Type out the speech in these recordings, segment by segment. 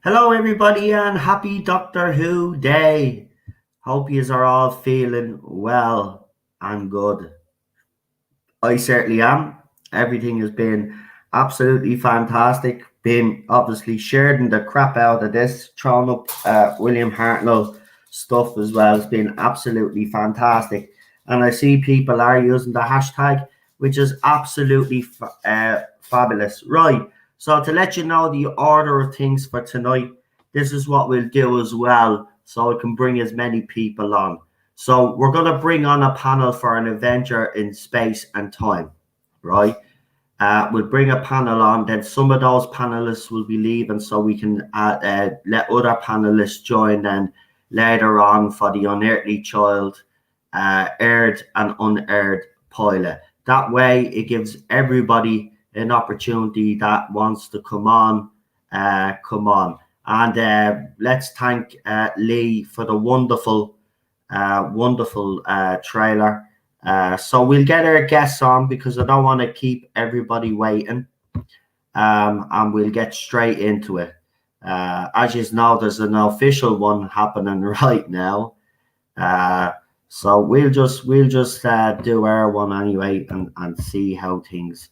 Hello everybody and happy Doctor Who Day. Hope yous are all feeling well and good. I certainly am. Everything has been absolutely fantastic. Been obviously sharing the crap out of this, throwing up William Hartnell stuff as well. It's been absolutely fantastic. And I see people are using the hashtag, which is absolutely fabulous. Right. So to let you know the order of things for tonight, this is what we'll do as well, so I can bring as many people on. So we're going to bring on a panel for an adventure in space and time, right? We'll bring a panel on, then some of those panelists will be leaving, so we can let other panelists join then later on for the Unearthly Child, aired and unaired pilot. That way it gives everybody an opportunity that wants to come on. And let's thank Lee for the wonderful trailer. So we'll get our guests on because I don't want to keep everybody waiting. And we'll get straight into it. As you know, there's an official one happening right now. So we'll just do our one anyway and see how things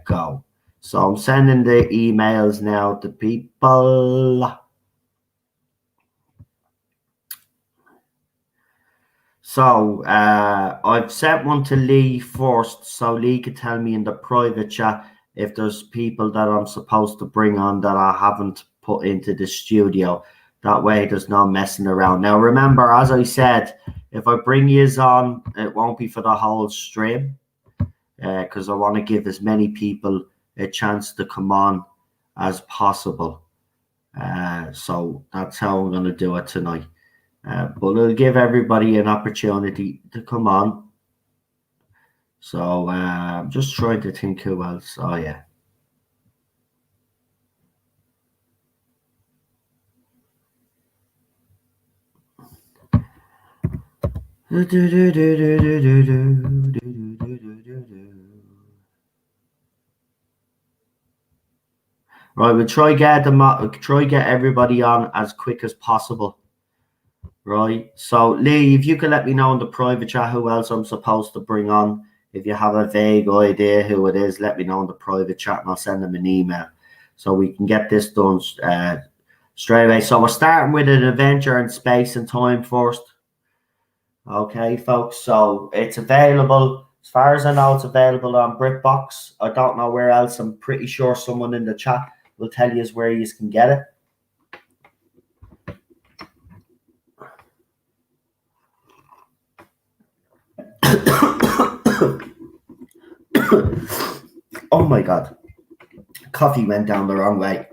go. So I'm sending the emails now to people. So I've sent one to Lee first, so Lee could tell me in the private chat if there's people that I'm supposed to bring on that I haven't put into the studio. That way there's no messing around. Now remember, as I said, if I bring yous on, it won't be for the whole stream, because I want to give as many people a chance to come on as possible. So that's how I'm going to do it tonight. But it'll give everybody an opportunity to come on. So I'm just trying to think who else. Oh, yeah. Right, we'll try get everybody on as quick as possible. Right, so Lee, if you can let me know in the private chat who else I'm supposed to bring on. If you have a vague idea who it is, let me know in the private chat and I'll send them an email so we can get this done straight away. So we're starting with an adventure in space and time first. Okay, folks, so it's available. As far as I know, it's available on BritBox. I don't know where else. I'm pretty sure someone in the chat will tell you where you can get it. Oh my God. Coffee went down the wrong way.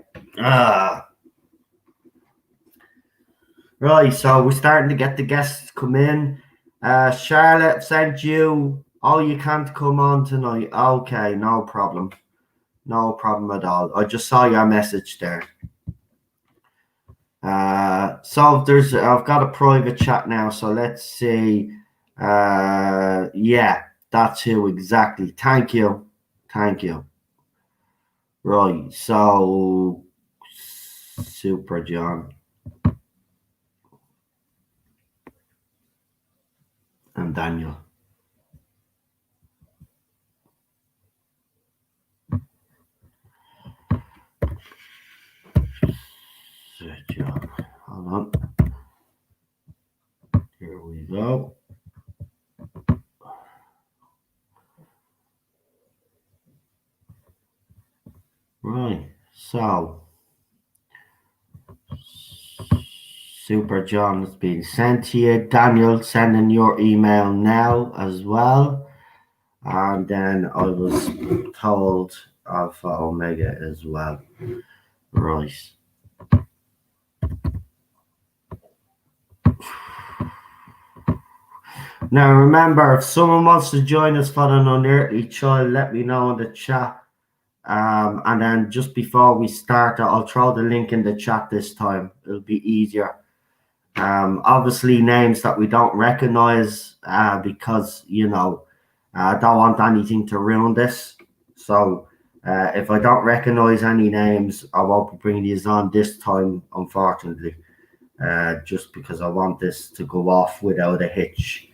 Right, so we're starting to get the guests come in. Charlotte sent you. Oh, you can't come on tonight. Okay, no problem. No problem at all. I just saw your message there. So I've got a private chat now, so let's see. Yeah, that's who exactly. Thank you. Right, so Super John and Daniel. John. Hold on. Here we go. Right, so Super John has been sent to you. Daniel, sending your email now as well. And then I was told Alpha Omega as well. Right. Now remember, if someone wants to join us for an Unearthly Child, let me know in the chat. And then just before we start, I'll throw the link in the chat this time. It'll be easier. Obviously names that we don't recognize because, I don't want anything to ruin this. So if I don't recognize any names, I won't be bringing these on this time, unfortunately, just because I want this to go off without a hitch.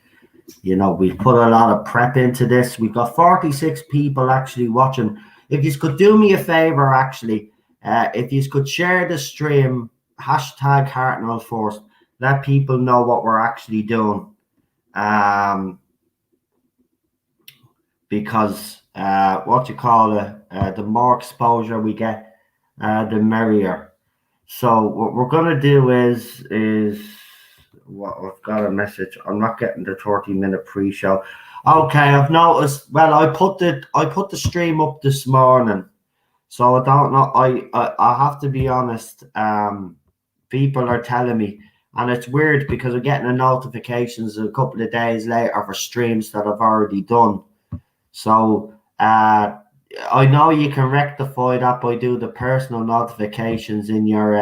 We put a lot of prep into this. We've got 46 people actually watching. If you could do me a favor, actually, if you could share the stream, hashtag Hartnell Force, let people know what we're actually doing. Because the more exposure we get, the merrier. So what we're gonna do is what I've got a message. I'm not getting the 30-minute pre-show. Okay, I've noticed. Well, I put the stream up this morning, so I don't know. I have to be honest. People are telling me, and it's weird because I'm getting the notifications a couple of days later for streams that I've already done. So I know you can rectify that by doing the personal notifications in your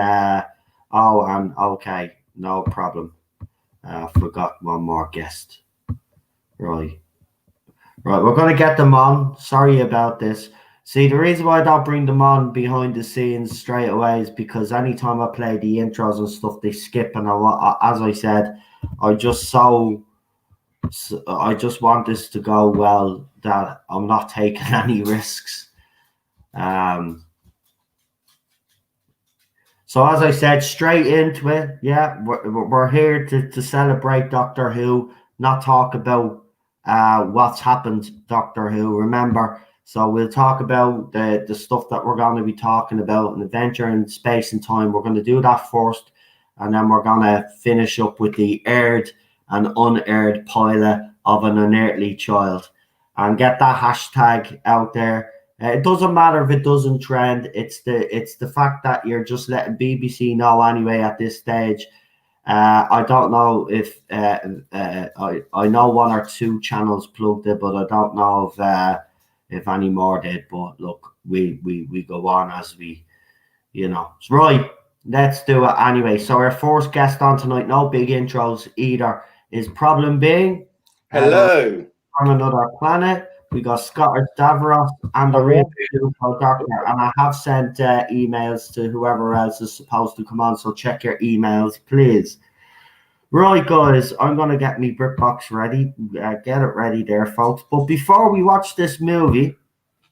okay, no problem. Forgot one more guest. Right, we're gonna get them on. Sorry about this. See, the reason why I don't bring them on behind the scenes straight away is because anytime I play the intros and stuff, they skip, and as I said, I just want this to go well, that I'm not taking any risks. So as I said, straight into it. Yeah, we're here to celebrate Doctor Who, not talk about what's happened Doctor Who. Remember, so we'll talk about the stuff that we're going to be talking about, an adventure in space and time. We're going to do that first, and then we're going to finish up with the aired and unaired pilot of an Unearthly Child, and get that hashtag out there. It doesn't matter if it doesn't trend. It's the fact that you're just letting BBC know anyway at this stage. I don't know if I know one or two channels plugged it, but I don't know if any more did. But look, we go on as we, Right. Let's do it anyway. So our first guest on tonight, no big intros either, is Problem Being. Hello. From another planet. We got Scottish Davros and the real doctor, and I have sent emails to whoever else is supposed to come on, so check your emails, please. Right, guys, I'm going to get me BritBox ready. Get it ready there, folks. But before we watch this movie,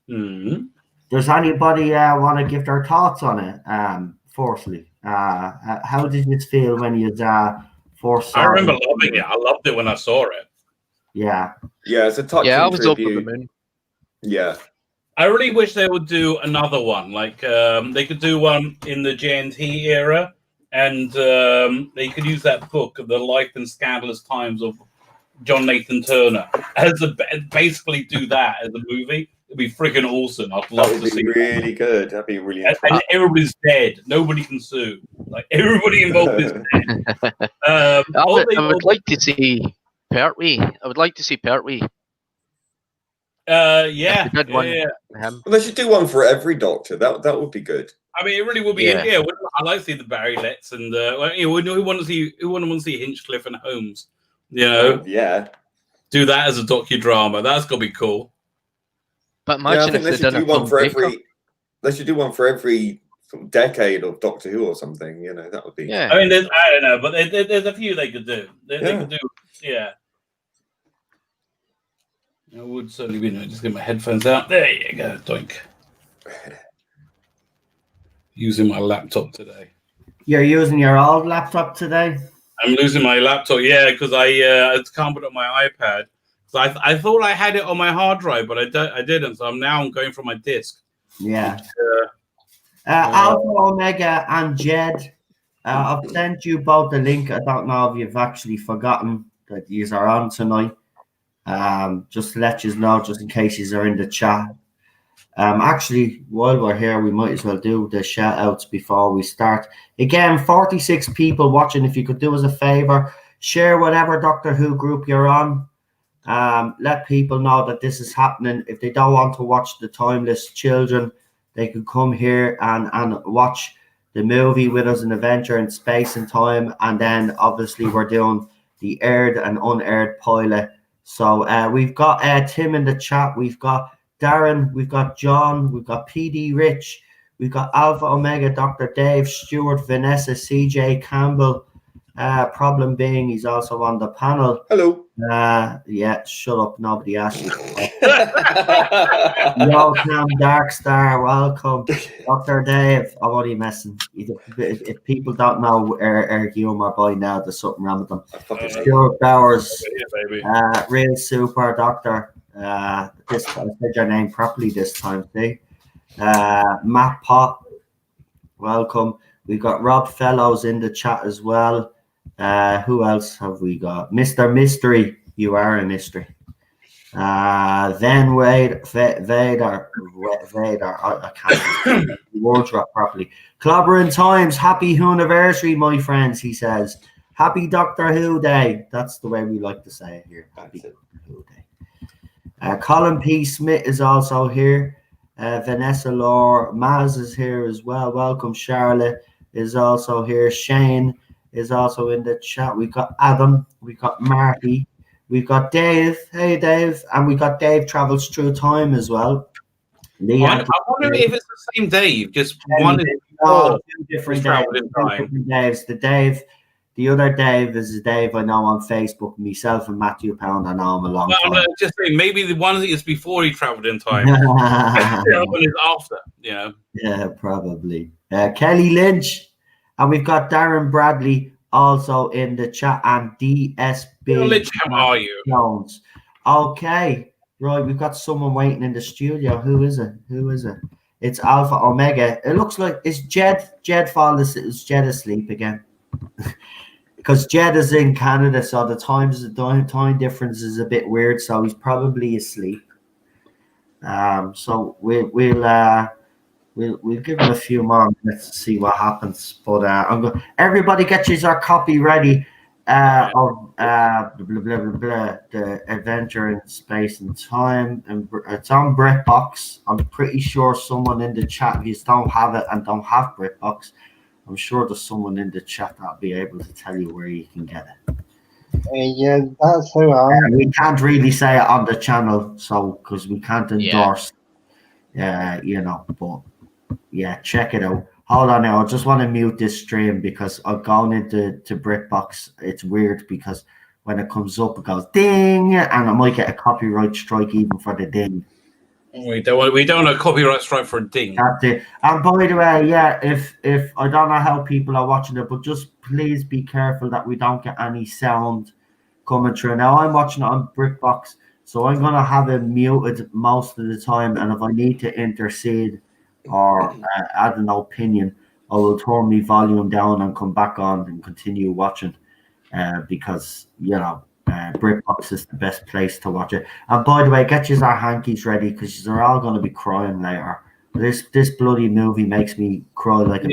does anybody want to give their thoughts on it? Firstly, how did you feel when you first saw it? I remember loving it. I loved it when I saw it. Yeah, it's a touching I was tribute. up with them in. Yeah, I really wish they would do another one. Like they could do one in the JNT era, and they could use that book, The Life and Scandalous Times of John Nathan Turner, basically do that as a movie. It'd be freaking awesome. I'd love to see. Really good. That'd be really. And everybody's dead. Nobody can sue. Like everybody involved is dead. I would like to see Pertwee. I would like to see Pertwee. Yeah. Well, they should do one for every Doctor. That would be good. I mean, it really would be. Yeah, I like to see the Barry Letts and who want to see Hinchcliffe and Holmes. Do that as a docudrama. That's gonna be cool. But imagine if they should do one for every. They should do one for every decade of Doctor Who or something. That would be. Yeah. I mean, I don't know, but there's a few they could do. They could do. Yeah. I would certainly be. Just get my headphones out. There you go. Doink. Using my laptop today. You're using your old laptop today? I'm losing my laptop, because I can't put it on my iPad. So I thought I had it on my hard drive, but I didn't. So I'm going from my disk. Yeah. Alpha Omega and Jed, I've sent you both the link. I don't know if you've actually forgotten that yous are on tonight. Just to let you know, just in case yous are in the chat. Actually, while we're here, we might as well do the shout outs before we start. Again, 46 people watching. If you could do us a favor, share whatever Doctor Who group you're on. Let people know that this is happening. If they don't want to watch The Timeless Children, they could come here and watch the movie with us, An Adventure in Space and Time. And then obviously we're doing the aired and unaired pilot. So we've got Tim in the chat. We've got Darren. We've got John. We've got PD Rich. We've got Alpha Omega, Dr. Dave, Stewart, Vanessa, CJ Campbell. Problem being, he's also on the panel. Hello. Yeah, shut up. Nobody asked you. Yo, Cam Darkstar, welcome. Dr. Dave, I'm only messing. If people don't know our humor by now, there's something wrong with them. Stuart Bowers, real super doctor. I said your name properly this time, see? Matt Pott, welcome. We've got Rob Fellows in the chat as well. Who else have we got? Mr. Mystery, you are a mystery. Then Vader, I can't words drop properly. Clobbering Times, happy Hooniversary, my friends, he says. Happy Doctor Who Day. That's the way we like to say it here. Happy Doctor Who Day. Colin P. Smith is also here. Vanessa Law, Maz is here as well. Welcome. Charlotte is also here. Shane is also in the chat. We've got Adam, we've got Marty, we've got Dave. Hey, Dave. And we got Dave Travels Through Time as well. I wonder if it's the same Dave, just one is two different Daves. The other Dave is a Dave I know on Facebook. Myself and Matthew Pound, I know him a long time. I'm just saying, maybe the one is before he traveled in time. The other one is after, you know. Yeah, probably. Kelly Lynch. And we've got Darren Bradley also in the chat and DSB. Lynch, how are you? Jones. Okay. Right, we've got someone waiting in the studio. Who is it? It's Alpha Omega. It looks like it's Jed. Is Jed asleep again? Because Jed is in Canada, so the time difference is a bit weird. So he's probably asleep. So we'll give him a few more minutes to see what happens. But everybody get your copy ready of the Adventure in Space and Time, and it's on BritBox. I'm pretty sure someone in the chat, if you don't have it and don't have BritBox, I'm sure there's someone in the chat that'll be able to tell you where you can get it. Yeah, that's who I am. We can't really say it on the channel, so because we can't endorse, but yeah, check it out. Hold on now, I just want to mute this stream because I'm going into BritBox. It's weird because when it comes up, it goes ding, and I might get a copyright strike even for the ding. We don't want a copyright strike for a ding. That's it. And by the way, yeah, if I don't know how people are watching it, but just please be careful that we don't get any sound coming through. Now I'm watching it on BritBox, so I'm gonna have it muted most of the time, and if I need to intercede or add an opinion, I will turn my volume down and come back on and continue watching, because BritBox is the best place to watch it. And by the way, get your hankies ready because you're all going to be crying later. This bloody movie makes me cry like a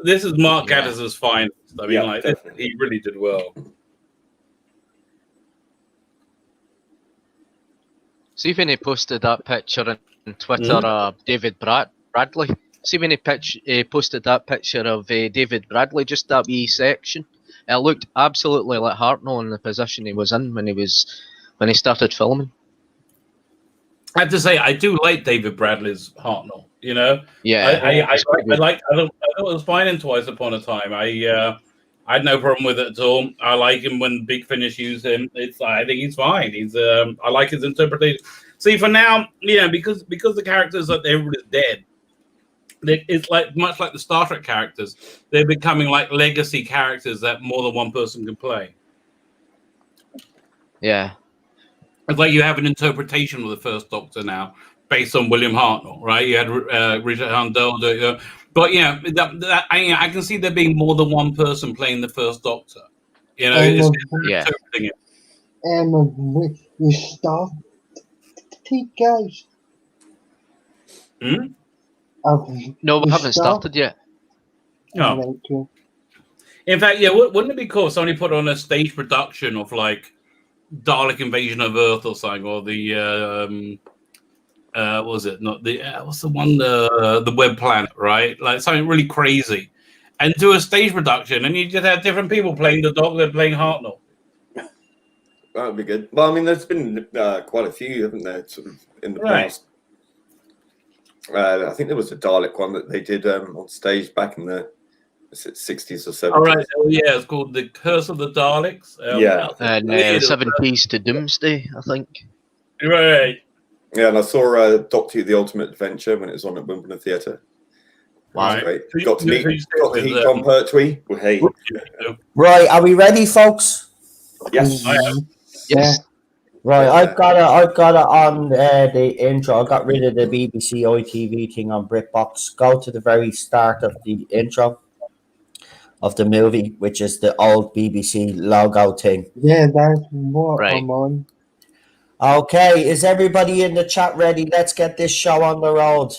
this is Mark Gaddis's finest. I mean, he really did well. See when he posted that picture on Twitter of David Bradley. See when he posted that picture of David Bradley, just that wee section. It looked absolutely like Hartnell in the position he was in when he started filming. I have to say, I do like David Bradley's Hartnell. You know, yeah, I thought it was fine in Twice Upon a Time. I had no problem with it at all. I like him when Big Finish used him. I think he's fine. I like his interpretation. See, for now, because the characters that everybody's dead. It's like much like the Star Trek characters. They're becoming like legacy characters that more than one person can play. Yeah. It's like you have an interpretation of the First Doctor now based on William Hartnell, right? You had Richard Handel, but But yeah, I can see there being more than one person playing the first Doctor. You know, And it's Yeah. interpreting it. with you start guys. Hmm? No, we haven't started yet. No. Right, cool. In fact, yeah, wouldn't it be cool if somebody put on a stage production of like Dalek Invasion of Earth or something, or the what was it? Not the what's the one the Web Planet, right? Like something really crazy, and do a stage production, and you just have different people playing the Doctor, playing Hartnell. That would be good. Well, I mean, there's been quite a few, haven't there, sort of in the Right. past. I think there was a Dalek one that they did on stage back in the 60s or 70s. All right. Oh yeah, it's called The Curse of the Daleks. Yeah. And Weird. 7 Keys to Doomsday, I think. Right. Yeah, and I saw Doctor Who: The Ultimate Adventure when it was on at Wimbledon Theatre. Wow. Right. Great. Who- Got to who- meet, who you stay got to with, meet John Pertwee. Well, hey, Right, are we ready, folks? yes. I am. Yes. Right, Yeah. I've got it on the intro. I got rid of the BBC ITV thing on BritBox. Go to the very start of the intro of the movie, which is the old BBC logo thing. Yeah, that's what Right. I'm on. Okay, is everybody in the chat ready? Let's get this show on the road.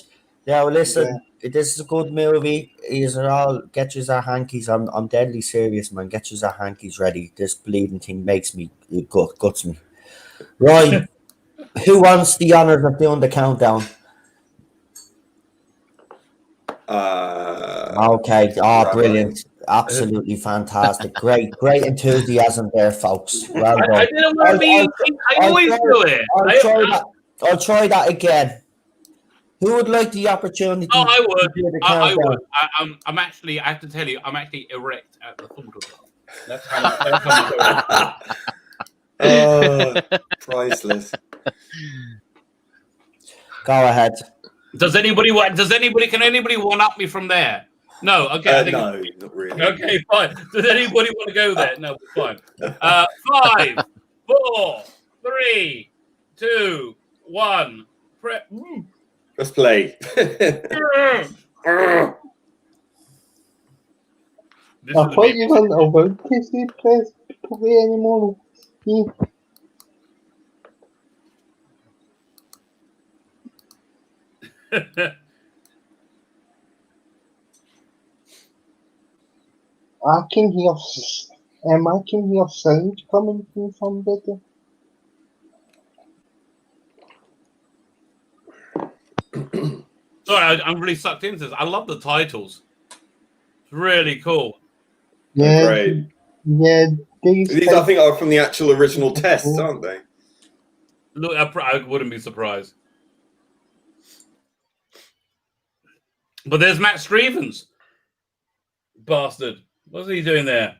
Now, listen, this is a good movie. These are all get you our hankies. I'm deadly serious, man. Get you our hankies ready. This bleeding thing makes me it guts me. Right, who wants the honors of doing the countdown? Okay, Right. brilliant. Absolutely fantastic. Great enthusiasm there, folks. Well done. I didn't want to be. I always do it. I'll try that again. Who would like the opportunity Oh, I to would. do the I countdown? would. I'm actually. I have to tell you, I'm actually erect at the thought of that. That's how much. Oh, priceless. Go ahead. Does anybody want? Can anybody one up me from there? No. Okay. I think No, not really. Okay, fine. Does anybody want to go there? No, fine. 5, 4, 3, 2, 1. Let's play. This I is thought you weren't allowed to say press play anymore. Yeah. the I can hear sound coming from somebody. Sorry, I'm really sucked into this. I love the titles. It's really cool. Yeah, Great. yeah. These, I think, are from the actual original tests, aren't they? Look, I wouldn't be surprised. But there's Matt Stevens. Bastard. What's he doing there?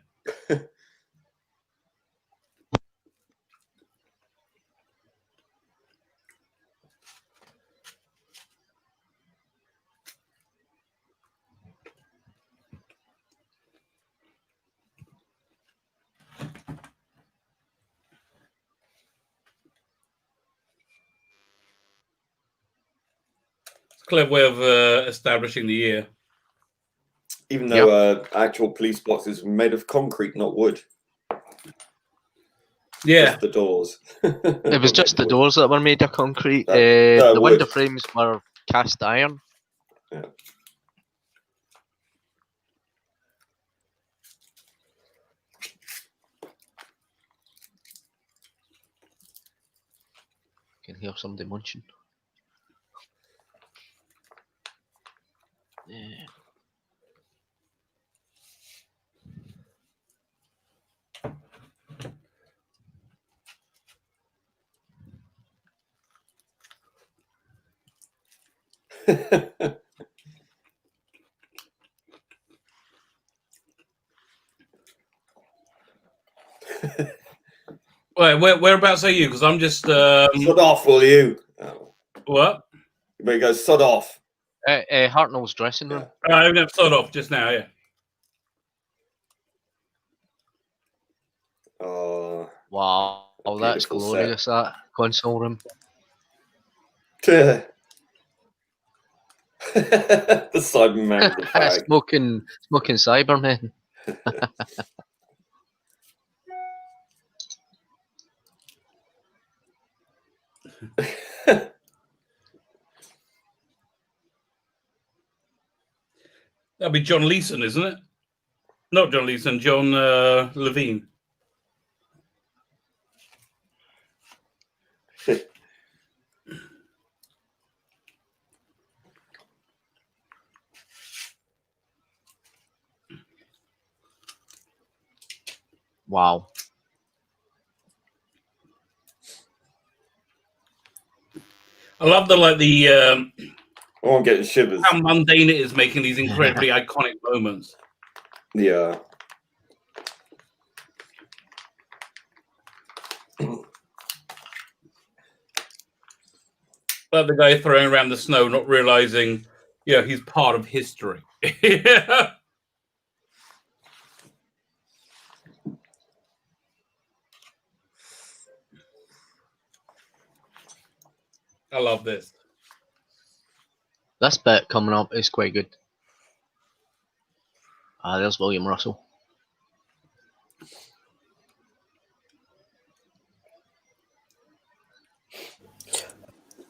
It's a clever way of establishing the year. Even though actual police boxes were made of concrete, not wood. Yeah. Just the doors. It was just the doors that were made of concrete. No, the wood. window frames were cast iron. Yeah. Can hear somebody munching. Yeah. Wait, whereabouts are you? Because I'm just. Sod off, will you? Oh. What? There you go, sod off. Hartnell's dressing room. I haven't started off just now, yeah. Oh. Wow, that's Beautiful glorious, that console room. The Cyberman with the fag. smoking Cybermen. That'd be John Leeson, isn't it? Not John Leeson, John Levine. Wow. I love the Oh, I'm getting shivers. how mundane it is, making these incredibly iconic moments. Yeah. Like the guy throwing around the snow, not realizing, he's part of history. Yeah. I love this. This bit coming up is quite good. There's William Russell.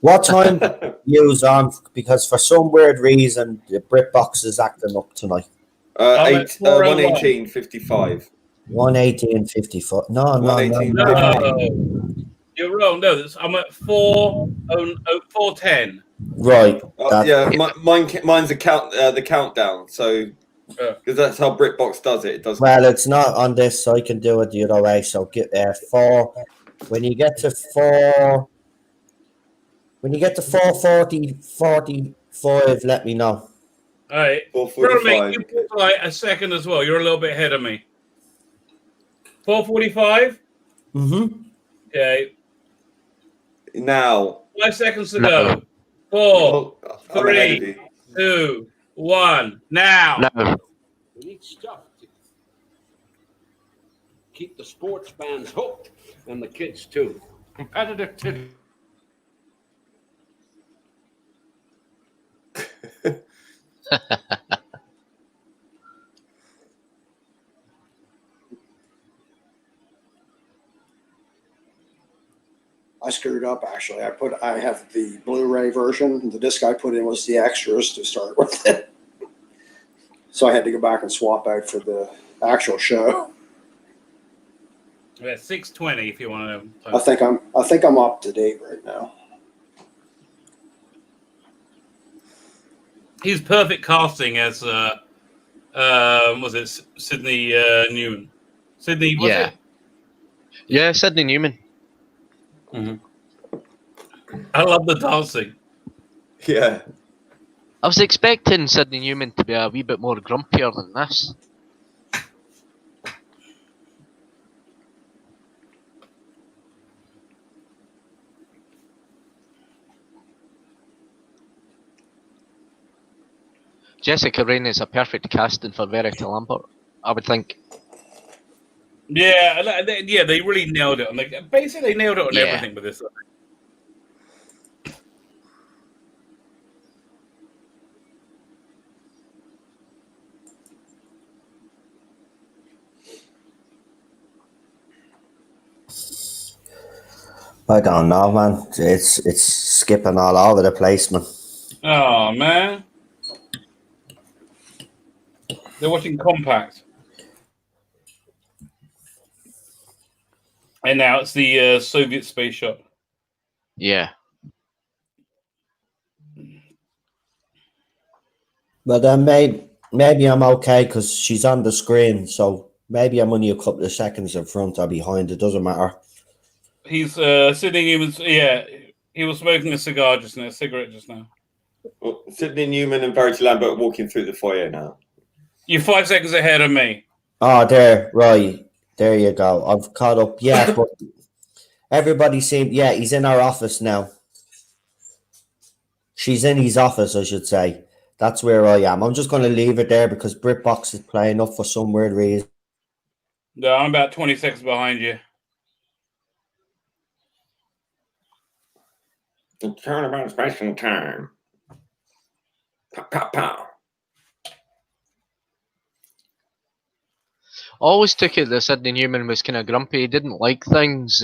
What time use on? Because for some weird reason, the BritBox is acting up tonight. 118.55. 118.54. No. 118.55. You're wrong. No, I'm at 4:10. Right. Yeah, mine's the countdown. So because that's how BritBox does it. It does. Well, it's not on this, so I can do it the other way. So get 4. When you get to 4. When you get to 4:45, let me know. All right. 4:45. You put like a second as well. You're a little bit ahead of me. 4:45. Mm-hmm. Okay. Now. 5 seconds to go. 4, I'm ahead of 3, you. 2, 1. Now. No. We need stuff to keep the sports fans hooked and the kids too. Competitive too. I screwed up actually. I have the Blu-ray version. The disc I put in was the extras to start with it. So I had to go back and swap out for the actual show. Yeah, 6:20 if you want to. I think I'm up to date right now. He's perfect casting as was it Sydney Newman? Sydney, was it? Yeah, Sidney Newman. Mm-hmm. I love the dancing. Yeah. I was expecting Sidney Newman to be a wee bit more grumpier than this. Jessica Raine is a perfect casting for Verity Lambert, I would think. Yeah, they really nailed it. Basically, they nailed it on Yeah. everything with this. I don't know, man. It's skipping all over the place, man. Oh man, they're watching Compact, and now it's the Soviet space shop. Yeah. But then maybe I'm okay because she's on the screen, so maybe I'm only a couple of seconds in front or behind. It doesn't matter. He's sitting. He was smoking a cigarette just now. Well, Sydney Newman and Verity Lambert walking through the foyer now. You're 5 seconds ahead of me. Oh, right. There you go. I've caught up. Yeah, but everybody seemed... Yeah, he's in our office now. She's in his office, I should say. That's where I am. I'm just going to leave it there because BritBox is playing up for some weird reason. No, I'm about 20 seconds behind you. It's all about spacing time. Pow, pow, pow. Always took it that Sidney Newman was kind of grumpy. He didn't like things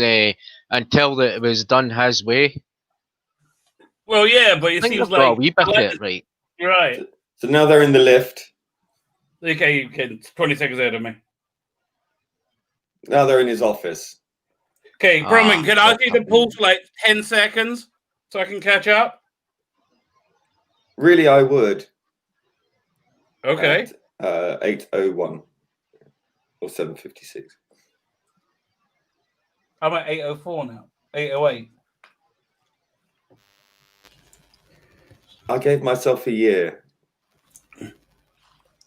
until that it was done his way. Well, yeah, but I it think seems they've got a like wee bit of it right. you're right. So now they're in the lift. Okay, you can 20 seconds ahead of me. Now they're in his office. Okay, Ah, Brumman, can I do the fucking- pause for like 10 seconds so I can catch up? Really, I would. Okay. At 8:01 or 7:56. I'm at 8:04 now. 8:08. I gave myself a year.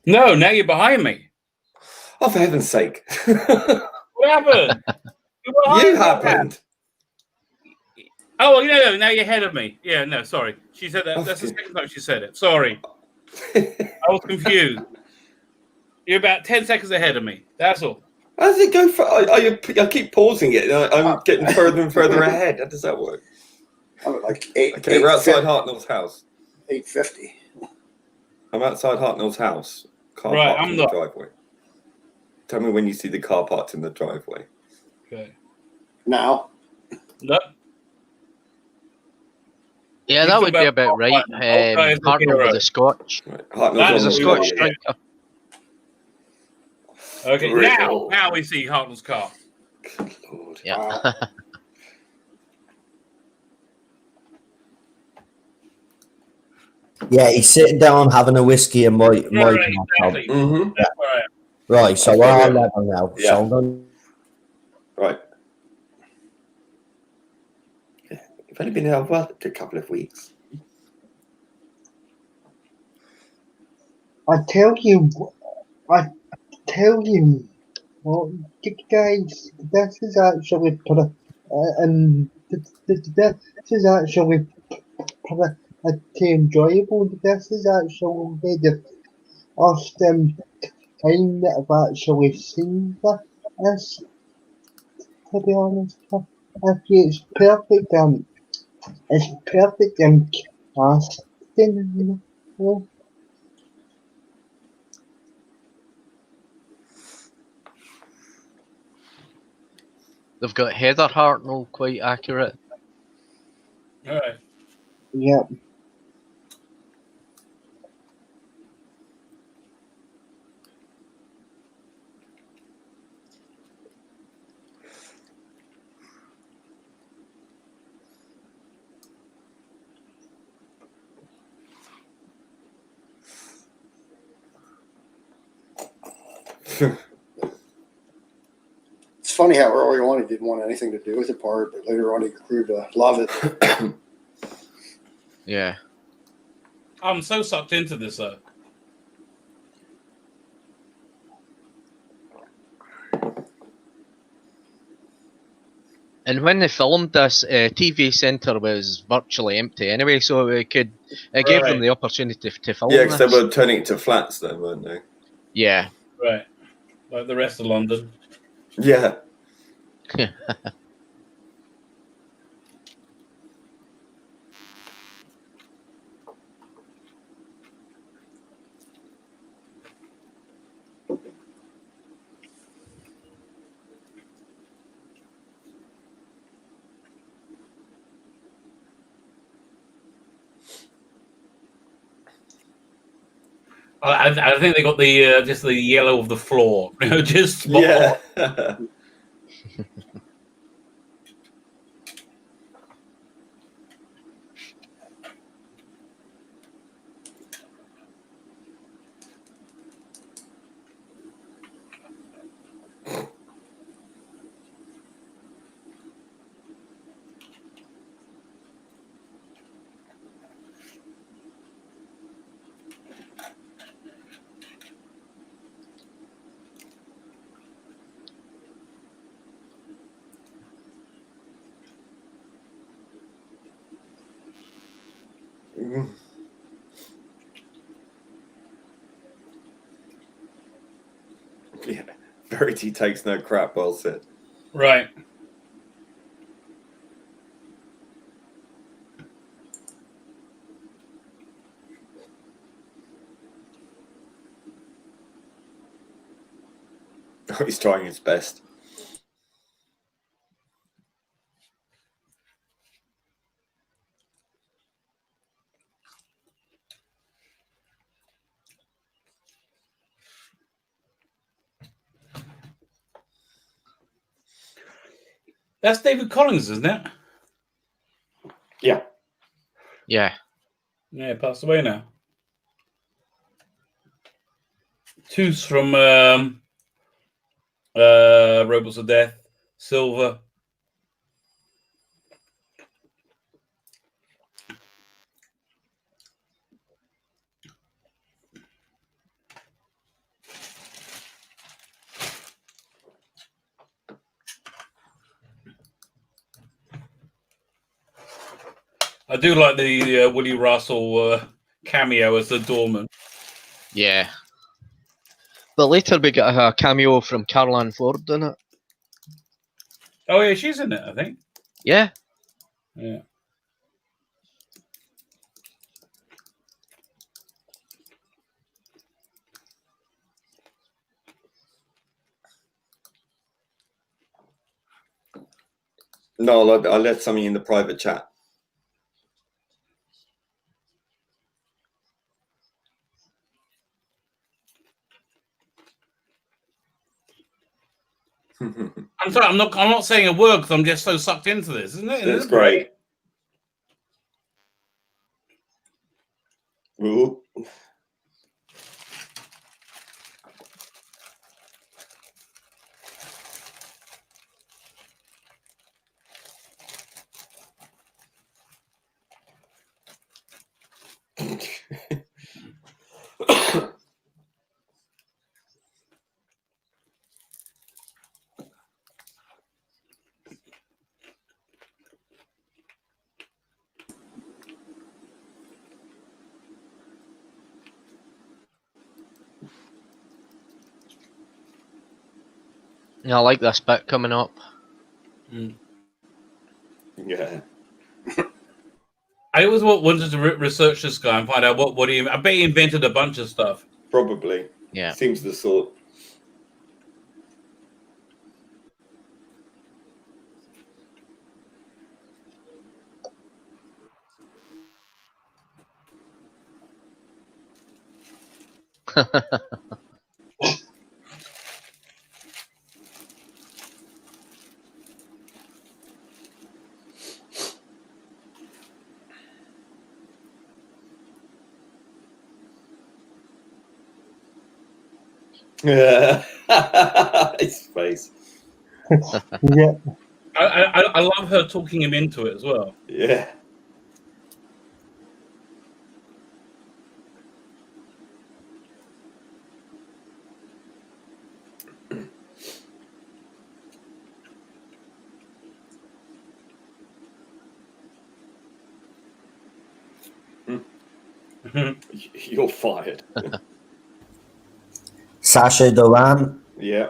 No, now you're behind me. Oh, for heaven's sake! What happened? You're behind You me. happened. Oh, no, now you're ahead of me. Yeah, no, sorry. She said that. Oh, That's the good. second time she said it. Sorry. I was confused. You're about 10 seconds ahead of me. That's all. How does it go? I keep pausing it. And I'm getting further and further ahead. How does that work? I'm at like 8. Okay, we're outside Hartnell's house. 8:50. I'm outside Hartnell's house. Car Right, parked I'm in the not. driveway. Tell me when you see the car parked in the driveway. Okay. Now, No. Yeah, He's that would be about about right. old guy is the Hartnell hero. with the Scotch. Right. That Hartnell's He was is a on the what Scotch we way. want. drinker. Okay, Brilliant. now we see Hartnell's car. Good Lord. Yeah. Yeah, he's sitting down having a whiskey and my Right, exactly. Mm-hmm. That's where I am. Right, so That's we're where all we are. level now. Yeah. So I'm going Right. Yeah. You've only been here, well, a couple of weeks. I tell you, what, guys, this is actually this is actually pretty enjoyable. This is actually the first time that I've actually seen this. To be honest, if it's perfect, it's perfect casting. You know? They've got Heather Hartnell quite accurate. All right. Yeah. it's funny how early on he didn't want anything to do with the part, but later on he grew to love it. Yeah. I'm so sucked into this, though. And when they filmed this, TV Centre was virtually empty anyway, so it gave them Right. the opportunity to film Yeah, because they this. were turning it to flats then, weren't they? Yeah. Right. Like the rest of London. Yeah. I think they got the just the yellow of the floor. Just spot Yeah. on. Mm. Yeah. Verity takes no crap, well said. Right. He's trying his best. That's David Collins, isn't it? Yeah. Yeah. Yeah, passed away now. Tooth from Robots of Death, Silver. I do like the Willie Russell cameo as the doorman. Yeah. But later we got a cameo from Caroline Ford in it. Oh yeah, she's in it, I think. Yeah. Yeah. No, I left something in the private chat. I'm sorry, I'm not saying a word because I'm just so sucked into this, isn't it? That's great. Ooh. Yeah, I like this bit coming up. Yeah. I always wanted to research this guy and find out what he. I bet he invented a bunch of stuff. Probably. Yeah. Seems the sort. Yeah. His face. Yeah. I love her talking him into it as well. Yeah. You're fired. Sacha Doran Yeah.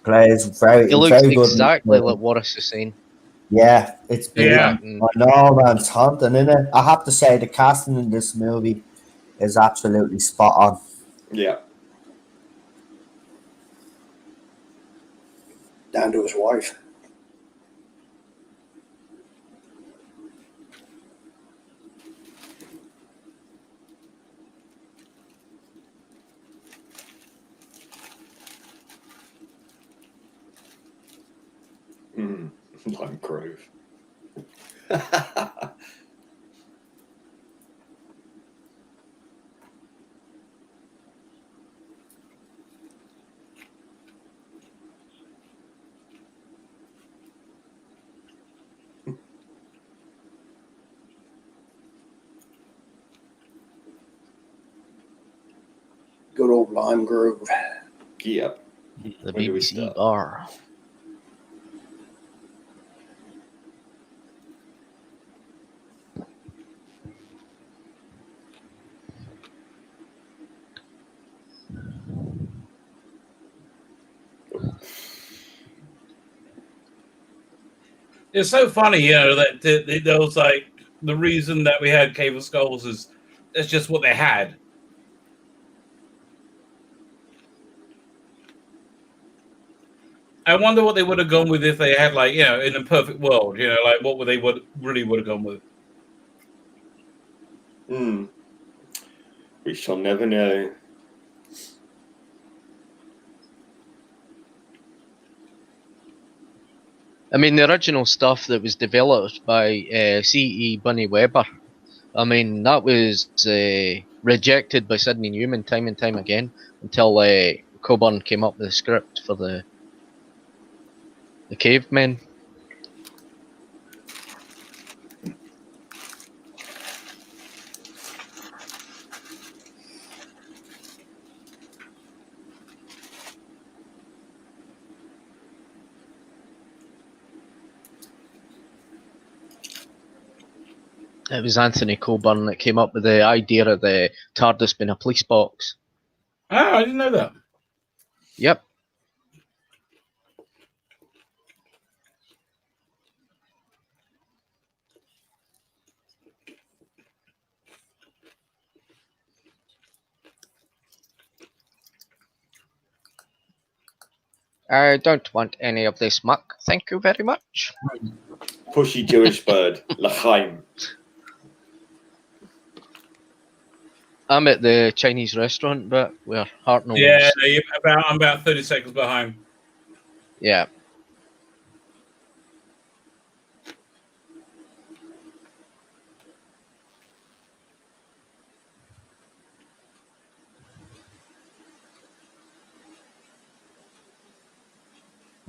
plays very, He looks very good. exactly like Warris Hussein. Yeah, it's Good Yeah. acting. I know, man, it's haunting, isn't it? I have to say the casting in this movie is absolutely spot on. Yeah. Down to his wife. Lime Grove. Good old Lime Grove. Yep. The When do we BBC start? bar. It's so funny, you know, that there was like the reason that we had Cave of Skulls is that's just what they had. I wonder what they would have gone with if they had, like, in a perfect world, like what would they really would have gone with. We shall never know. I mean, the original stuff that was developed by C.E. Bunny Weber, I mean, that was rejected by Sidney Newman time and time again until Coburn came up with a script for the cavemen. It was Anthony Coburn that came up with the idea of the TARDIS being a police box. Oh, I didn't know that. Yep. I don't want any of this muck, thank you very much. Pushy Jewish bird, L'chaim. I'm at the Chinese restaurant, but where Hartnell's. Yeah, I'm about 30 seconds behind. Yeah.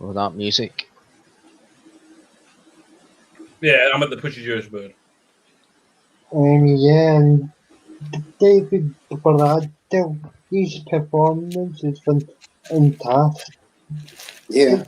Oh, that music. Yeah, I'm at the Pushy Jewish bird. Yeah, and David Bradell, his performance is fantastic. Yeah.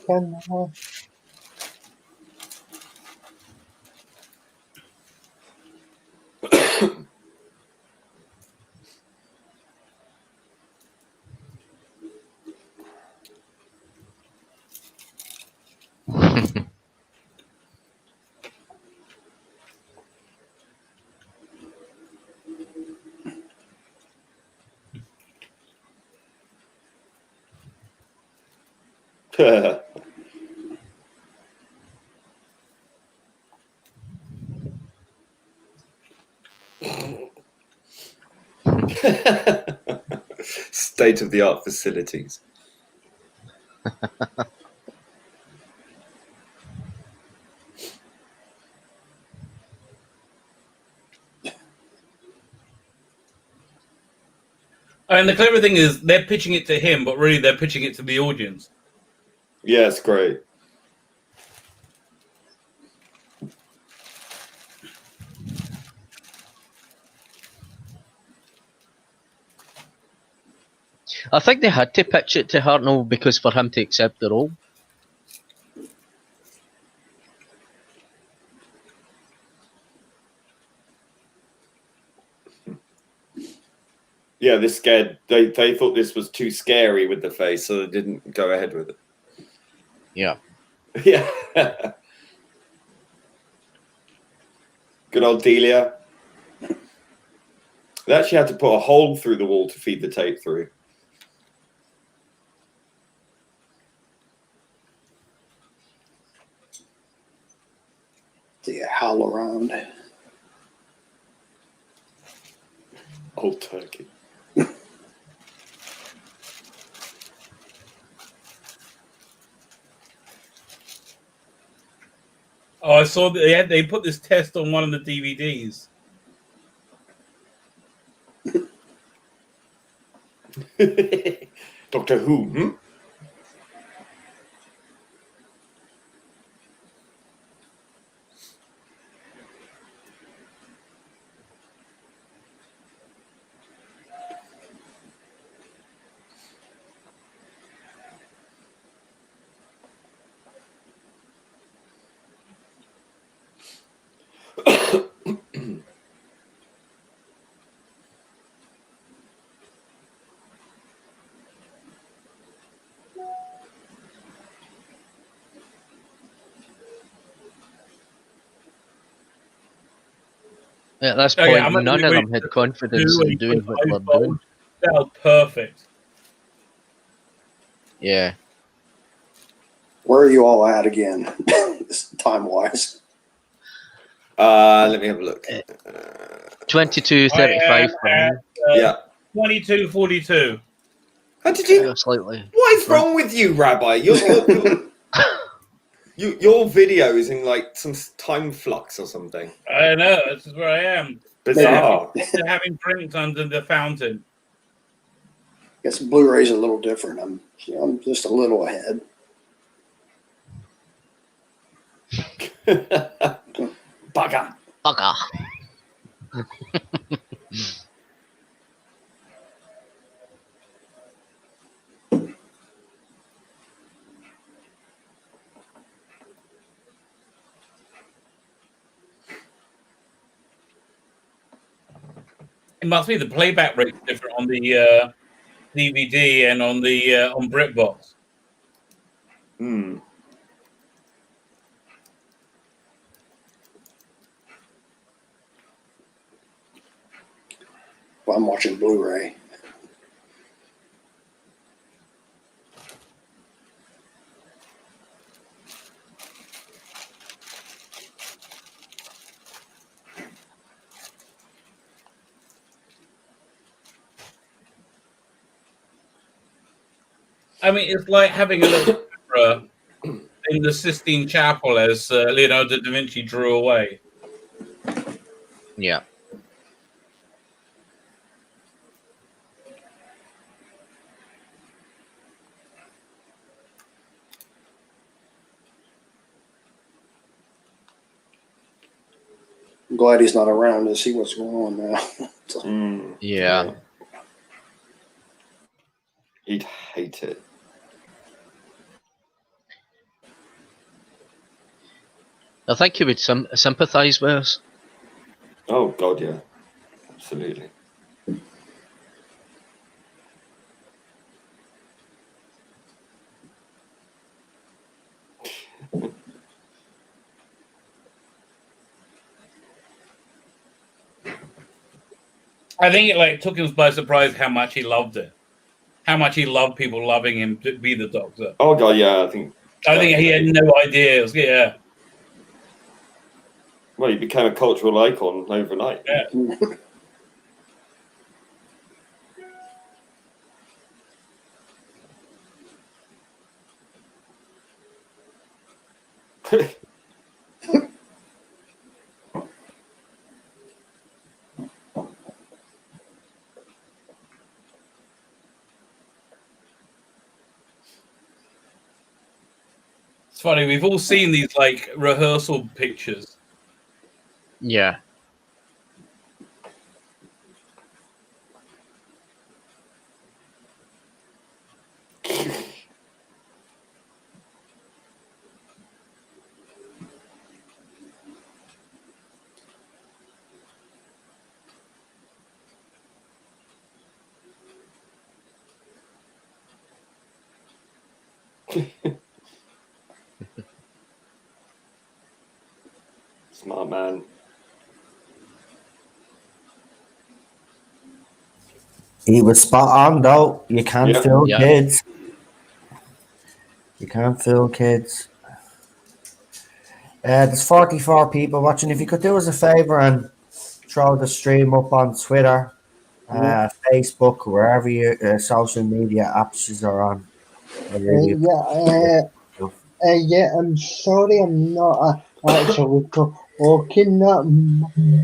State-of-the-art facilities. And the clever thing is they're pitching it to him, but really they're pitching it to the audience. Yeah, it's great. I think they had to pitch it to Hartnell because for him to accept the role. Yeah, this scared. They thought this was too scary with the face, so they didn't go ahead with it. Yeah. Yeah. Good old Delia. They actually had to put a hole through the wall to feed the tape through. The howl around. Old turkey. Oh, I saw that they put this test on one of the DVDs. Doctor Who, hmm? At this Oh, point, yeah, I'm at the none of degree them had confidence in doing what they were doing. That was perfect. Yeah. Where are you all at again, time wise? Let me have a look. 22:35 for me. Yeah. 22:42. How did you? Slightly. What is wrong with you, Rabbi? Your video is in like some time flux or something. I know, this is where I am. Bizarre. They're having drinks under the fountain. Guess Blu-ray's a little different. I'm just a little ahead. Bugger. Bugger. It must be the playback rate different on the DVD and on the on BritBox. Hmm. Well, I'm watching Blu-ray. I mean, it's like having a little camera in the Sistine Chapel as Leonardo da Vinci drew away. Yeah. I'm glad he's not around to see what's going on now. Yeah. He'd hate it. I think he would sympathise with us. Oh God, yeah, absolutely. I think it like took him by surprise how much he loved it, how much he loved people loving him to be the Doctor. Oh God, yeah, I think he had no idea. It was, yeah. Well, he became a cultural icon overnight. Yeah. It's funny. We've all seen these like rehearsal pictures. Yeah. Smart man. He was spot on, though. You can't Yep. fool Yeah. kids. You can't fool kids. There's 44 people watching. If you could do us a favour and throw the stream up on Twitter, Facebook, wherever your social media apps are on. Yeah, I'm sorry I'm not actually talking that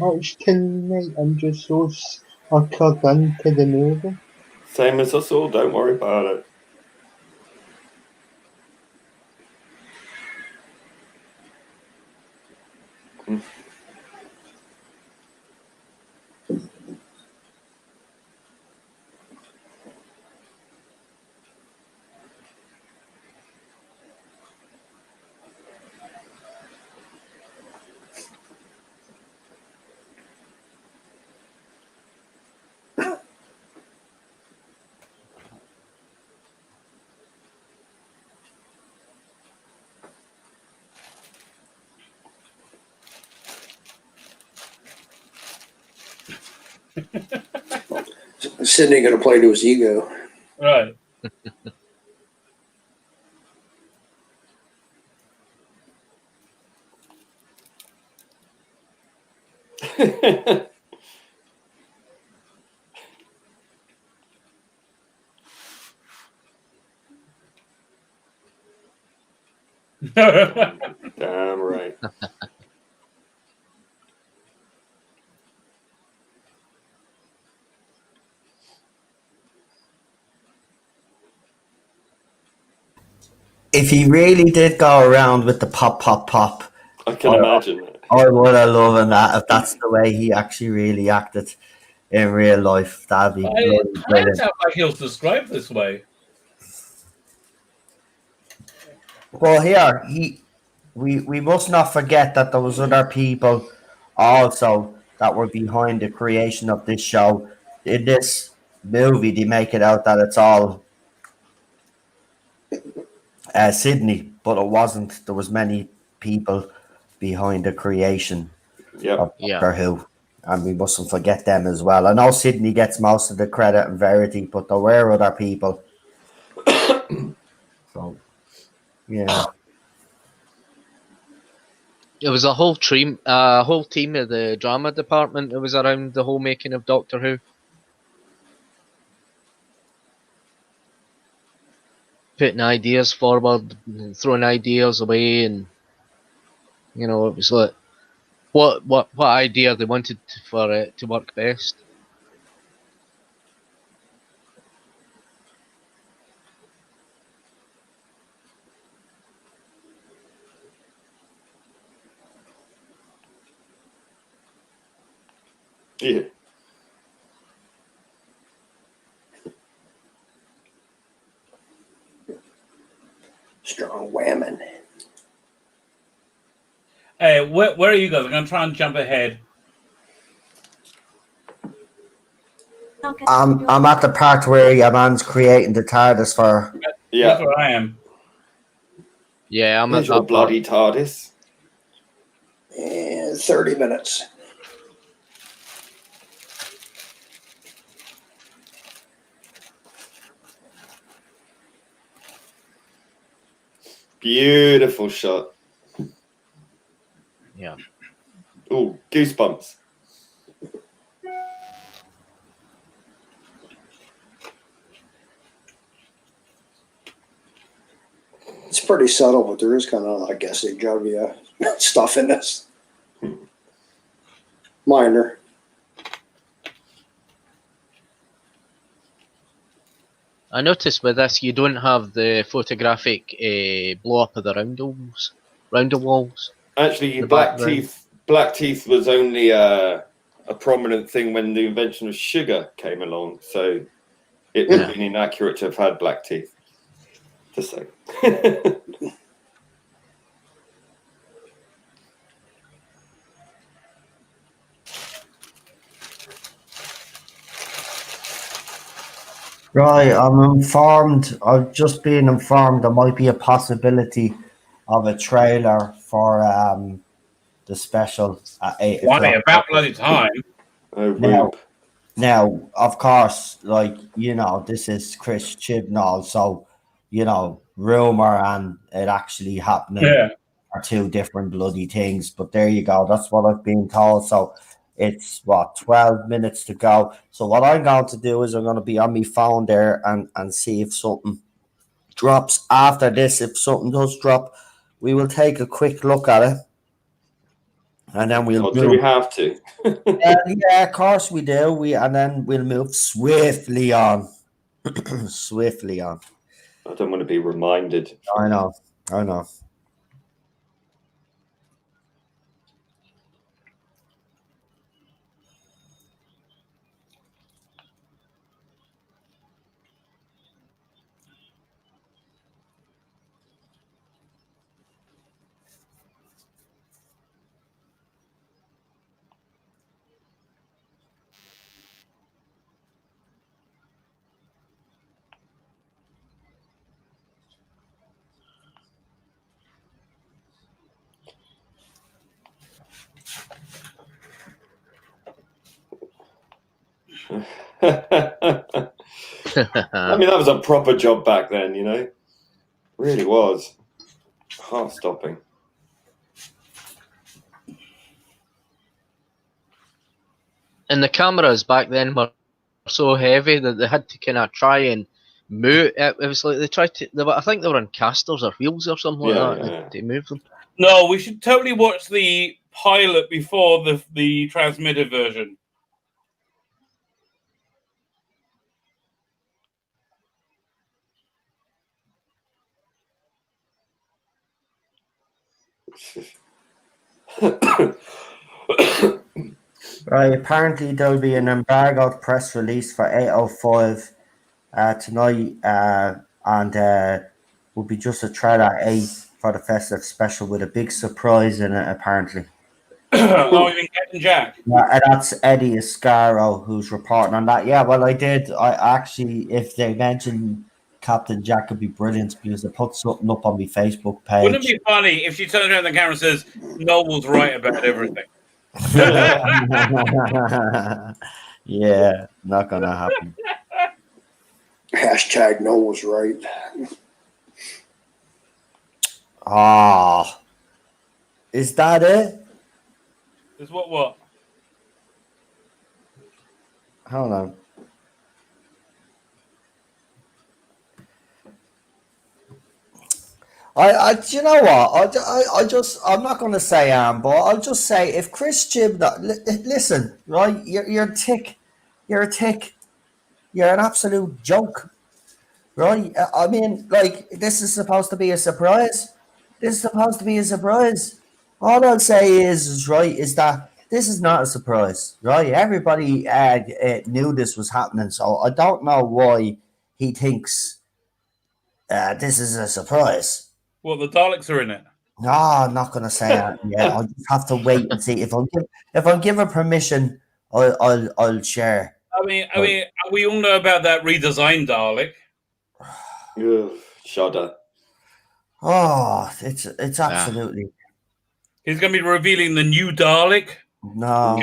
much tonight. I'm just so suckered into the movie. Same as us all. Don't worry about it. Sydney going to play to his ego. Right. Damn right. If he really did go around with the pop, pop, pop, I can imagine that. I would have loved that if that's the way he actually really acted in real life. That'd be bloody It brilliant. sounds like he was described this way. Well, here we must not forget that there was other people also that were behind the creation of this show. In this movie, they make it out that it's all Sydney, but it wasn't. There was many people behind the creation Yep. of Yeah. Doctor Who, and we mustn't forget them as well. I know Sydney gets most of the credit and Verity, but there were other people. So, yeah. It was a whole team of the drama department that was around the whole making of Doctor Who. Putting ideas forward, throwing ideas away, and it was like what idea they wanted for it to work best. Yeah. Strong whammon. Hey, where are you guys? I'm going to try and jump ahead. I'm at the part where your man's creating the TARDIS for. Yeah. That's where I am. Yeah, I'm at Here's your that part. bloody TARDIS. And 30 minutes. Beautiful shot. Yeah. Ooh, goosebumps. It's pretty subtle, but there is kind of, I guess, a juggy stuff in this. Minor. I noticed with this you don't have the photographic blow up of the roundel walls. Actually, The Black background. Teeth was only a prominent thing when the invention of sugar came along. So it would have been inaccurate to have had black teeth. To say. Right, I'm informed. I've just been informed there might be a possibility of a trailer for the special at 8 Why? o'clock. About bloody time. Oh, Now, whoop. now, of course, this is Chris Chibnall, so rumor and it actually happening Yeah. are two different bloody things. But there you go. That's what I've been told. So it's 12 minutes to go. So what I'm going to do is I'm going to be on my phone there and see if something drops after this. If something does drop, we will take a quick look at it. And then we'll Or do we have to? yeah, of course we do. And then we'll move swiftly on. Swiftly on. I don't want to be reminded. I know. I mean, that was a proper job back then, Really was. Heart stopping. And the cameras back then were so heavy that they had to kind of try and move. It was like they tried to. I think they were on casters or wheels or something like that to move them. No, we should totally watch the pilot before the transmitted version. Right, apparently there'll be an embargoed press release for 805 tonight, and will be just a trailer at 8 for the festive special with a big surprise in it, apparently. Oh, you mean Captain Jack? Yeah, and that's Eddie Ascaro who's reporting on that. Yeah, well, I did. I actually, if they mention Captain Jack, would be brilliant because I put something up on my Facebook page. Wouldn't it be funny if she turns around the camera and says, Noel's right about everything? Yeah, not gonna happen. Hashtag Noel was right. Ah, is that it? Is what? Hold on. Do you know what? I'm not going to say but I'll just say if Chris Chibnall, listen, right? You're a tick, you're an absolute joke, right? I mean, like this is supposed to be a surprise. All I'll say is that this is not a surprise, right? Everybody knew this was happening, so I don't know why he thinks this is a surprise. Well, the Daleks are in it. No, I'm not going to say that yet. I'll just have to wait and see if I'm given permission. I'll share. I mean, we all know about that redesigned Dalek. Shudder. Oh, it's absolutely. He's going to be revealing the new Dalek. No,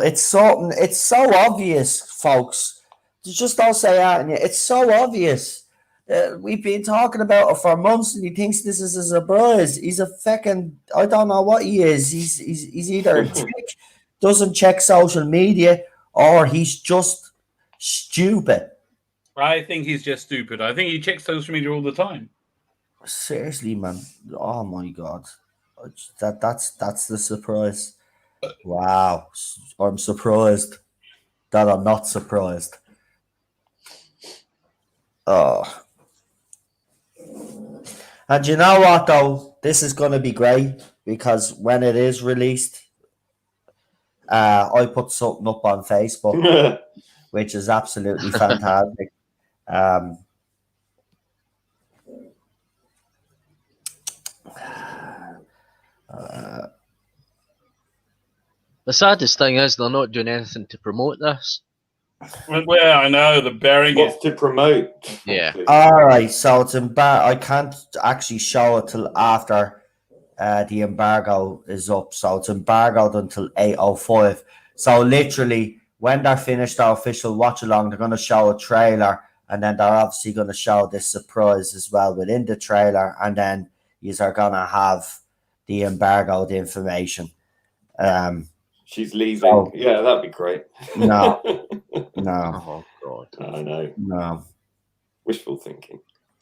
it's something. It's so obvious, folks. You just don't say that, and it's so obvious. We've been talking about it for months, and he thinks this is a surprise. He's a fucking. I don't know what he is. He's either a tick, doesn't check social media, or he's just stupid. I think he's just stupid. I think he checks social media all the time. Seriously, man. Oh my god, that's the surprise. Wow, I'm surprised that I'm not surprised. Oh. And you know what, though? This is going to be great because when it is released, I put something up on Facebook, which is absolutely fantastic. The saddest thing is they're not doing anything to promote this. Well, I know the bearing What's to promote? Yeah. All right, so it's I can't actually show it till after the embargo is up. So it's embargoed until 8:05. So literally, when they're finished our official watch along, they're going to show a trailer, and then they're obviously going to show this surprise as well within the trailer, and then you are going to have the embargoed information. She's leaving. Yeah, that'd be great. No. Oh God. I know. No. Wishful thinking.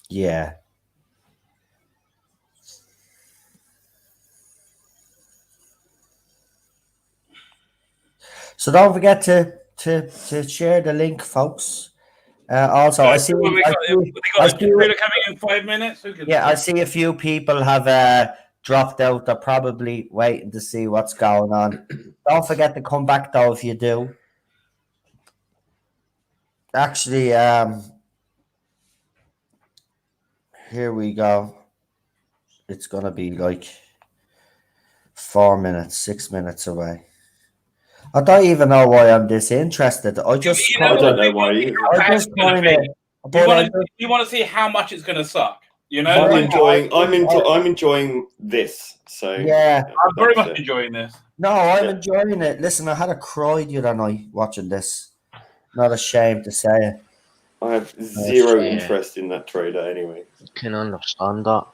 Yeah. So don't forget to share the link, folks. Also, I see. We got a trailer coming in 5 minutes. I see a few people have dropped out. They're probably waiting to see what's going on. Don't forget to come back though if you do. Actually, here we go. It's gonna be like 4 minutes, 6 minutes away. I don't even know why I'm disinterested. I just I don't know why either. You want to see how much it's going to suck. You know, I'm enjoying this. So yeah, I'm very much enjoying this. No, I'm enjoying it. Listen, I had a cry the other night watching this. Not ashamed to say it. I have zero interest in that trailer anyway. Can understand that.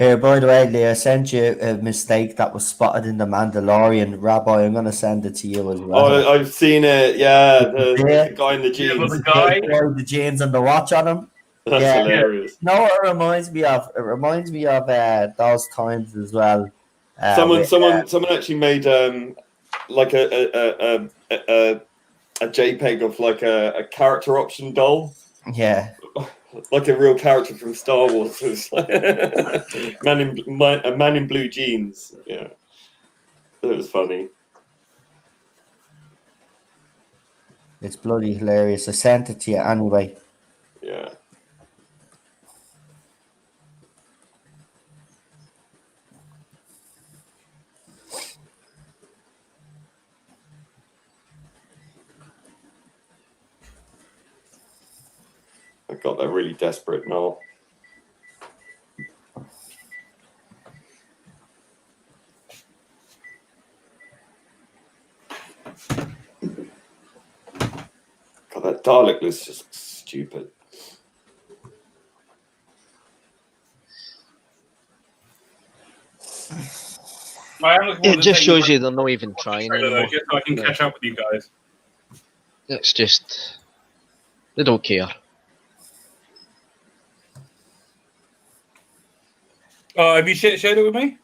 Here, by the way, Lee, I sent you a mistake that was spotted in The Mandalorian. Rabbi, I'm going to send it to you as well. Oh, I've seen it. Yeah, Yeah. the guy in the Yeah, jeans. but the guy. The jeans and the watch on him. That's Yeah. hilarious. No, it reminds me of those times as well. Someone actually made like a JPEG of like a character option doll, yeah. like a real character from Star Wars. It was like a man in blue jeans. Yeah, it was funny. It's bloody hilarious. I sent it to you anyway. Yeah. I got that really desperate now. God, that Dalek looks just stupid. I am looking It forward to just taking shows you they're not even trying trailer, though, anymore. just so I can catch up with you guys. It's just they don't care. Oh, have you shared it with me?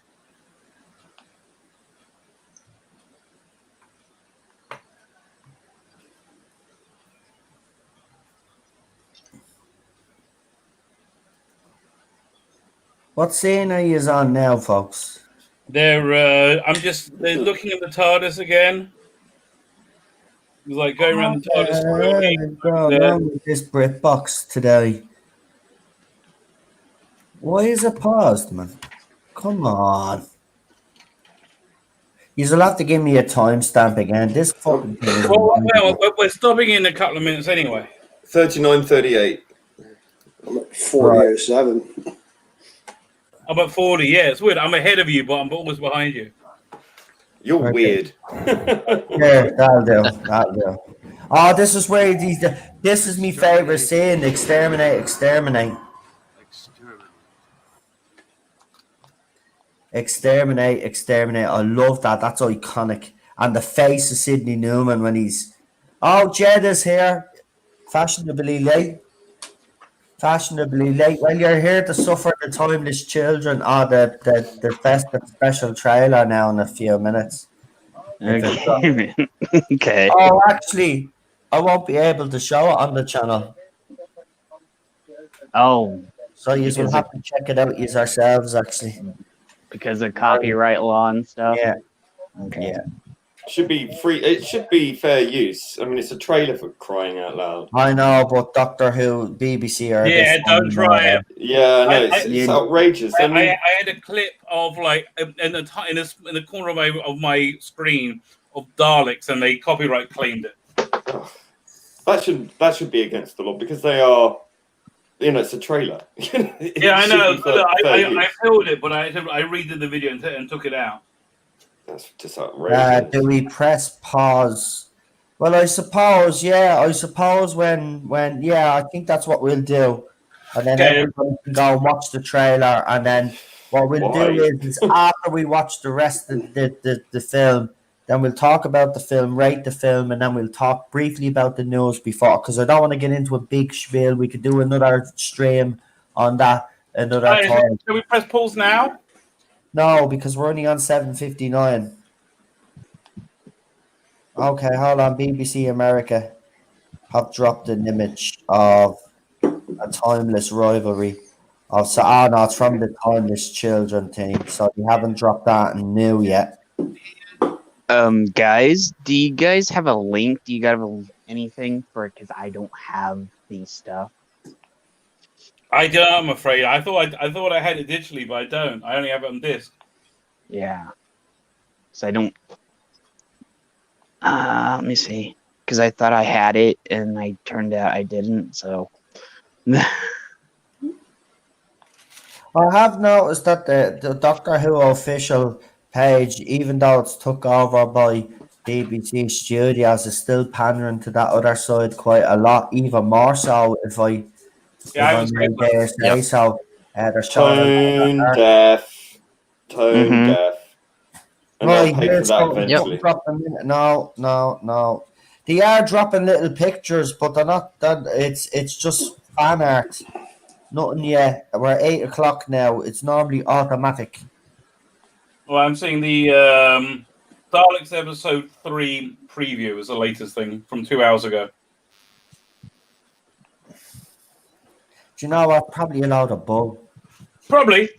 What scene are you on now, folks? They're looking at the TARDIS again. It's like going around the TARDIS. Going on with this BritBox today. Why is it paused, man? Come on. You'll have to give me a timestamp again. This fucking thing is Well, we're stopping in a couple of minutes anyway. 39:38. I'm at 40:07. I'm at 40. Yeah, it's weird. I'm ahead of you, but I'm always behind you. You're Okay. weird. Yeah, that'll do. Oh, this is where this is my favorite scene. Exterminate. I love that. That's iconic. And the face of Sidney Newman when he's... Oh, Jed is here. Fashionably late. Well, you're here to suffer the timeless children. Oh, the festive special trailer now in a few minutes. Okay. Okay. Oh, actually, I won't be able to show it on the channel. Oh, So you will Because have to check it out yourselves, actually. because of copyright law and stuff. Yeah. Okay. Yeah. Should be free. It should be fair use. I mean, it's a trailer for crying out loud. I know, but Doctor Who, BBC are... Yeah, don't try it. Yeah, no, it's you- outrageous. I mean, I had a clip of like in the corner of my screen of Daleks, and they copyright claimed it. that should be against the law because they are. You know, it's a trailer. Yeah, I know. I filmed it, but I redid the video and took it out. That's just outrageous. do we press pause? Well, I suppose when I think that's what we'll do. And then Okay. everybody can go and watch the trailer, and then what we'll Why? do is after we watch the rest of the film, then we'll talk about the film, rate the film, and then we'll talk briefly about the news before, because I don't want to get into a big spiel. We could do another stream on that another Right, time. shall we press pause now? No, because we're only on 7:59. Okay, hold on. BBC America have dropped an image of a timeless rivalry. No, it's from the Timeless Children team, so we haven't dropped that in new yet. Guys, do you guys have a link? Do you guys have anything for it? Because I don't have these stuff. I don't. I'm afraid. I thought I had it digitally, but I don't. I only have it on disc. Yeah. So I don't. Let me see. Because I thought I had it, and I turned out I didn't. So. I have noticed that the Doctor Who official page, even though it's took over by BBC Studios, is still pandering to that other side quite a lot, even more so if I Yeah, I was may dare say so. They're showing Tone deaf. Tone Mhm. deaf. And Right, they'll pay for here's that something eventually. dropping. No. They are dropping little pictures, but they're not. That it's just fan art. Nothing yet. We're at 8 o'clock now. It's normally automatic. Well, I'm seeing the Daleks episode 3 preview is the latest thing from 2 hours ago. Do you know what? Probably allowed a bull. Probably.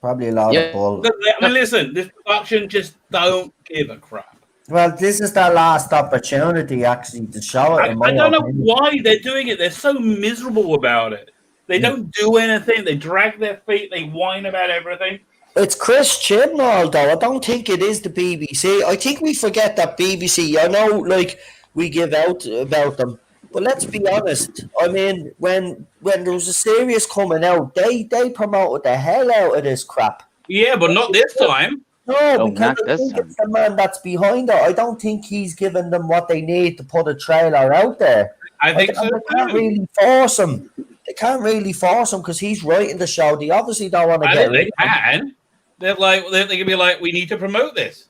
Probably allowed a Yeah. bull. I mean, listen, this production just don't give a crap. Well, this is their last opportunity actually to show it. In my I don't know opinion. why they're doing it. They're so miserable about it. They don't do anything. They drag their feet. They whine about everything. It's Chris Chibnall, though. I don't think it is the BBC. I think we forget that BBC. I know, like, we give out about them, but let's be honest. I mean, when there was a series coming out, they promoted the hell out of this crap. Yeah, but not this time. No, Oh, because not I this think time. it's the man that's behind it. I don't think he's given them what they need to put a trailer out there. I think so They can't too. really force him. They can't really force him because he's writing the show. They obviously don't want to I get think rid they of him. can. They're like they can be like, we need to promote this.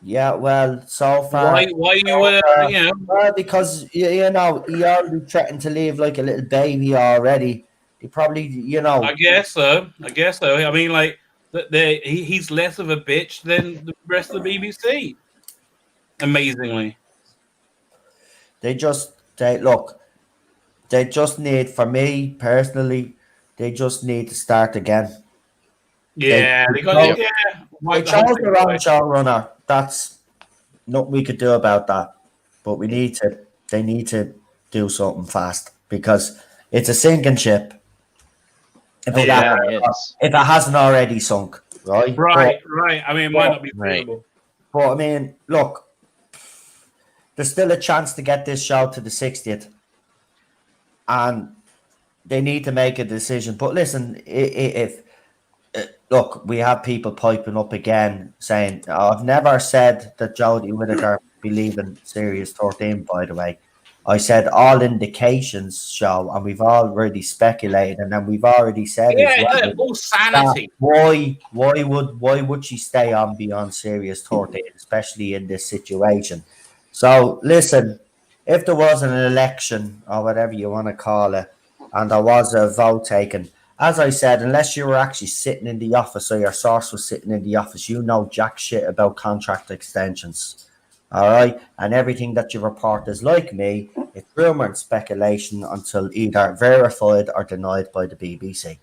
Yeah, well, so far. Why you you know? Well, because you know he already threatened to leave like a little baby already. He probably, I guess so. I mean, like he's less of a bitch than the rest of the BBC. Amazingly. they just need, for me personally, they just need to start again. Yeah, They because They chose the wrong showrunner. That's nothing we could do about that. But they need to do something fast because it's a sinking ship. If it, Yeah, hasn't, it is. if it hasn't already sunk, right? right. I mean, it might not be Right. feasible. But I mean, look, there's still a chance to get this show to the 60th, and they need to make a decision. But listen, if look, we have people piping up again saying, I've never said that Jodie Whittaker be leaving Series 13, by the way. I said all indications show, and we've already speculated, and then we've already said as well, all sanity. why would she stay on beyond Series 13, especially in this situation? So listen, if there was an election or whatever you want to call it, and there was a vote taken, as I said, unless you were actually sitting in the office or your source was sitting in the office, you know jack shit about contract extensions. All right. And everything that you report is like me, it's rumor and speculation until either verified or denied by the BBC.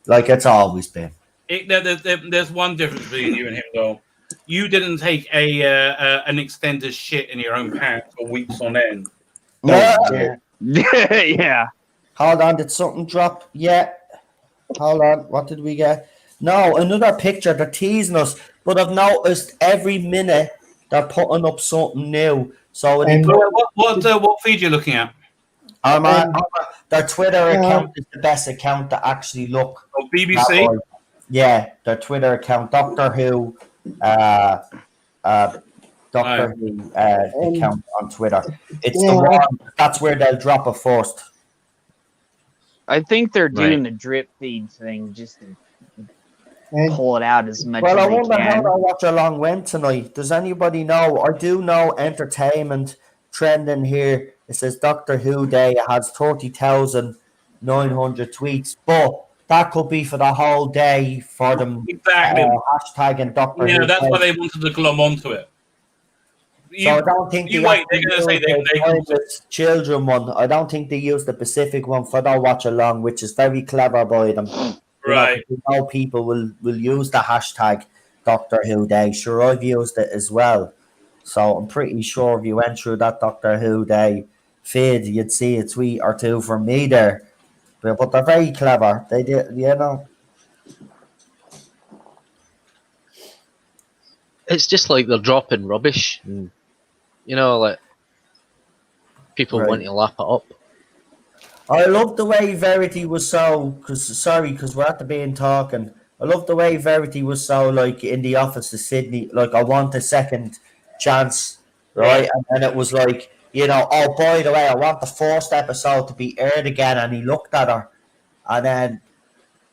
Like it's always been. There's one difference between you and him, though. You didn't take an extended shit in your own pants for weeks on end. No. Yeah. Hold on, did something drop? Yeah. Hold on, what did we get? No, another picture. They're teasing us, but I've noticed every minute they're putting up something new. So What feed you looking at? their Twitter account is the best account to actually look. Oh, BBC. Yeah, their Twitter account, Doctor Who, Doctor Who account on Twitter. It's the one. That's where they'll drop it first. I think they're doing the drip feed thing just to pull it out as much Well, I as wonder they how can. that Watchalong went tonight. Does anybody know? I do know entertainment trending here. It says Doctor Who Day has 30,900 tweets, but that could be for the whole day for them. Exactly. Hashtagging Doctor Who. Yeah, that's Day. why they wanted to glom onto it. So I don't think you wait. They're going to say they can. Children one. I don't think they used the Pacific one for their watch along, which is very clever by them. Right. You know, people will use the hashtag Doctor Who Day. Sure, I've used it as well. So I'm pretty sure if you went through that Doctor Who Day feed, you'd see a tweet or two from me there. But they're very clever. They did, you know. It's just like they're dropping rubbish. And, you know, like people want to lap it up. I love the way Verity was so, because we're at the being talking. I love the way Verity was so like in the office of Sydney, like I want a second chance, right? And then it was like, you know, oh by the way, I want the first episode to be aired again. And he looked at her, and then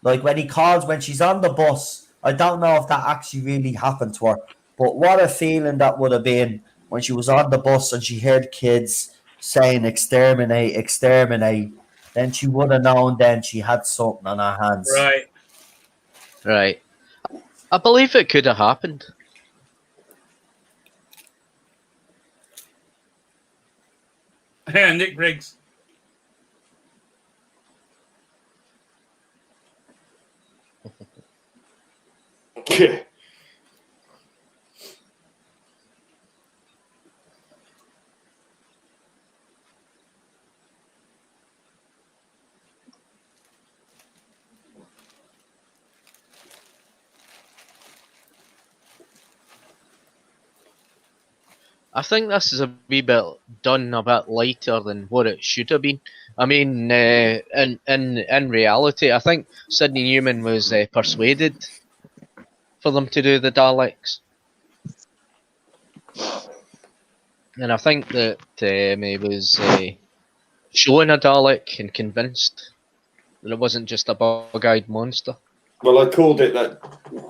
Like when he calls when she's on the bus. I don't know if that actually really happened to her, but what a feeling that would have been when she was on the bus and she heard kids saying "exterminate, exterminate." Then she would have known. Then she had something on her hands. Right. Right. I believe it could have happened. Nick Briggs. Yeah. I think this is a wee bit done a bit lighter than what it should have been. I mean, in reality, I think Sidney Newman was persuaded for them to do the Daleks, and I think that he was showing a Dalek and convinced that it wasn't just a bug-eyed monster. Well, I called it that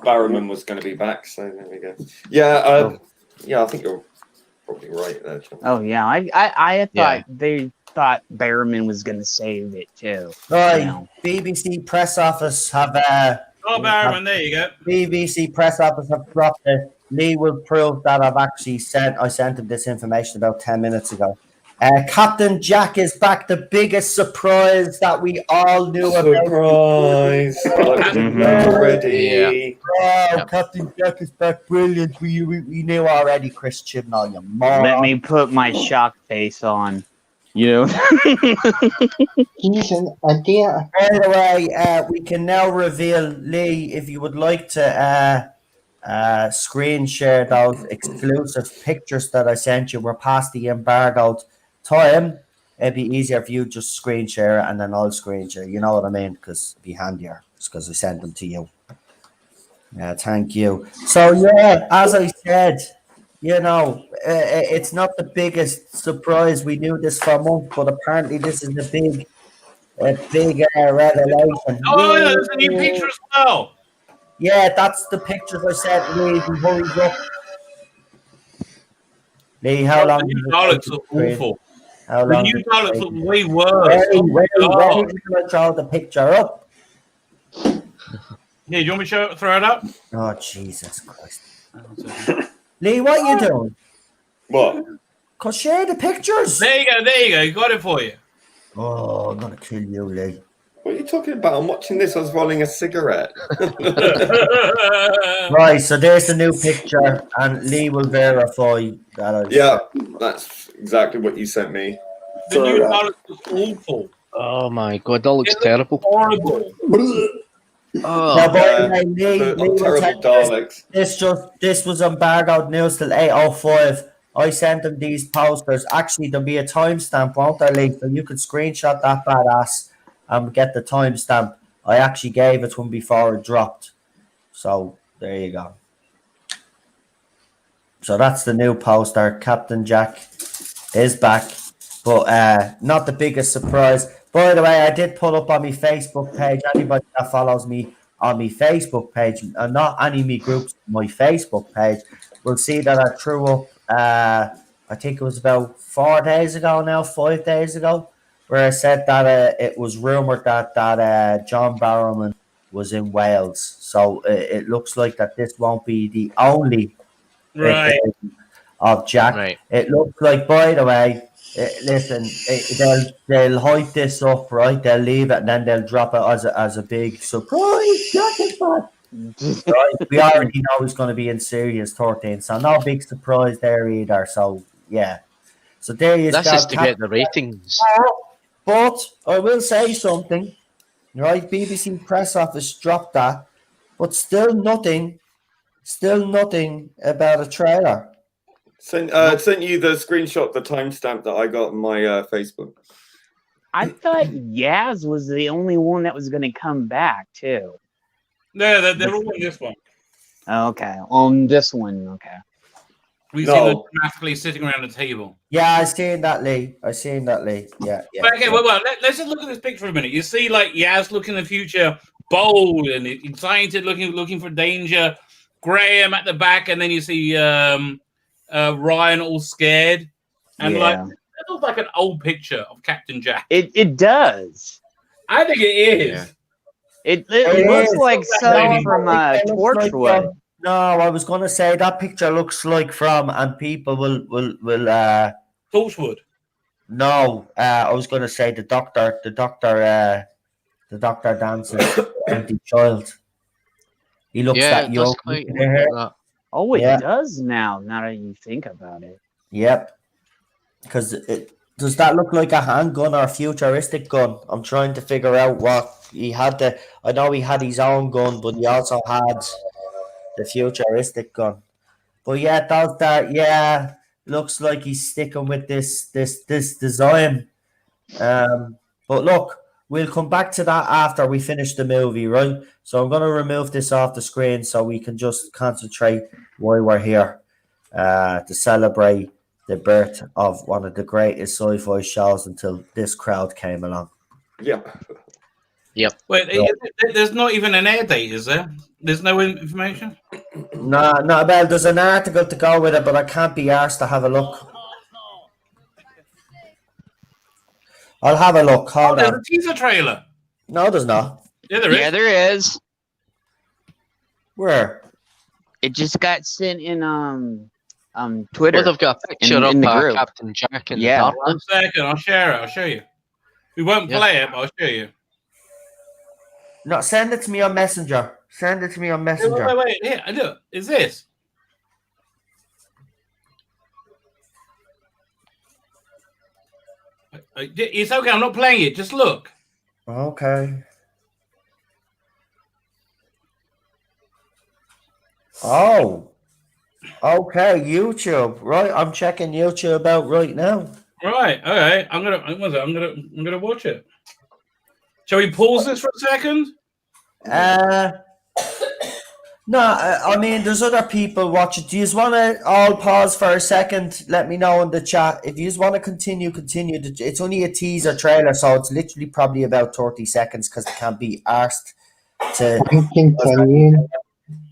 Barrowman was going to be back, so there we go. Yeah, yeah, I think you're probably right there, John. Oh yeah, I thought they thought Barrowman was gonna save it too. Right, You know. BBC press office have Barrowman, there you go. BBC press office have dropped it. Lee will prove that I sent him this information about 10 minutes ago. Captain Jack is back. The biggest surprise that we all knew about. Surprise! Already. Oh, Captain Jack is back. Brilliant. We knew already, Chris Chibnall, you moron. Let me put my shock face on. You know. Jason, I dare. By the way, we can now reveal, Lee, if you would like to screen share those exclusive pictures that I sent you. We're past the embargoed time. It'd be easier if you just screen share and then I'll screen share. You know what I mean? Because it'd be handier. It's because I sent them to you. Yeah, thank you. So, yeah, as I said, you know, it's not the biggest surprise. We knew this for months, but apparently this is a big revelation. Oh, yeah, there's a new picture as well. Yeah, that's the pictures I sent Lee. He hurries up. Lee, how long? The new Daleks look awful. How The long? new Daleks look way worse. Wait, Oh, until I throw the picture up. yeah, do you want me to throw it up? Oh, Jesus Christ. Lee, what are you doing? What? Cause share the pictures. There you go. Got it for you. Oh, I'm gonna kill you, Lee. What are you talking about? I'm watching this. I was rolling a cigarette. Right, so there's the new picture, and Lee will verify that. Yeah, that's exactly what you sent me. The new Daleks look awful. Oh my god, that looks It looks terrible. horrible. Oh, Now, by the way, Lee, The Lee will terrible tell you Daleks. this was embargoed news till 8:05. I sent them these posters. Actually, there'll be a timestamp, won't there, Lee? So you could screenshot that badass and get the timestamp. I actually gave it to him before it dropped. So there you go. So that's the new poster. Captain Jack is back, but not the biggest surprise. By the way, I did put up on my Facebook page. Anybody that follows me on my Facebook page, and not any of me groups, my Facebook page, will see that I threw up. I think it was about 4 days ago now, 5 days ago, where I said that it was rumored that John Barrowman was in Wales. So it looks like that this won't be the only Right. of Jack. right. It looks like, by the way, listen, they'll hype this up, right? They'll leave it and then they'll drop it as a big surprise. Jack is back. Right? We already know he's going to be in Series 13, so no big surprise there either. So yeah, so there you go. This is to get the ratings. But I will say something, right? BBC press office dropped that, but still nothing about a trailer. Sent you the screenshot, the timestamp that I got on my Facebook. I thought Yaz was the only one that was going to come back too. No, they're all in this one. Okay, on this one. Okay. We No. see them dramatically sitting around the table. Yeah, I seen that, Lee. Yeah. But okay, well, let's just look at this picture for a minute. You see, like, Yaz look in the future bold and excited, looking for danger. Graham at the back, and then you see Ryan all scared, and like that looks like an old picture of Captain Jack. It does. I think it is. Yeah. It looks like something from Torchwood. No, I was going to say that picture looks like from, and people will Torchwood. No, I was going to say the doctor dances empty child. He looks that it young. does quite look like that. Oh, it does now that you think about it. Yep. Because does that look like a handgun or a futuristic gun? I'm trying to figure out what he had. I know he had his own gun, but he also had the futuristic gun. But yeah, does that? Yeah, looks like he's sticking with this design. But look, we'll come back to that after we finish the movie, right? So I'm going to remove this off the screen so we can just concentrate why we're here to celebrate the birth of one of the greatest sci-fi shows until this crowd came along. Yep. Wait, there's not even an air date, is there? There's no information? No, well, there's an article to go with it, but I can't be asked to have a look. I'll have a look. Hold there's on. a teaser trailer. No, there's not. Yeah, there is. Yeah, there is. Where? It just got sent in Twitter. Well, they've got a picture in the of group. Captain Jack in Yeah. the dark. 1 second, I'll share it. I'll show you. We won't play it, but I'll show you. No, send it to me on Messenger. Send it to me on Messenger. Wait. Here, look. Is this? It's okay. I'm not playing it. Just look. Okay. Oh. Okay, YouTube. Right, I'm checking YouTube out right now. Right. Okay. I'm gonna watch it. Shall we pause this for a second? No, I mean, there's other people watching. Do you want to all pause for a second? Let me know in the chat. If you want to continue. It's only a teaser trailer, so it's literally probably about 30 seconds because it can't be asked to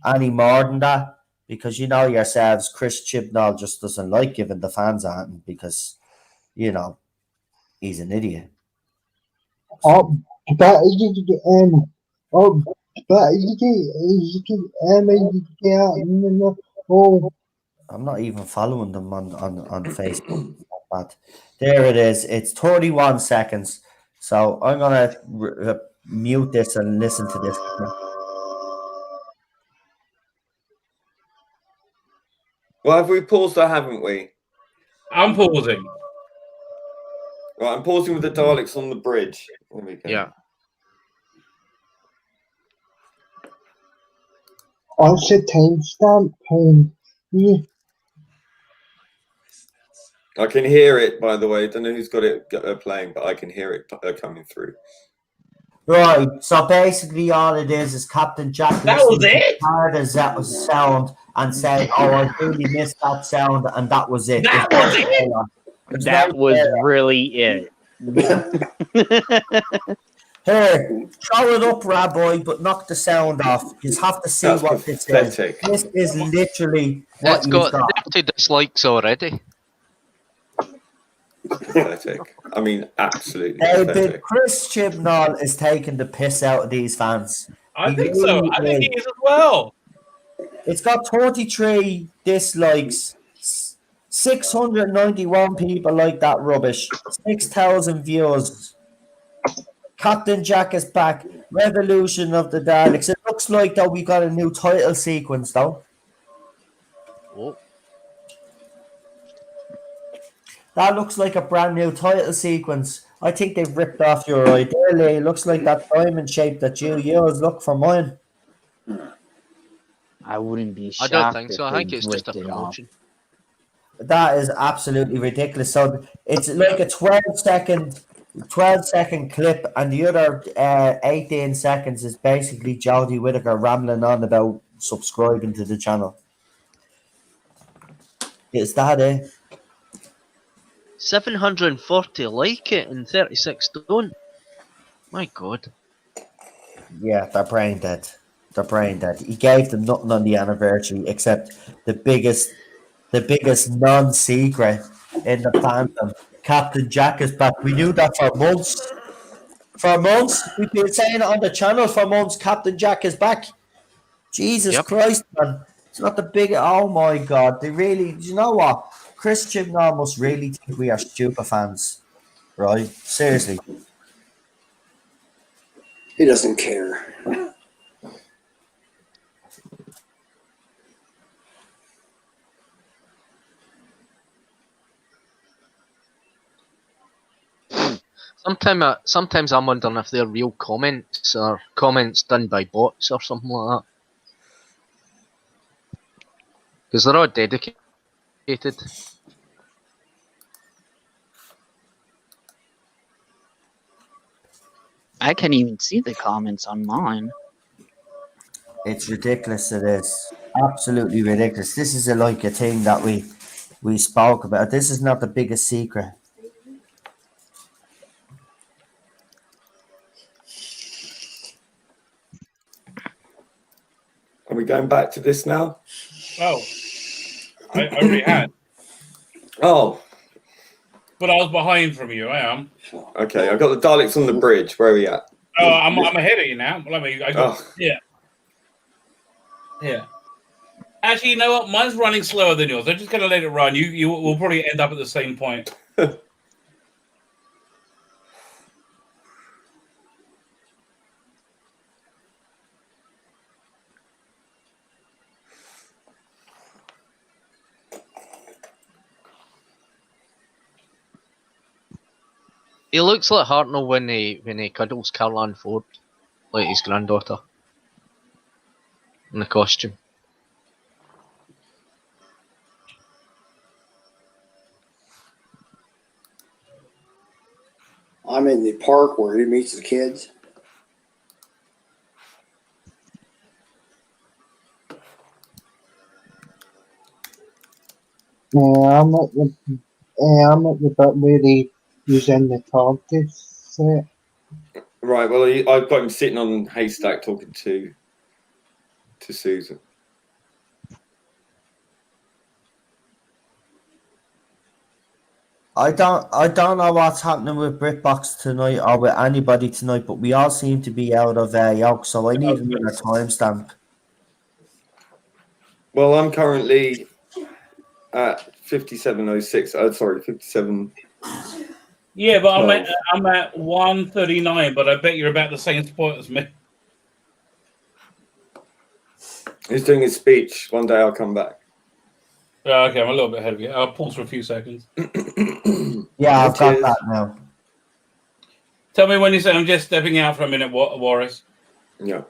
any more than that. Because you know yourselves, Chris Chibnall just doesn't like giving the fans anything because, you know, he's an idiot. I'm not even following them on Facebook. But there it is. It's 31 seconds. So I'm going to mute this and listen to this. Well, have we paused or haven't we? I'm pausing. Right, I'm pausing with the Daleks on the bridge. There we go. Yeah. What's the timestamp? I can hear it, by the way. I don't know who's got it playing, but I can hear it coming through. Right, so basically all it is Captain Jack that was it? hard as that was sound and saying, oh, I really missed that sound, and that was it. That was it? That was really it. Here, throw it up, Rabbi, but knock the sound off. You have to see what pathetic. This is literally what it's got 30 dislikes already. Pathetic. I mean, absolutely pathetic. Chris Chibnall is taking the piss out of these fans. I think so. I think he is as well. It's got 33 dislikes. 691 people like that rubbish. 6,000 views. Captain Jack is back. Revolution of the Daleks. It looks like that we got a new title sequence though. Oh. That looks like a brand new title sequence. I think they've ripped off your idea, Lee. It looks like that diamond shape that you use. Look for mine. I wouldn't be shocked. I don't think so. I think it's just a promotion. That is absolutely ridiculous. So it's like a 12-second clip, and the other 18 seconds is basically Jodie Whittaker rambling on about subscribing to the channel. Is that it? 740 like it and 36 don't. My God. Yeah, they're brain dead. They're brain dead. He gave them nothing on the anniversary except the biggest non-secret in the fandom. Captain Jack is back. We knew that for months. For months, we've been saying it on the channel for months. Captain Jack is back. Jesus Yep. Christ, man! It's not the big. Oh my God! They really. You know what? Christian now must really think we are stupid fans, right? Seriously. He doesn't care. Sometimes I'm wondering if they're real comments or comments done by bots or something like that. Because they're all dedicated. I can't even see the comments on mine. It's ridiculous. It is absolutely ridiculous. This is like a thing that we spoke about. This is not the biggest secret. Are we going back to this now? Oh, I already had, Oh, but I was behind from you. I am. okay. I got the Daleks on the bridge. Where are we at? Oh, I'm ahead of you now. Let me. I got. Oh, Yeah. Actually, you know what? Mine's running slower than yours. I'm just going to let it run. You will probably end up at the same point. He looks like Hartnell when he cuddles Caroline Ford, like his granddaughter, in the costume. I'm in the park where he meets the kids. I'm at the bit where he's in the TARDIS set. right. Well, I've got him sitting on haystack talking to Susan. I don't know what's happening with BritBox tonight or with anybody tonight, but we all seem to be out of yoke, so I need another timestamp. Well, I'm currently at 57:06. Sorry, 57. Yeah, but 12. I'm at 139. But I bet you're about the same spot as me. He's doing his speech. One day I'll come back. Okay, I'm a little bit ahead of you. I'll pause for a few seconds. Yeah, I've got Cheers. that now. Tell me when you say I'm just stepping out for a minute, Warris. Yeah.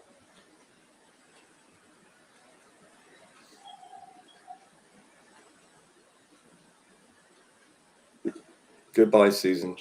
Goodbye, Susan.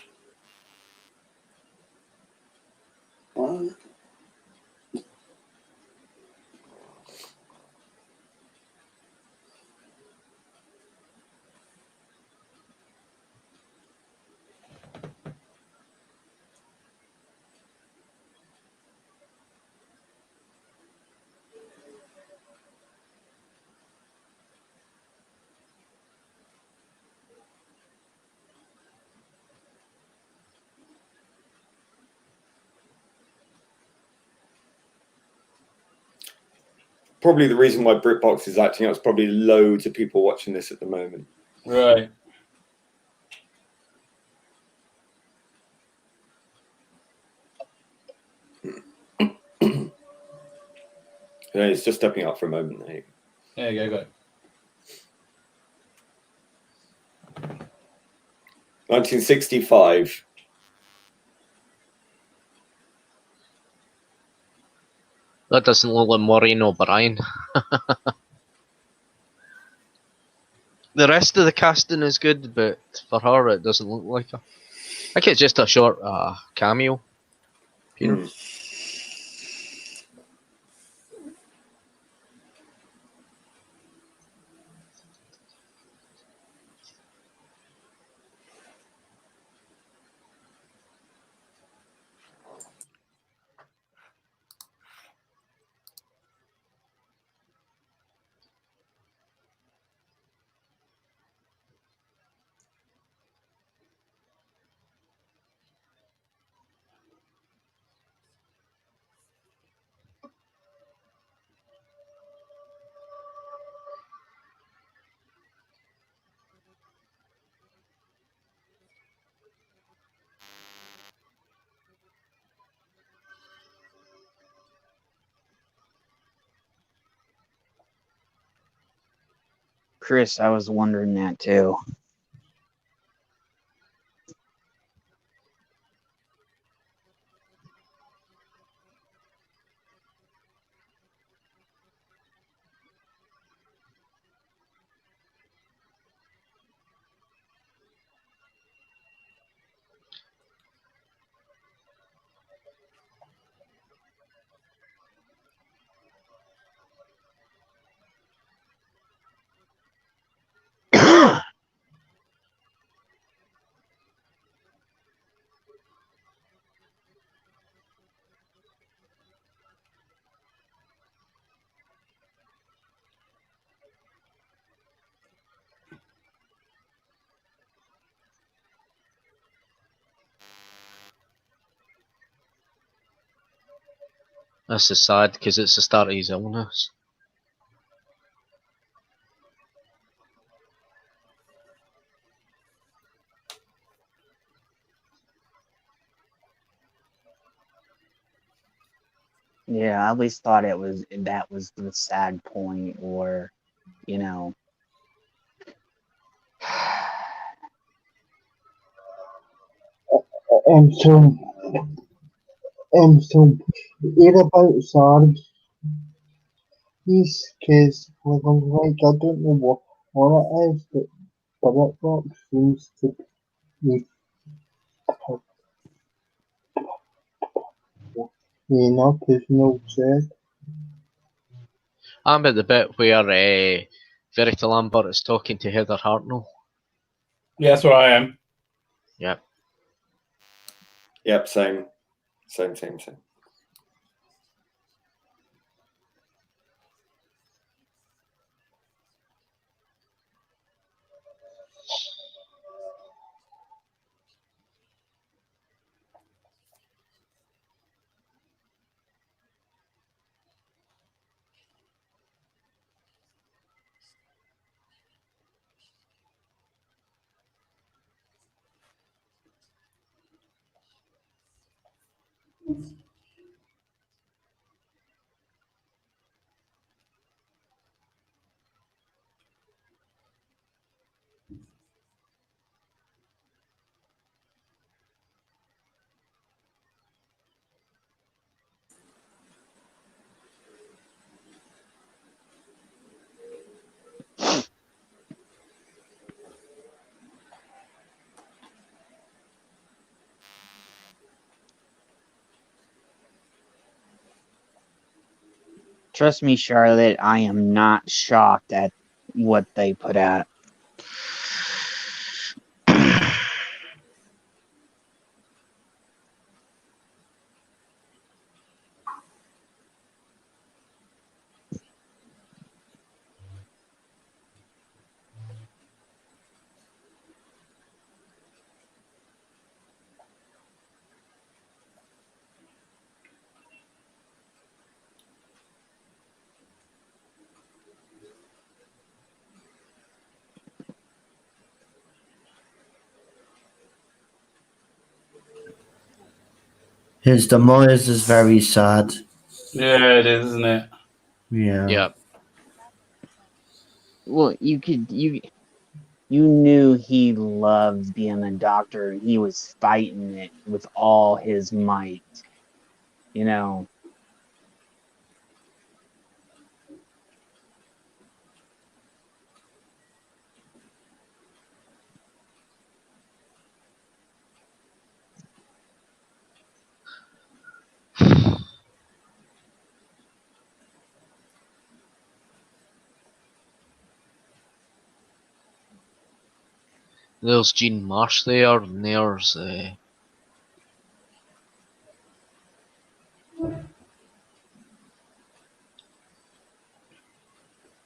Probably the reason why BritBox is acting out is probably loads of people watching this at the moment. Right. Yeah, it's just stepping up for a moment. There you go. 1965. That doesn't look like Maureen O'Brien. The rest of the casting is good, but for her, it doesn't look like her. I think it's just a short cameo. Chris, I was wondering that too. This is sad because it's the start of his illness. Yeah, I always thought that was the sad point, or you know. So, so it about Sarge, his case, like, I don't know what it is, but it box seems to be, up his no chest. I'm at the bit where Verita Lambert is talking to Heather Hartnell. Yeah, that's where I am. Yep. Yep, same. Trust me, Charlotte, I am not shocked at what they put out. His demise is very sad. Yeah, it is, isn't it? Yeah. Yep. Well, you knew he loved being a doctor, and he was fighting it with all his might. You know. There's Jean Marsh there, and there's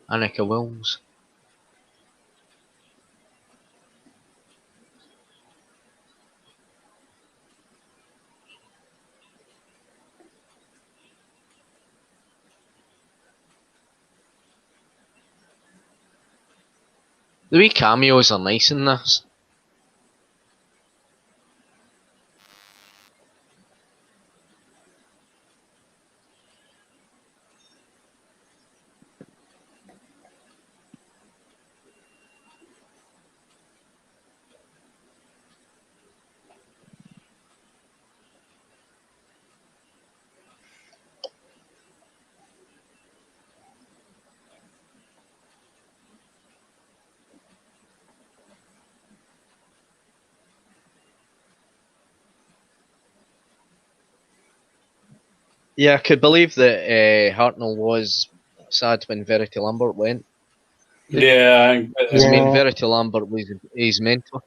Annika Wilms. The wee cameos are nice in this. Yeah, I could believe that Hartnell was sad when Verity Lambert went. Yeah, Because I mean, Yeah. Verity Lambert was his mentor.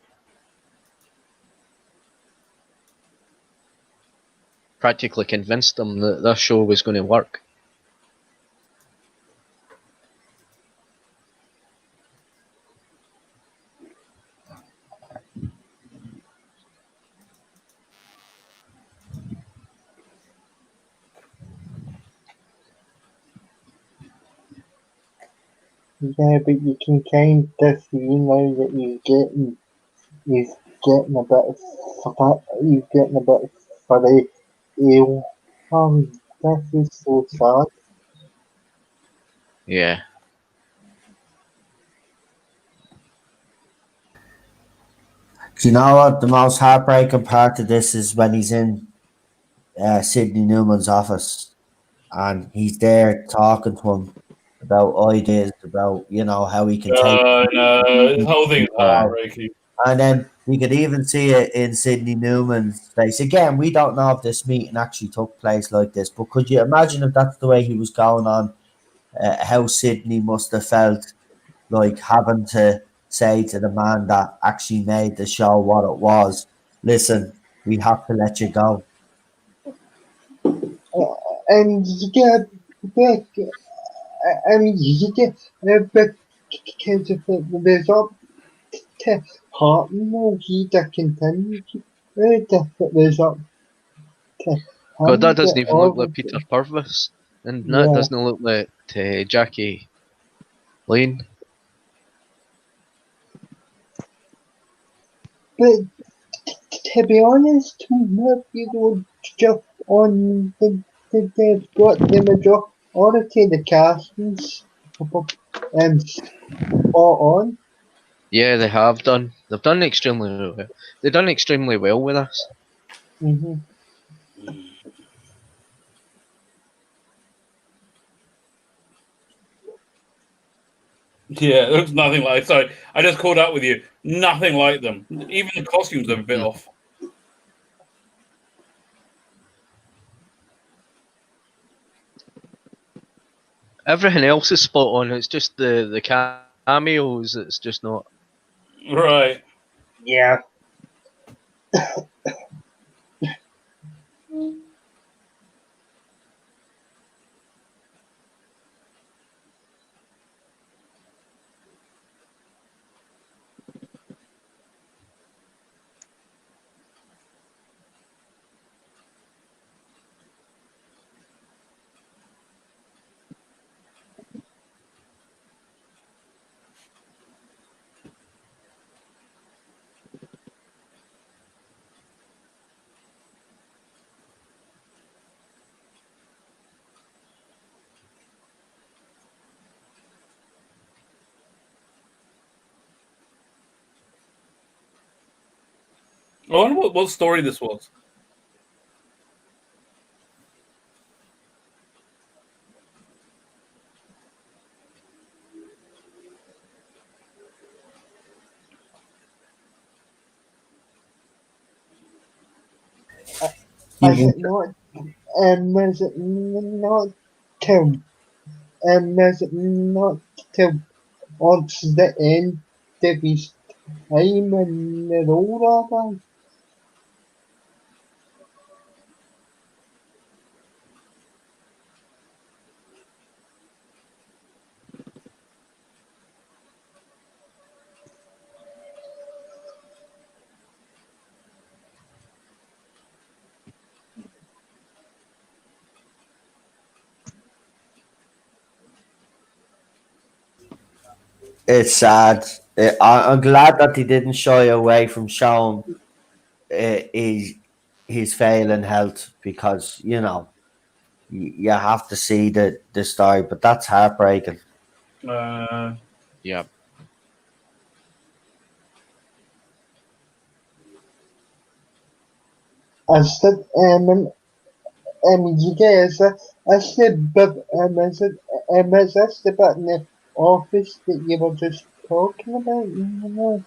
Practically convinced him that this show was going to work. Yeah, but you can kind of see now that he's getting a bit he's getting a bit furry. Ill. This is so sad. Yeah. Do you know what the most heartbreaking part of this is when he's in Sidney Newman's office and he's there talking to him about ideas, about how he can take. no, this whole thing is heartbreaking. And then you could even see it in Sidney Newman's face. Again, we don't know if this meeting actually took place like this, but could you imagine if that's the way he was going on, how Sidney must have felt like having to say to the man that actually made the show what it was, listen, we have to let you go. And you get back. I mean, you get back because of the result to Hartnell. He that continues. The result to God, that him. doesn't even look like All Peter Purvis. And that yeah. doesn't look like Jackie Lane. But to be honest, maybe would just on they've got the majority of the castings spot on. Yeah, they have done. They've done extremely well. They've done extremely well with us. Mm-hmm. Yeah, it looks nothing like. Sorry, I just caught up with you. Nothing like them. Even the costumes are a bit off. Everything else is spot on. It's just the cameos that's just not. Right. Yeah. I wonder what story this was. Is it not? Is it not till? Is it not till odds the end of his time in the role, rather? It's sad. I'm glad that he didn't shy away from showing his failing health because you have to see the story, but that's heartbreaking. Yeah. I said, you guys, I said, but is this the bit in the office that you were just talking about? You know?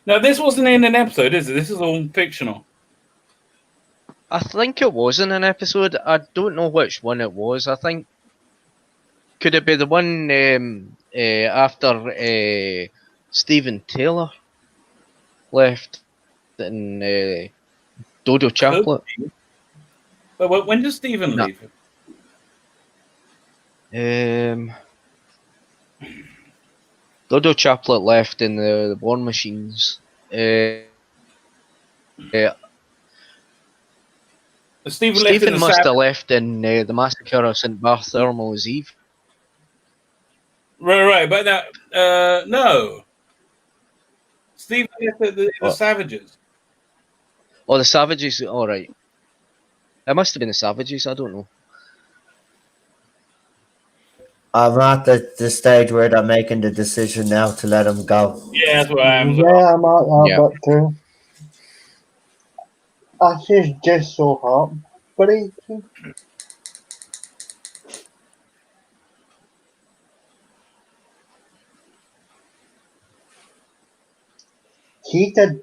Now, this wasn't in an episode, is it? This is all fictional. I think it was in an episode. I don't know which one it was. I think could it be the one after Stephen Taylor left in Dodo Chaplet? But when does Stephen No. leave? Dodo Chaplet left in the War Machines. Stephen Must have left in the Massacre of St. Bartholomew's Eve. Right, but that no. Stephen left the What? Savages. Oh, the Savages. All right. It must have been the Savages. I don't know. I'm at the stage where they're making the decision now to let him go. Yeah, that's what I am. Yeah, I'm at that Yeah. bit too. That's just so heartbreaking. He did,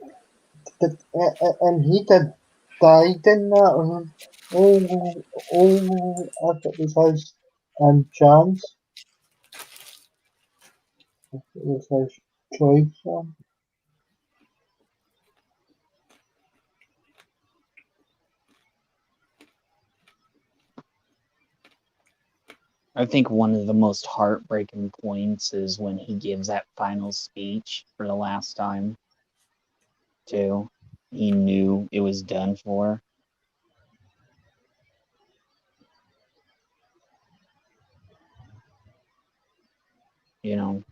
and he did died in that. If it was his chance, if it was his choice. I think one of the most heartbreaking points is when he gives that final speech for the last time, too. He knew it was done for. You know,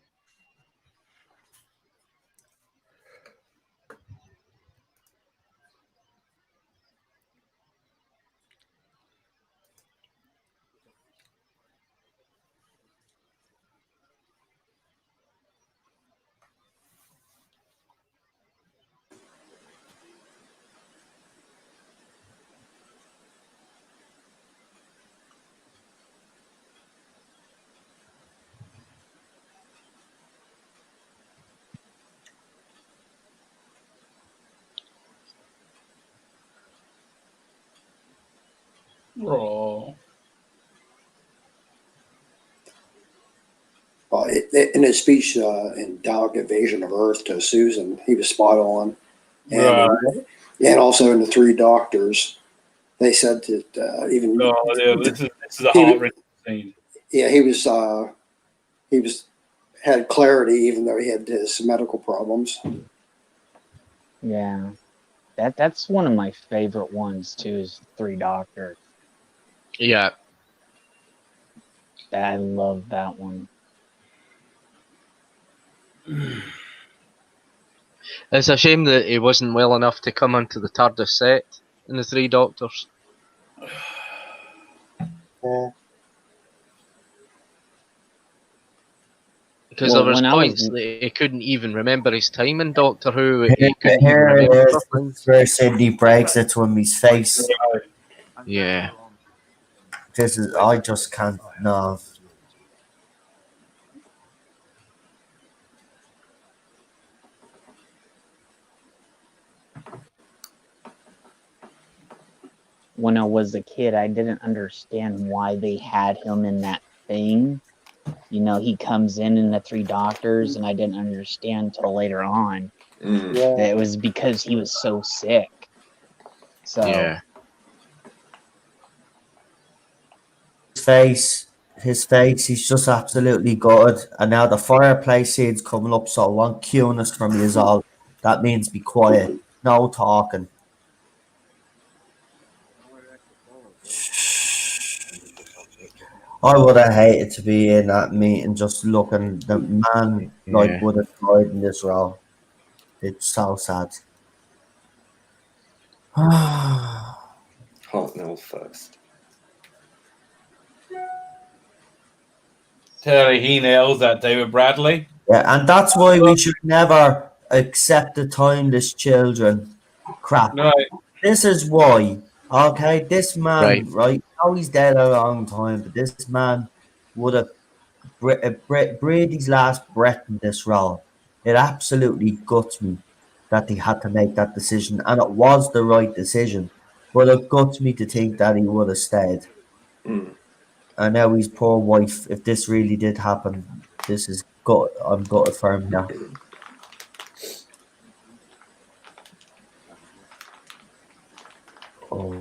Oh. In his speech in Delicate Invasion of Earth to Susan, he was spot on. And, Right. and also in the Three Doctors, they said that even this is a heart-wrenching scene. Yeah, he had clarity even though he had his medical problems. yeah. That's one of my favorite ones, too, is Three Doctors. Yeah. I love that one. It's a shame that he wasn't well enough to come onto the TARDIS set in the Three Doctors. Yeah. Because Well, there was when I points was- that he couldn't even remember his time in Doctor Who. He couldn't even Here it remember is. things. Where Cindy breaks it to him, his face. Yeah. This is, I just can't, no. When I was a kid, I didn't understand why they had him in that thing. You know, he comes in the Three Doctors, and I didn't understand till later on Yeah. that it was because he was so sick. So Yeah. His face, he's just absolutely good. And now the fireplace scene's coming up, so one cuteness from you is all. That means be quiet, no talking. I would have hated to be in that meeting, just looking. The man Yeah. would have died in this role. It's so sad. Hartnell first. Terry, he nails that, David Bradley. Yeah, and that's why we should never accept the timeless children crap. Right. This is why. Okay, this man, Right. right? Oh, he's dead a long time, but this man would have breathed his last breath in this role. It absolutely guts me. that he had to make that decision, and it was the right decision. But it guts me to think that he would have stayed. Mm. And now his poor wife, if this really did happen, this is gut. I'm gutted for him now. Oh.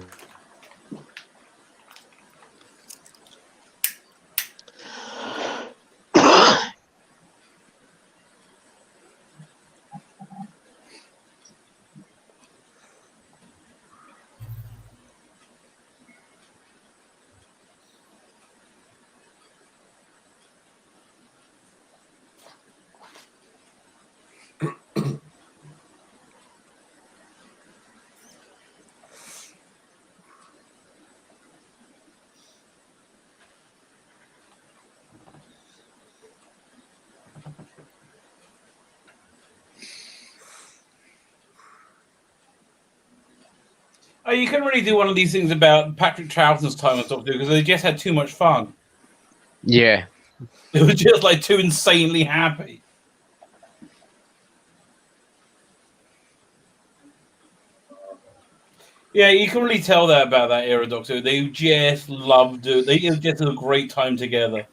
Oh, you couldn't really do one of these things about Patrick Troughton's time as Doctor Who because they just had too much fun. Yeah. They were just like too insanely happy. Yeah, you can really tell that about that era Doctor Who. They just loved it. They just had a great time together.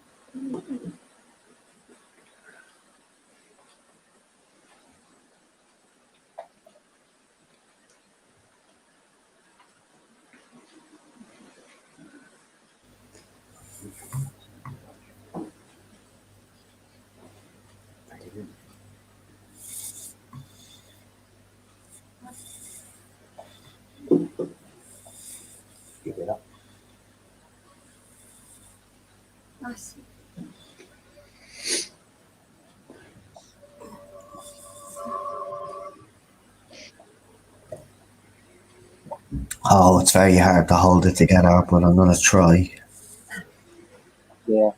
Give it up. Oh, it's very hard to hold it together, but I'm gonna try. Yeah.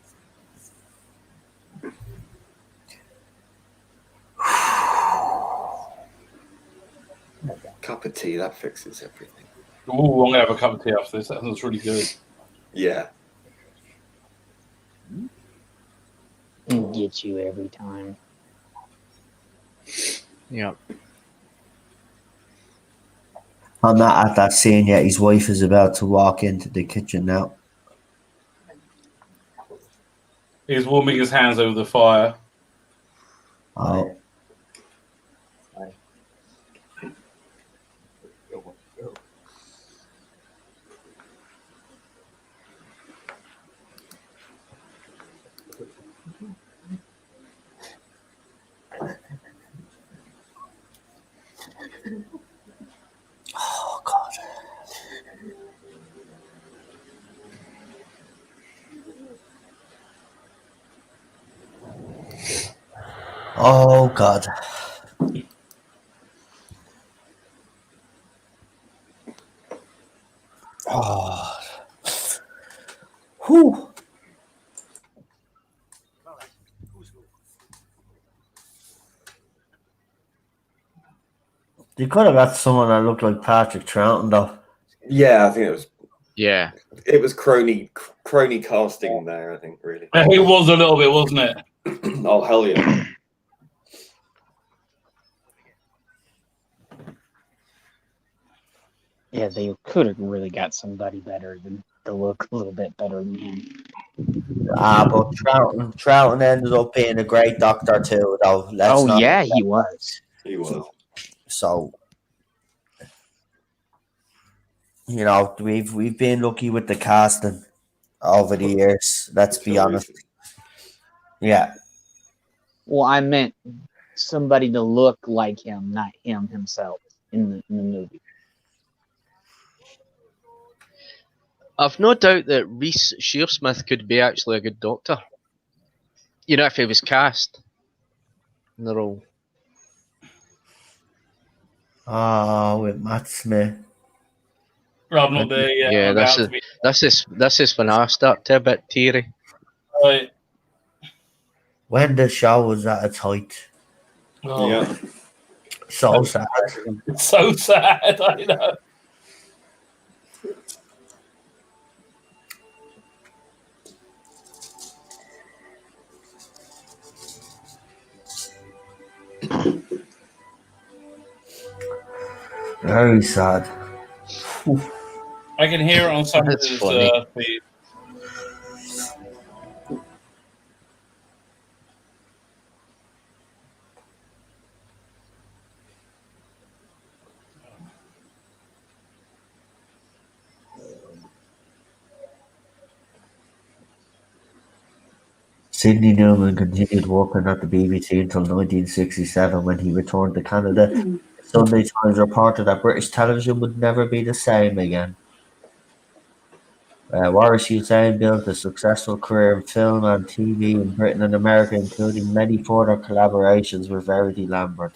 Cup of tea, that fixes everything. Ooh, I'm gonna have a cup of tea after this. That sounds really good. Yeah. It gets you every time. Yeah. I'm not at that scene yet. His wife is about to walk into the kitchen now. He's warming his hands over the fire. Oh. Oh, God. Oh, God. Oh. Whew. They could have got someone that looked like Patrick Troughton, though. Yeah, I think Yeah. it was crony casting there, I think, really. It was a little bit, wasn't it? Oh, hell yeah. Yeah, they could have really got somebody better than to look a little bit better than him. But Troughton ended up being a great doctor, too, though. Let's not. Yeah, he was. He was. So, you know, we've been lucky with the casting over the years. Let's be honest. Yeah. Well, I meant somebody to look like him, not him himself in the movie. I've no doubt that Rhys Shearsmith could be actually a good Doctor. You know, if he was cast in the role. Oh, with Matt Smith. I'm not there yet. Yeah, this is when I start to a bit teary. Right. When the show was at its height. Oh, Yeah. So sad. it's so sad. I know. Very sad. I can hear it on some of That's his funny. feed. Sidney Newman continued working at the BBC until 1967 when he returned to Canada. The Sunday Times reported that British television would never be the same again. Waris Hussein built a successful career in film and TV in Britain and America, including many further collaborations with Verity Lambert.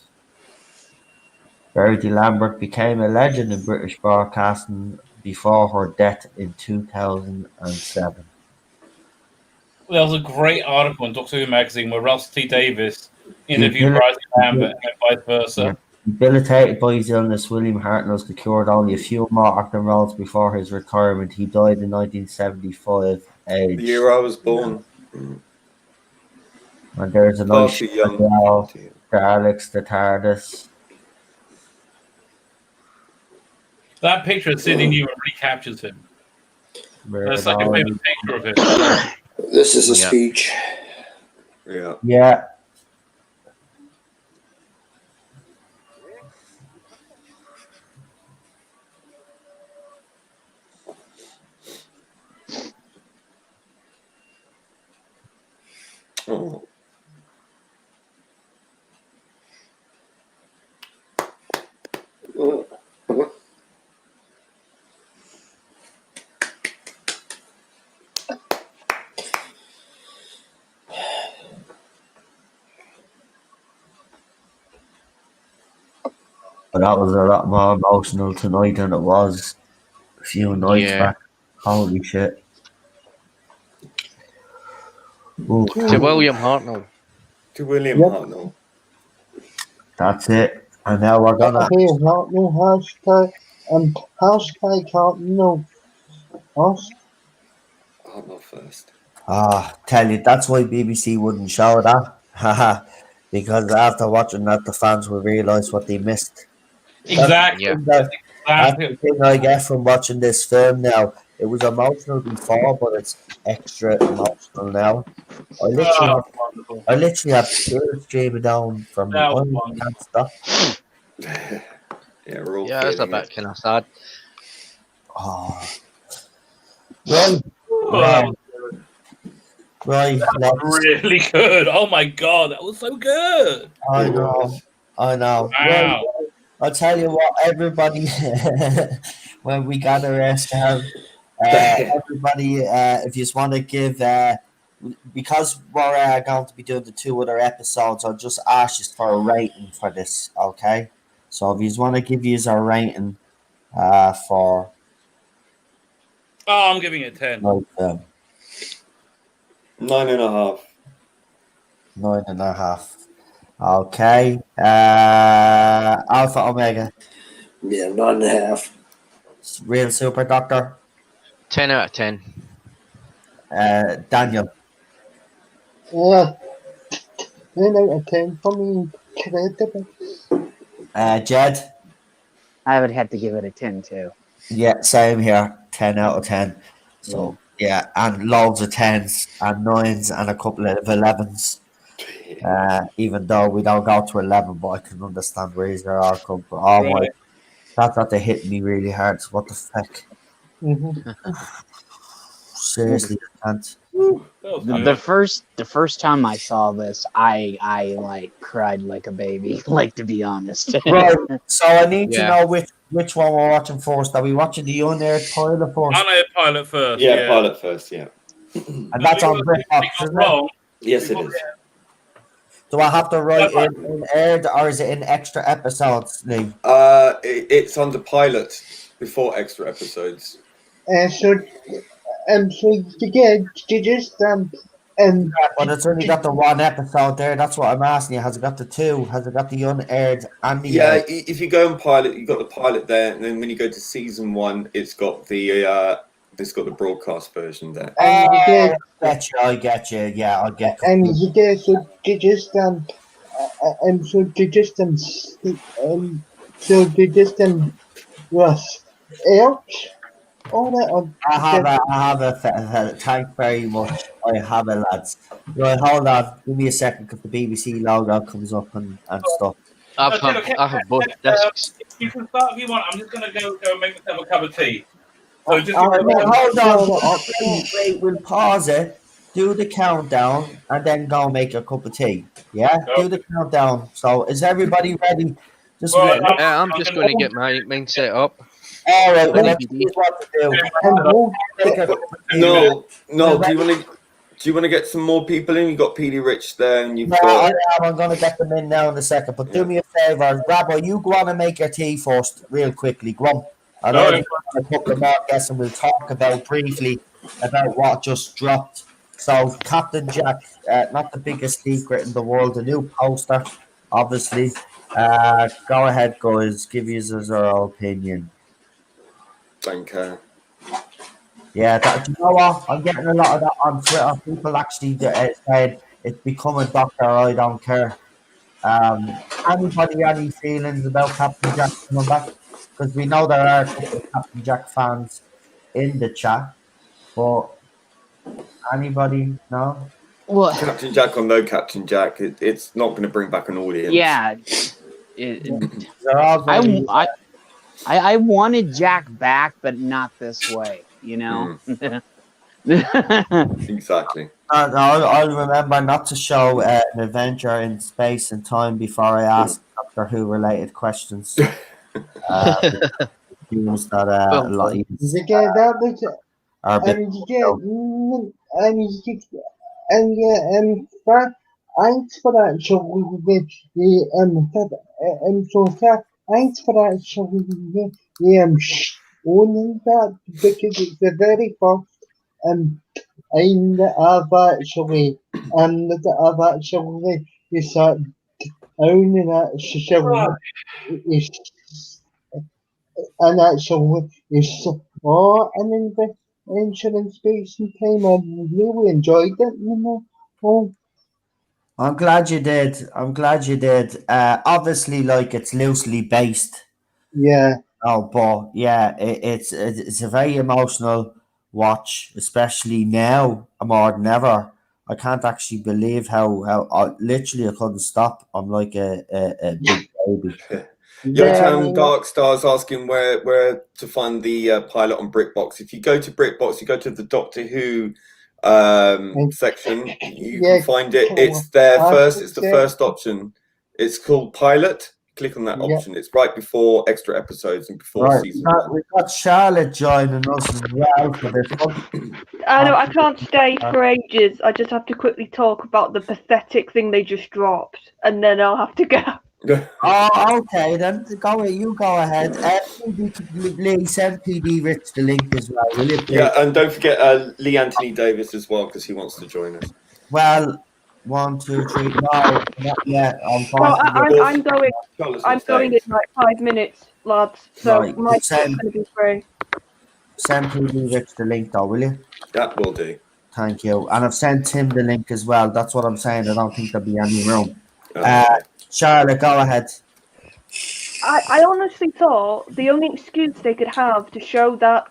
Verity Lambert became a legend in British broadcasting before her death in 2007. There was a great article in Doctor Who magazine where Russell T Davies interviewed Debil- Verity Lambert and vice versa. Debilitated by his illness, William Hartnell secured only a few more acting roles before his retirement. He died in 1975, The age. year I was born. And there's a Far nice too shot young. now, the Alex, the TARDIS. That picture of Sidney Newman really captures him. That's like a Murder. famous picture of him. This is a Yeah. speech. Yeah. Yeah. Oh. But that was a lot more emotional tonight than it was a few nights Yeah. back. Holy shit. Ooh, To William Hartnell. To William Yep. Hartnell. that's it. And now we're gonna. Here, Hartnell, hashtag Hartnell. Hartnell first. Tell you, that's why BBC wouldn't show that. Haha. Because after watching that, the fans will realise what they missed. Exactly. Yeah. That's Exactly. the thing I get from watching this film now. It was emotional before, but it's extra emotional now. I Oh, wonderful. literally have tears streaming down from me. That I was can't stop. Yeah, we're all Yeah, it's a feeling bit it. kind of sad. Oh. Right, Oh, right. Let's, really good. Oh my god, that was so good. I know. Wow. Right, I'll tell you what, everybody, when we got arrested, everybody, if you just want to give, because we're going to be doing the 2 other episodes, I'll just ask you for a rating for this, okay? So if you just want to give you a rating for Oh, I'm giving it 10. like 9.5. 9.5. Okay. Alpha Omega. Yeah, 9.5. Real Super Doctor. 10 out of 10. Daniel. Yeah. 9 out of 10 for me. Incredible. Jed. I would have to give it a 10 too. Yeah, same here. 10 out of 10. So, yeah, and loads of 10s and 9s and a couple of 11s. Even though we don't go to 11, but I can understand where these are all come from. Oh my, that's what they hit me really hard. So what the fuck? Seriously, I can't. The first time I saw this, I like cried like a baby. Like, to be honest. Right. So I need to Yeah. know which one we're watching first. Are we watching the Unearthly pilot first? Unearthly pilot first. Yeah, pilot first, yeah. And that's on BritBox, isn't it? Wrong. Yes, it is. Do I have to write it in aired or is it in extra episodes, Lee? It's under pilot before extra episodes. So you just But it's only got the 1 episode there. That's what I'm asking you. Has it got the 2? Has it got the unaired and the Yeah, if you go on pilot, you've got the pilot there, and then when you go to season 1, it's got the broadcast version there. and I get you. Yeah, I get you. and you get so you just So they just was ouch. All that I have a thank very much. I have it, lads. Right, hold on. Give me a second because the BBC logo comes up and stuff. I have both discs. You can start if you want. I'm just going to go make myself a cup of tea. So just All right, well, hold on. on. Wait, we'll pause it. Do the countdown and then go make a cup of tea. Yeah, do the countdown. So, is everybody ready? Just Well, I'm just going to get mine set up. all right. Well, Ready, let's see what to do. And Make a cup of tea. No. Do you want to get some more people in? You got PD Rich there, and you've No, got. I'm going to get them in now in a second. But do me a favor, Rabbo, you go on and make your tea first, real quickly. Go on. And I'll right. a couple of more guests, and we'll talk about briefly about what just dropped. So, Captain Jack, not the biggest secret in the world, a new poster, obviously. Go ahead, guys. Give us our opinion. Thank Yeah, you know what? I'm getting a lot of that on Twitter. People actually saying it's becoming Doctor. I don't care. Anybody any feelings about Captain Jack coming back? Because we know there are a couple of Captain Jack fans in the chat, but anybody? No. Well, Captain Jack or no Captain Jack, it's not going to bring back an audience. yeah. They're all very, I wanted Jack back, but not this way. You know. Exactly. I'll remember not to show an adventure in space and time before I ask Doctor Who related questions. Things that a lot of you that was are a bit. eins for that show so far eins for that show owning that because it's the very first I'm the other actually the other actually is that owning that show is and actually is and in the insurance space and time I really enjoyed it, you know. Oh, I'm glad you did. Obviously, like it's loosely based. yeah. Oh, but yeah, it's a very emotional watch, especially now more than ever. I can't actually believe how literally I couldn't stop. I'm like a big baby. Youngtown Dark Stars asking where to find the pilot on BritBox. If you go to BritBox, you go to the Doctor Who section, you can find it. It's there first. It's the first option. It's called Pilot. Click on that option. It's right before extra episodes and before season one. We've got Charlotte joining us as well for this one. I know I can't stay for ages. I just have to quickly talk about the pathetic thing they just dropped, and then I'll have to go. Oh, okay, then you go ahead. Lee, send PD Rich the link as well, will you? Yeah, and don't forget Lee Anthony Davis as well, because he wants to join us. Well, 1, 2, 3. No, not yet. I'm going in like 5 minutes, lads. So Right, my stuff's going to be free. Send PD Rich the link, though, will you? That will do. Thank you. And I've sent him the link as well. That's what I'm saying. I don't think there'll be any room. Charlotte, go ahead. I honestly thought the only excuse they could have to show that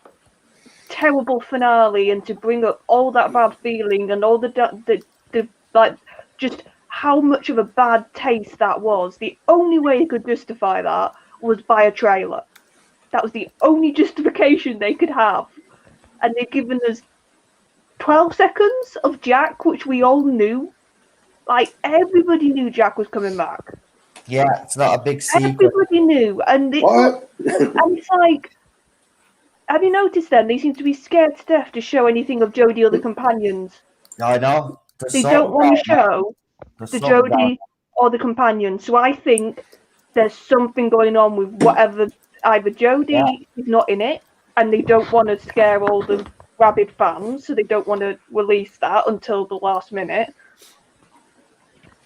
terrible finale and to bring up all that bad feeling and all the like just how much of a bad taste that was, the only way they could justify that was by a trailer. That was the only justification they could have. And they've given us 12 seconds of Jack, which we all knew. Like, everybody knew Jack was coming back. Yeah, it's not a big secret. Everybody knew. And it's like, have you noticed then? They seem to be scared to death to show anything of Jodie or the companions. I know. They don't want to show the Jodie or the companions. So I think there's something going on with whatever. Either Jodie is not in it, and they don't want to scare all the rabid fans, so they don't want to release that until the last minute.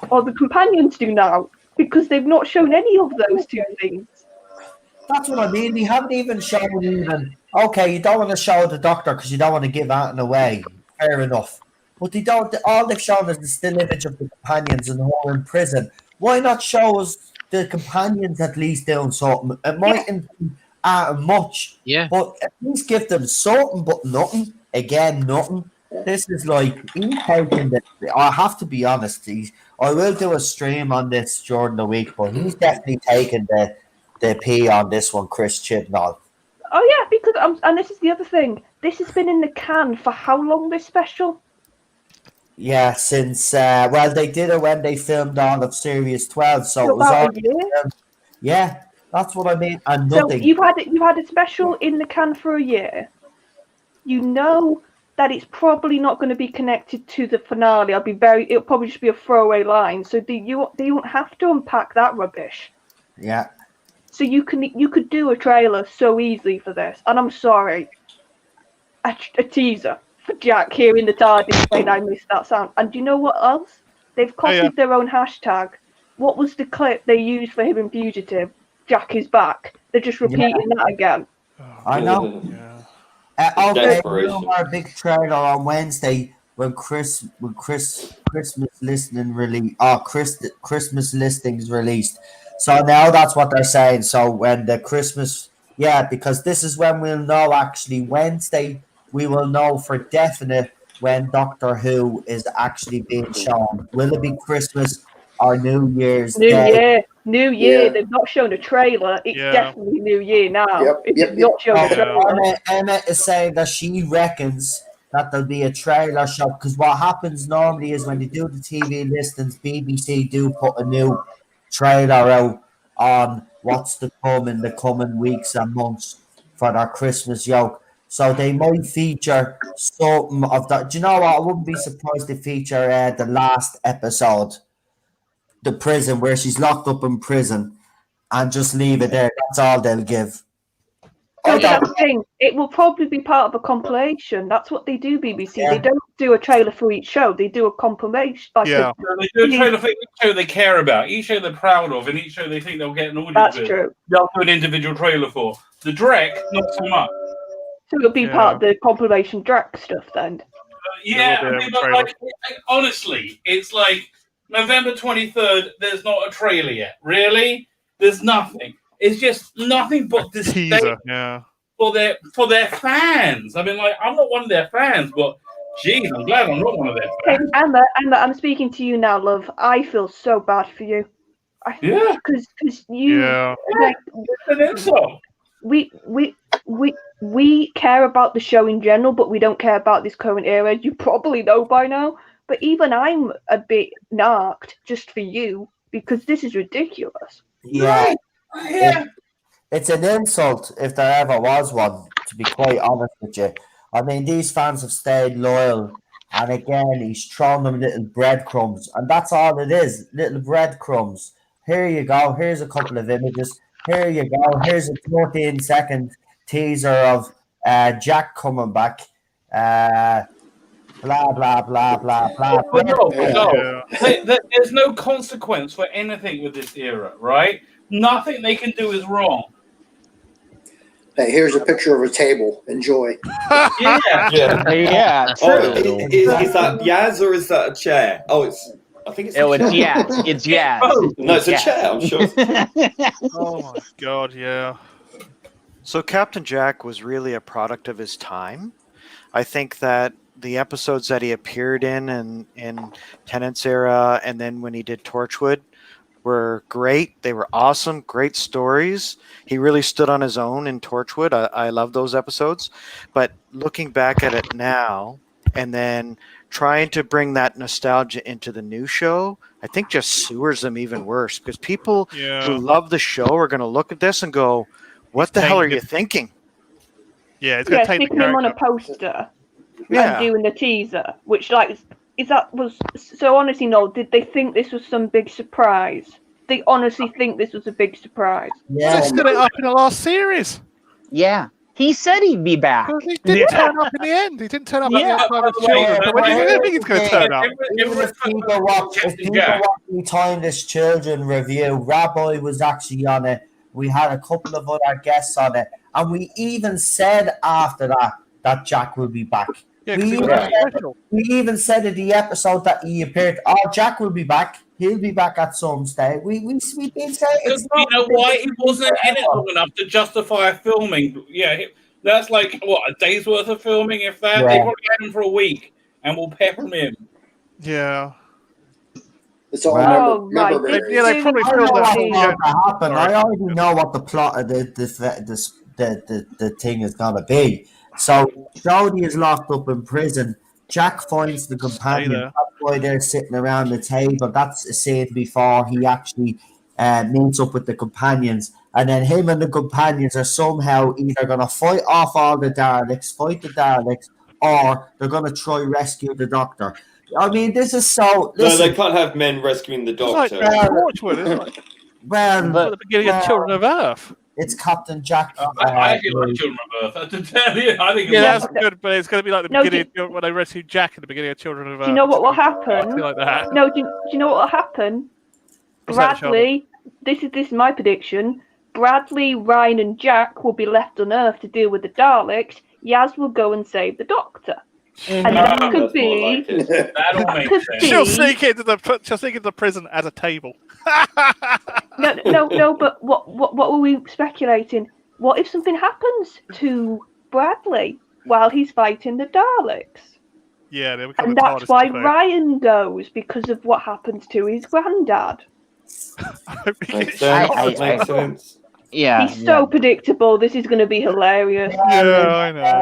Or the companions do now, because they've not shown any of those two things. That's what I mean. They haven't even shown even. Okay, you don't want to show the Doctor because you don't want to give Anton away. Fair enough. But they don't. All they've shown is the still image of the companions and who are in prison. Why not show us the companions at least doing something. It mightn't be much, Yeah. but at least give them something, but nothing. Again, nothing. This is like he's taking the. I have to be honest. I will do a stream on this during the week, but he's definitely taking the P on this one, Chris Chibnall. Oh yeah, because and this is the other thing. This has been in the can for how long? This special? Yeah, since well, they did it when they filmed all of Series 12, so it was all. About a year. Yeah, that's what I mean. And So nothing. you've had a special in the can for a year. You know that it's probably not going to be connected to the finale. It'll probably just be a throwaway line. So you don't have to unpack that rubbish. Yeah. So you could do a trailer so easily for this. And I'm sorry, a teaser for Jack hearing the TARDIS saying I missed that sound. And do you know what else? They've copied their own hashtag. What was the clip they used for him in Fugitive? Jack is back. They're just repeating that again. I know. Okay, our big trailer on Wednesday when Christmas listings released. So now that's what they're saying. So when the Christmas, because this is when we'll know. Actually, Wednesday we will know for definite when Doctor Who is actually being shown. Will it be Christmas or New Year's Day? New Year. They've not shown a trailer. It's definitely New Year now. It's not shown a trailer. Emma is saying that she reckons that there'll be a trailer show because what happens normally is when they do the TV listings, BBC do put a new trailer out on what's to come in the coming weeks and months for their Christmas yoke. So they might feature something of that. Do you know what? I wouldn't be surprised to feature the last episode, the prison, where she's locked up in prison, and just leave it there. That's all they'll give. So that's the thing. It will probably be part of a compilation. That's what they do, BBC. Yeah. They don't do a trailer for each show. They do a compilation. They do a trailer for each show they care about, each show they're proud of, and each show they think they'll get an audience. That's true. They'll do an individual trailer for. The Drek, not so much. So it'll be part of the compilation Drek stuff then. Honestly, it's like November 23rd. There's not a trailer yet. Really, there's nothing. It's just nothing but this teaser, for their fans. I mean, like, I'm not one of their fans, but geez, I'm glad I'm not one of their fans. Hey, Emma, I'm speaking to you now, love. I feel so bad for you. Because you. Like, it's an insult. We care about the show in general, but we don't care about this current era. You probably know by now. But even I'm a bit narked just for you because this is ridiculous. Yeah. It's an insult if there ever was one, to be quite honest with you. I mean, these fans have stayed loyal, and again, he's thrown them little breadcrumbs, and that's all it is, little breadcrumbs. Here you go, here's a couple of images. Here you go, here's a 14-second teaser of Jack coming back. Blah, blah, blah, blah, blah. No. There's no consequence for anything with this era, right? Nothing they can do is wrong. Hey, here's a picture of a table. Enjoy. Yeah. True. Is that Yaz or is that a chair? I think it's. It's Yaz. It's Yaz. Oh, no, it's a chair. I'm sure. Oh my god, yeah. So Captain Jack was really a product of his time. I think that the episodes that he appeared in Tennant's era, and then when he did Torchwood, were great. They were awesome, great stories. He really stood on his own in Torchwood. I love those episodes. But looking back at it now and then trying to bring that nostalgia into the new show, I think just sewers them even worse because people who love the show are going to look at this and go, what the hell are you thinking? Yeah, it's going to take sticking him on a poster and doing the teaser, which so honestly, no, did they think this was some big surprise? They honestly think this was a big surprise. Yeah. They stood it up in the last series. Yeah. He said he'd be back. Well, he didn't turn up in the end. He didn't turn up at the end of his children. But when do you think he's going to turn up? If people watch Timeless Children review, Rabbi was actually on it. We had a couple of other guests on it. And we even said after that Jack will be back. Yeah, we even said in the episode that he appeared, Jack will be back. He'll be back at some stage. We did say it's You not. know why he wasn't in it long enough to justify a filming? Yeah, that's like what, a day's worth of filming, if that. Yeah. They probably had him for a week, and we'll pepper him in. Yeah. It's all Well, member They berries. probably I know filmed what's that. going to happen. Sorry. I already know what the plot of the thing is going to be. So Jodie is locked up in prison. Jack finds the companion. there. That's why they're sitting around the table. That's a scene before he actually meets up with the companions. And then him and the companions are somehow either going to fight off all the Daleks, or they're going to try rescue the Doctor. I mean, this is so... No, they can't have men rescuing the It's like Doctor. Torchwood, isn't it? Well, At the beginning of Children of Earth. It's Captain Jack. I actually like Children of Earth. I have to tell you, I think that's good, but it's going to be like the No, beginning when they rescued Jack at the beginning of Children of Earth. Do you know what will It's gonna happen? be like that. No, do you know what will happen? What's that, Bradley, this is my prediction. Bradley, Ryan, and Jack will be left on Earth to deal with the Daleks. Yaz will go and save the Doctor. And that could be. That all makes sense. She'll sneak into the prison at a table. No. But what were we speculating? What if something happens to Bradley while he's fighting the Daleks? Yeah, they become And the that's TARDIS why debate. Ryan goes, because of what happens to his granddad. Makes sense. Yeah. He's so predictable. This is going to be hilarious. I know.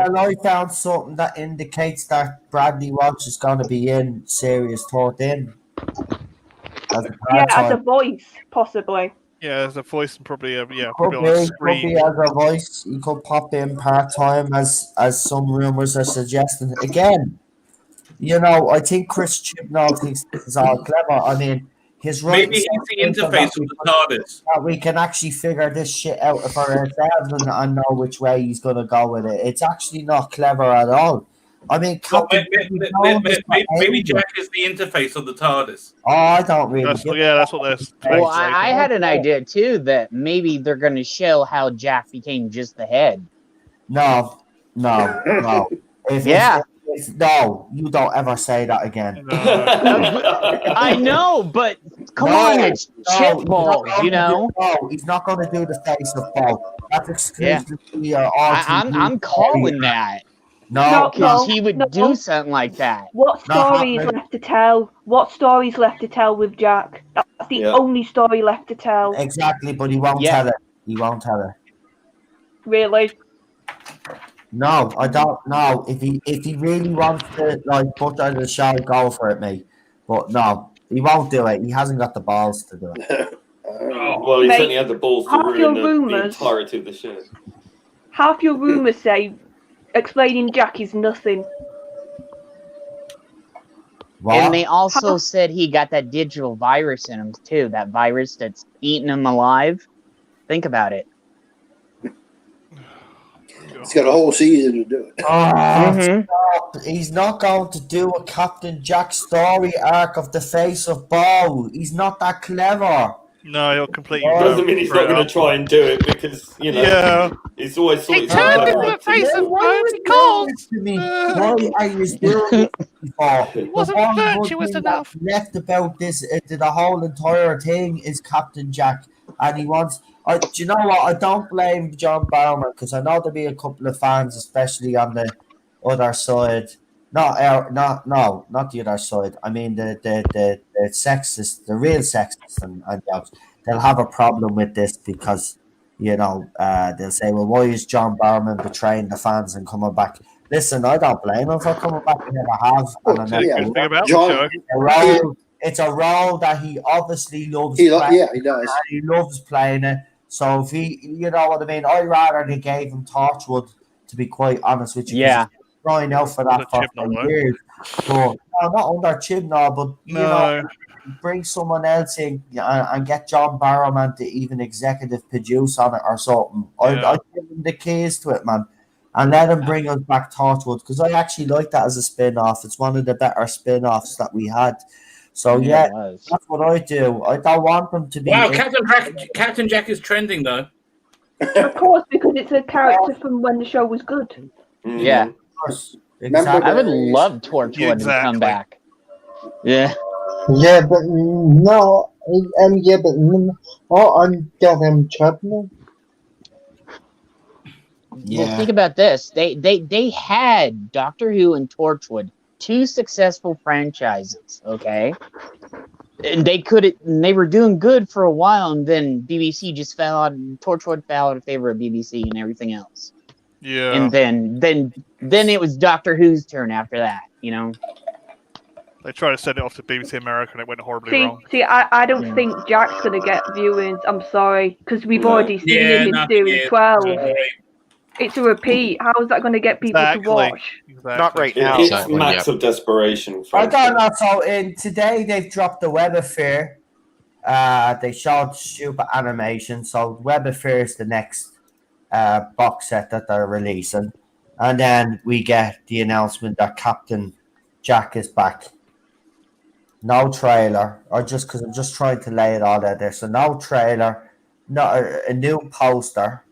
And I found something that indicates that Bradley Walsh is going to be in Series 13. As a voice, possibly. Yeah, as a voice and probably Could probably on a be screen. as a voice. He could pop in part time, as some rumors are suggesting. Again, I think Chris Chibnall thinks this is all clever. I mean, his writing. Maybe he's the interface with the TARDIS. That we can actually figure this shit out for ourselves and know which way he's going to go with it. It's actually not clever at all. I mean, maybe Jack is the interface of the TARDIS. Oh, I don't really. That's what they're. Well, I had an idea too that maybe they're going to show how Jack became just the head. No. No, you don't ever say that again. I know, but come on, it's chip balls, No, he's not going to do the face of Paul. That's exclusively I'm calling that. No, because he would do something like that. What story is left to tell? What story's left to tell with Jack? That's the only story left to tell. Exactly, but he won't tell it. He won't tell it. Really? No, I don't know. If he really wants to butter the show, go for it, mate. But no, he won't do it. He hasn't got the balls to do it. Well, he certainly had the balls to ruin the entirety of the show. Half your rumours say explaining Jack is nothing. What? And they also said he got that digital virus in him too. That virus that's eating him alive. Think about it. He's got a whole season to do it. Stop. He's not going to do a Captain Jack story arc of the face of Bo. He's not that clever. No, he'll completely. Doesn't mean he's not going to try and do it because he's always thought. He turned into the face of Bo because. Why are you doing this before? He wasn't virtuous enough. Left about this, the whole entire thing is Captain Jack, and he wants. Do you know what? I don't blame John Barrowman because I know there'll be a couple of fans, especially on the other side. Not the other side. I mean the sexist, the real sexist, and they'll have a problem with this because they'll say, well, why is John Barrowman betraying the fans and coming back? Listen, I don't blame him for coming back. I never have, and I never. It's a role that he obviously loves. He does. He loves playing it. So if he, you know what I mean, I'd rather they gave him Torchwood, to be quite honest with you. Yeah. Crying out for that for years. But not under Chibnall, but you know, bring someone else in and get John Barrowman to even executive produce on it or something. I'd give him the keys to it, man. And let him bring us back Torchwood because I actually like that as a spin-off. It's one of the better spin-offs that we had. So that's what I do. I don't want them to be. Wow, Captain Jack is trending though. Of course, because it's a character from when the show was good. Yeah, exactly. I would love Torchwood to come back. Yeah. Yeah, but no, yeah, but no, on Chapman. Well, think about this. They had Doctor Who and Torchwood, two successful franchises. Okay, and they were doing good for a while, and then BBC just fell out. Torchwood fell out in favor of BBC and everything else. Yeah. And then it was Doctor Who's turn after that. You know. They tried to send it off to BBC America and it went horribly wrong. See, I don't think Jack's gonna get viewings. I'm sorry, because we've already seen him in series 12. It's a repeat. How is that going to get people to watch? Not right now. It's max of desperation. I don't know. So today they've dropped the Web of Fear. They showed super animation. So Web of Fear is the next box set that they're releasing, and then we get the announcement that Captain Jack is back. No trailer, or just because I'm just trying to lay it all out there. So no trailer, no a new poster.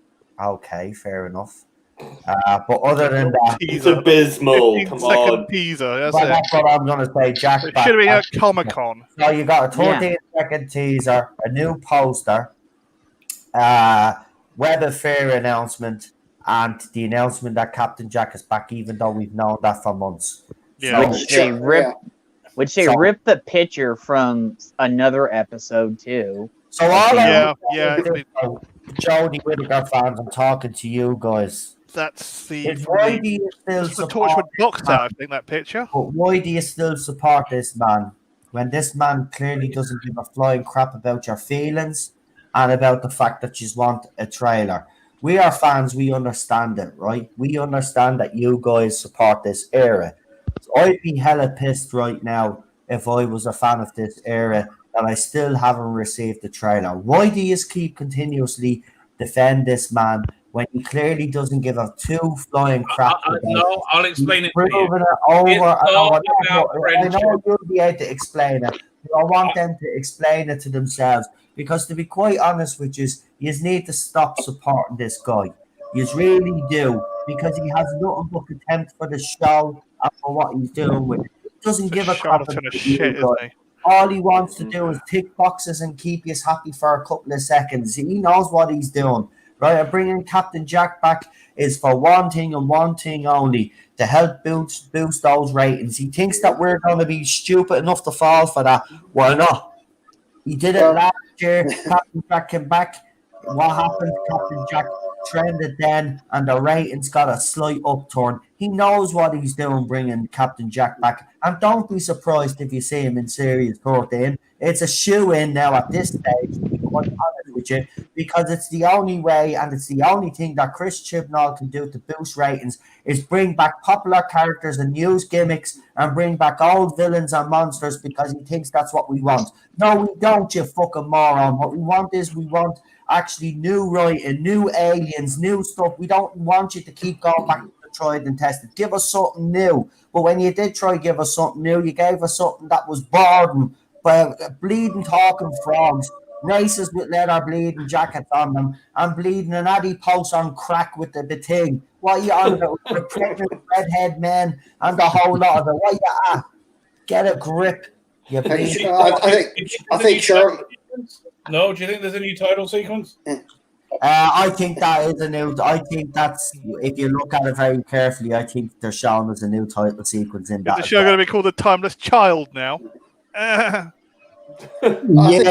Okay, fair enough. But other than that, it's abysmal. Come on, teaser. That's what I'm gonna say. Jack, it should have been at Comic-Con. So you got a 13-second teaser, a new poster, Web of Fear announcement, and the announcement that Captain Jack is back, even though we've known that for months. Yeah. Which they ripped the picture from another episode too. So all Jodie Whittaker fans, I'm talking to you guys. That's the why do you still support Torchwood box set, I think, that picture. But why do you still support this man when this man clearly doesn't give a flying crap about your feelings and about the fact that you want a trailer? We are fans, we understand it, right? We understand that you guys support this era. So I'd be hella pissed right now if I was a fan of this era and I still haven't received the trailer. Why do you keep continuously defend this man when he clearly doesn't give a two flying crap? No, I'll explain it to you. I know you'll be able to explain it. But I want them to explain it to themselves because, to be quite honest with you, you need to stop supporting this guy. You really do, because he has nothing but contempt for the show and for what he's doing with it. He doesn't give a crap about you guys. All he wants to do is tick boxes and keep you happy for a couple of seconds. He knows what he's doing, right? And bringing Captain Jack back is for one thing and one thing only, to help boost those ratings. He thinks that we're going to be stupid enough to fall for that. Why not? He did it last year. Captain Jack came back. What happened? Captain Jack trended then, and the ratings got a slight upturn. He knows what he's doing, bringing Captain Jack back. And don't be surprised if you see him in Series 13. It's a shoe-in now at this stage, to be quite honest with you, because it's the only way and it's the only thing that Chris Chibnall can do to boost ratings is bring back popular characters and use gimmicks and bring back old villains and monsters because he thinks that's what we want. No, we don't, you fucking moron. What we want is actually new writing, new aliens, new stuff. We don't want you to keep going back to the tried and tested. Give us something new. But when you did try to give us something new, you gave us something that was boring by bleeding talking frogs, races with leather bleeding jackets on them, and bleeding an adipose on crack with the thing. What are you on about? The pregnant redhead men and the whole lot of it. What are you at? Get a grip. You I think Charlotte. No, do you think there's a new title sequence? I think that is a new. I think that's, if you look at it very carefully, I think they're showing us a new title sequence in that. Is the show going to be called The Timeless Child now? I think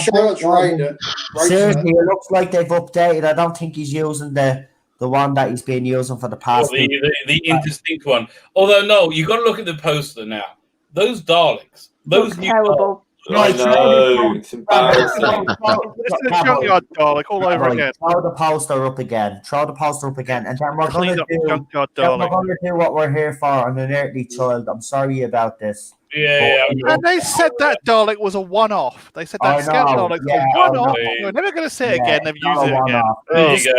Charlotte's right. Seriously, it looks like they've updated. I don't think he's using the one that he's been using for the past. The indistinct one. Although, no, you got to look at the poster now. Those Daleks. Those new terrible. I know, it's embarrassing. This is a junkyard Dalek all over again. Throw the poster up again. And then we're going to do what we're here for, an Unearthly child. I'm sorry about this. Yeah. And they said that Dalek was a one-off. They said that Scout Dalek's a one-off. We're never going to say it again. They've used it again. There you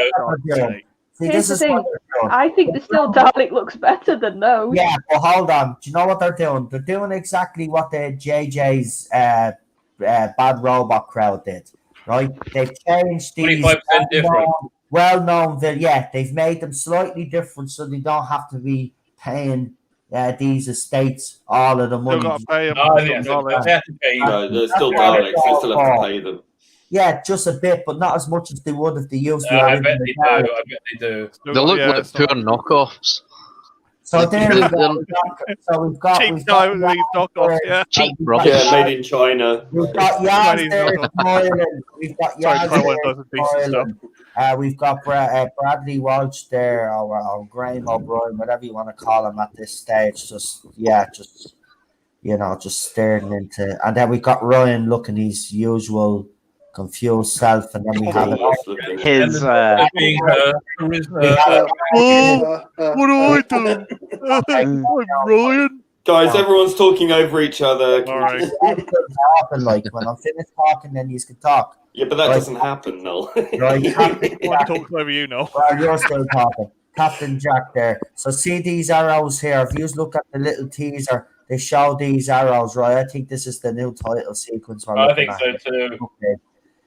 go. Here's the thing. I think the still Dalek looks better than those. Yeah, but hold on. Do you know what they're doing? They're doing exactly what the JJ's Bad Robot crowd did, right? They've changed these 25% different. Well-known, they've made them slightly different so they don't have to be paying these estates all of the money. Still got to pay them. Oh, yeah, so they have to pay No, them. they're still Daleks. They still have to pay them. Yeah, just a bit, but not as much as they would if they used the I original bet they do. Daleks. I bet they do. Still They got- look yeah, like it's poor not- knockoffs. So there we They're- go. We've got Cheap time with these knockoffs, yeah. Cheap we've got rubbish. Yeah, made in China. We've got Yaz Chinese there knockoff. smiling. We've got Sorry, Yaz Taiwan there does decent stuff. smiling. We've got Bradley Walsh there, or Graham O'Brien, whatever you want to call him at this stage. Just staring into. And then we've got Ryan looking his usual confused self, and then we have his. Being her What do I do? I'm Ryan. Guys, everyone's talking over each other. All right. happen, like when I'm finished talking, then you can talk. Yeah, but that Right. doesn't happen, Noel. Right, Captain I want Jack. to talk over you, Noel. Well, you're still talking. Captain Jack there. So see these arrows here. If you look at the little teaser, they show these arrows, right? I think this is the new title sequence. I think so too. Okay.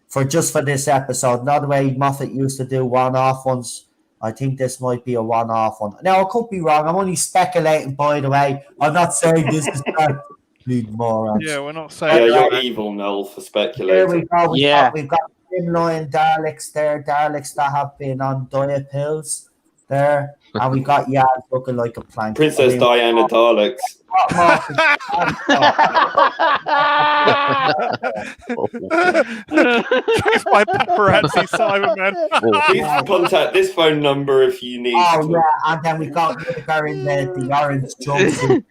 For this episode, not the way Moffat used to do one-off ones. I think this might be a one-off one. Now I could be wrong. I'm only speculating, by the way. I'm not saying this is correct. Bleed morons. Yeah, we're not Yeah, saying. you're evil, Noel, for Here speculating. we go. We've got Limloin Daleks there. Daleks that have been on diet pills there. And we got Yaz looking like a plank. Princess Diana Daleks. Chased by paparazzi, Simon, man. Please contact this phone number if you need Oh, to. yeah. And then we got Whittaker in the orange jumpsuit,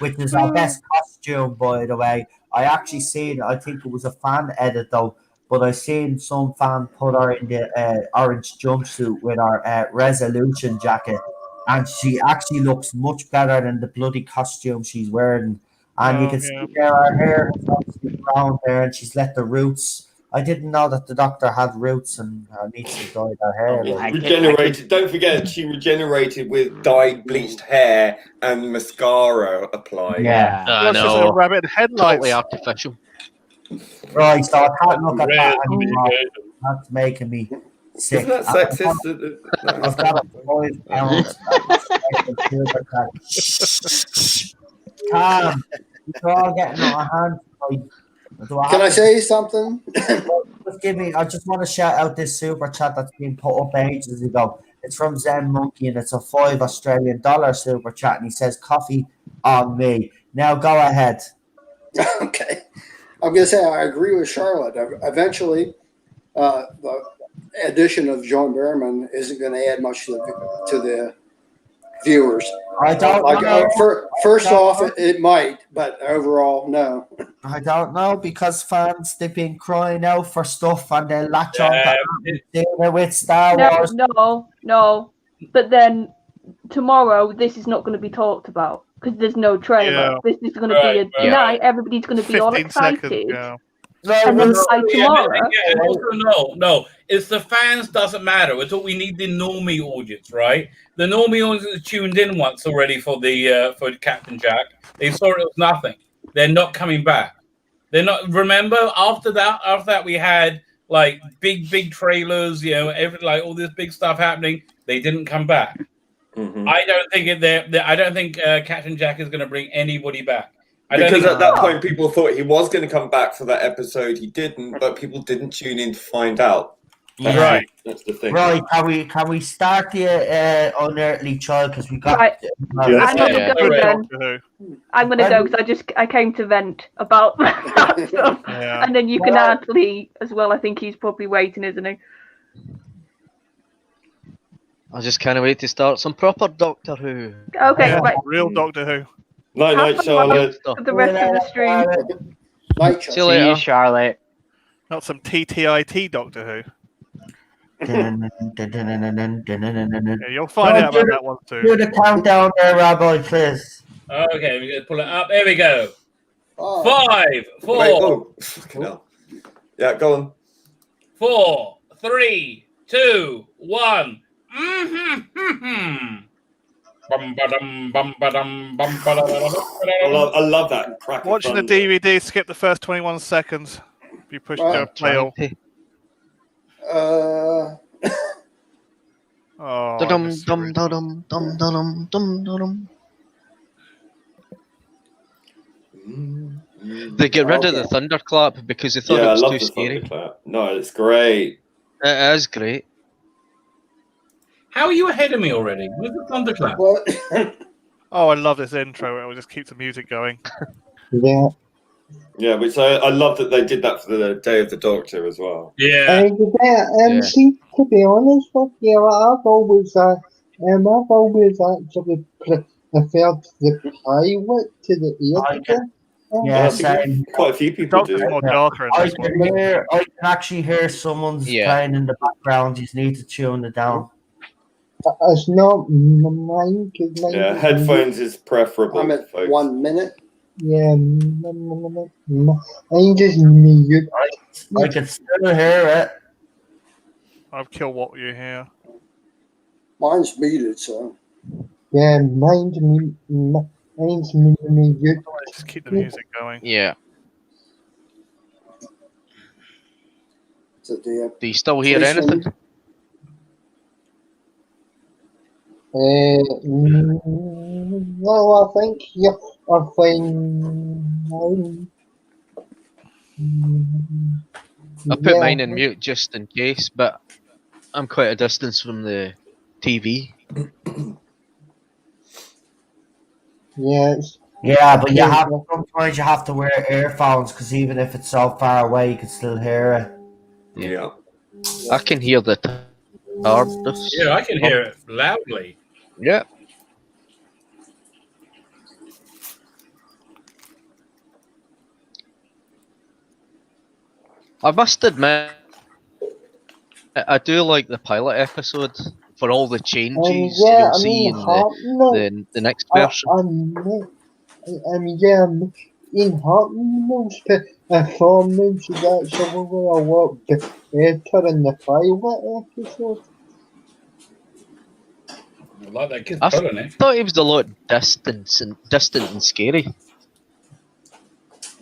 which is our best costume, by the way. I actually seen, I think it was a fan edit though, but I seen some fan put her in the orange jumpsuit with our resolution jacket, and she actually looks much better than the bloody costume she's wearing. And you can see there her hair is obviously brown there, and she's let the roots. I didn't know that the Doctor had roots and needs to dye her hair. like. Regenerated. Don't forget, she regenerated with dyed, bleached hair and mascara applied. Yeah. That's just a rabbit headlights. Totally artificial. Right, so I can't look at that anymore. That's making me sick. Isn't that sexist? I've got a 5 pounds. Calm. You're all getting out of hand. Can I say something? Just give me. I just want to shout out this super chat that's been put up ages ago. It's from Zen Monkey, and it's a $5 Australian super chat, and he says, "Coffee on me." Now go ahead. Okay. I'm going to say I agree with Charlotte. Eventually, the addition of John Barrowman isn't going to add much to the viewers. I don't know. First off, it might, but overall, no. I don't know, because fans, they've been crying out for stuff and they latch on to with Star Wars. No. But then tomorrow, this is not going to be talked about because there's no trailer. Yeah. This is going to be a night. Everybody's going to be all 15 excited. seconds, yeah. And then by tomorrow. No. It's the fans doesn't matter. It's what we need the normie audience, right? The normie audience tuned in once already for Captain Jack. They saw it was nothing. They're not coming back. They're not. Remember, after that, we had like big trailers. Like all this big stuff happening. They didn't come back. Mm-hmm. I don't think I don't think Captain Jack is going to bring anybody back. Because at that point, people thought he was going to come back for that episode. He didn't, but people didn't tune in to find out. Right. That's the thing. Right, can we start the Unearthly Child, because we got. Right. I'm gonna go then. I'm gonna go because I came to vent about that stuff, and then you can add Lee as well. I think he's probably waiting, isn't he? I just can't wait to start some proper Doctor Who. Okay, right. Real Doctor Who. Night, Charlotte. The rest of the stream. See you later, Charlotte. Not some TTIT Doctor Who. Yeah, you'll find out about that one too. Do the countdown there, Rabbi, please. Okay, we're gonna pull it up. There we go. 5, 4. Wait, fucking hell. Yeah, go on. 4, 3, 2, 1. I love that crack. Watching the DVD, skip the first 21 seconds. If you push the play all. They get rid of the thunderclap because they thought it was too scary. Thunderclap. No, it's great. It is great. How are you ahead of me already? Where's the thunderclap? Oh, I love this intro. It will just keep the music going. Yeah. Yeah, which I love that they did that for the Day of the Doctor as well. Yeah. See, to be honest with you, I've always actually preferred the pilot to the editor. Yeah, same. Quite a few people do. More darker in I this can one. I can actually hear someone's playing in the background. You need to tune it down. It's not mine. Yeah, headphones is preferable. I'm at folks. 1 minute. Yeah, I just mute. I can still hear it. I've killed what you hear. Mine's muted, so. Yeah, mine's mute. Just keep the music going. Yeah. So Do you still hear anything? No, I think you're fine. I put mine in mute just in case, but I'm quite a distance from the TV. Yes. Yeah, but sometimes you have to wear earphones because even if it's so far away, you can still hear it. Yeah. I can hear the TARDIS. Yeah, I can hear it loudly. Yeah. I must admit, I do like the pilot episode for all the changes you'll see in the next version. In Hartnell's performance is actually a lot better in the pilot episode. I like that kid's I pulling it. thought he was a lot distant and scary.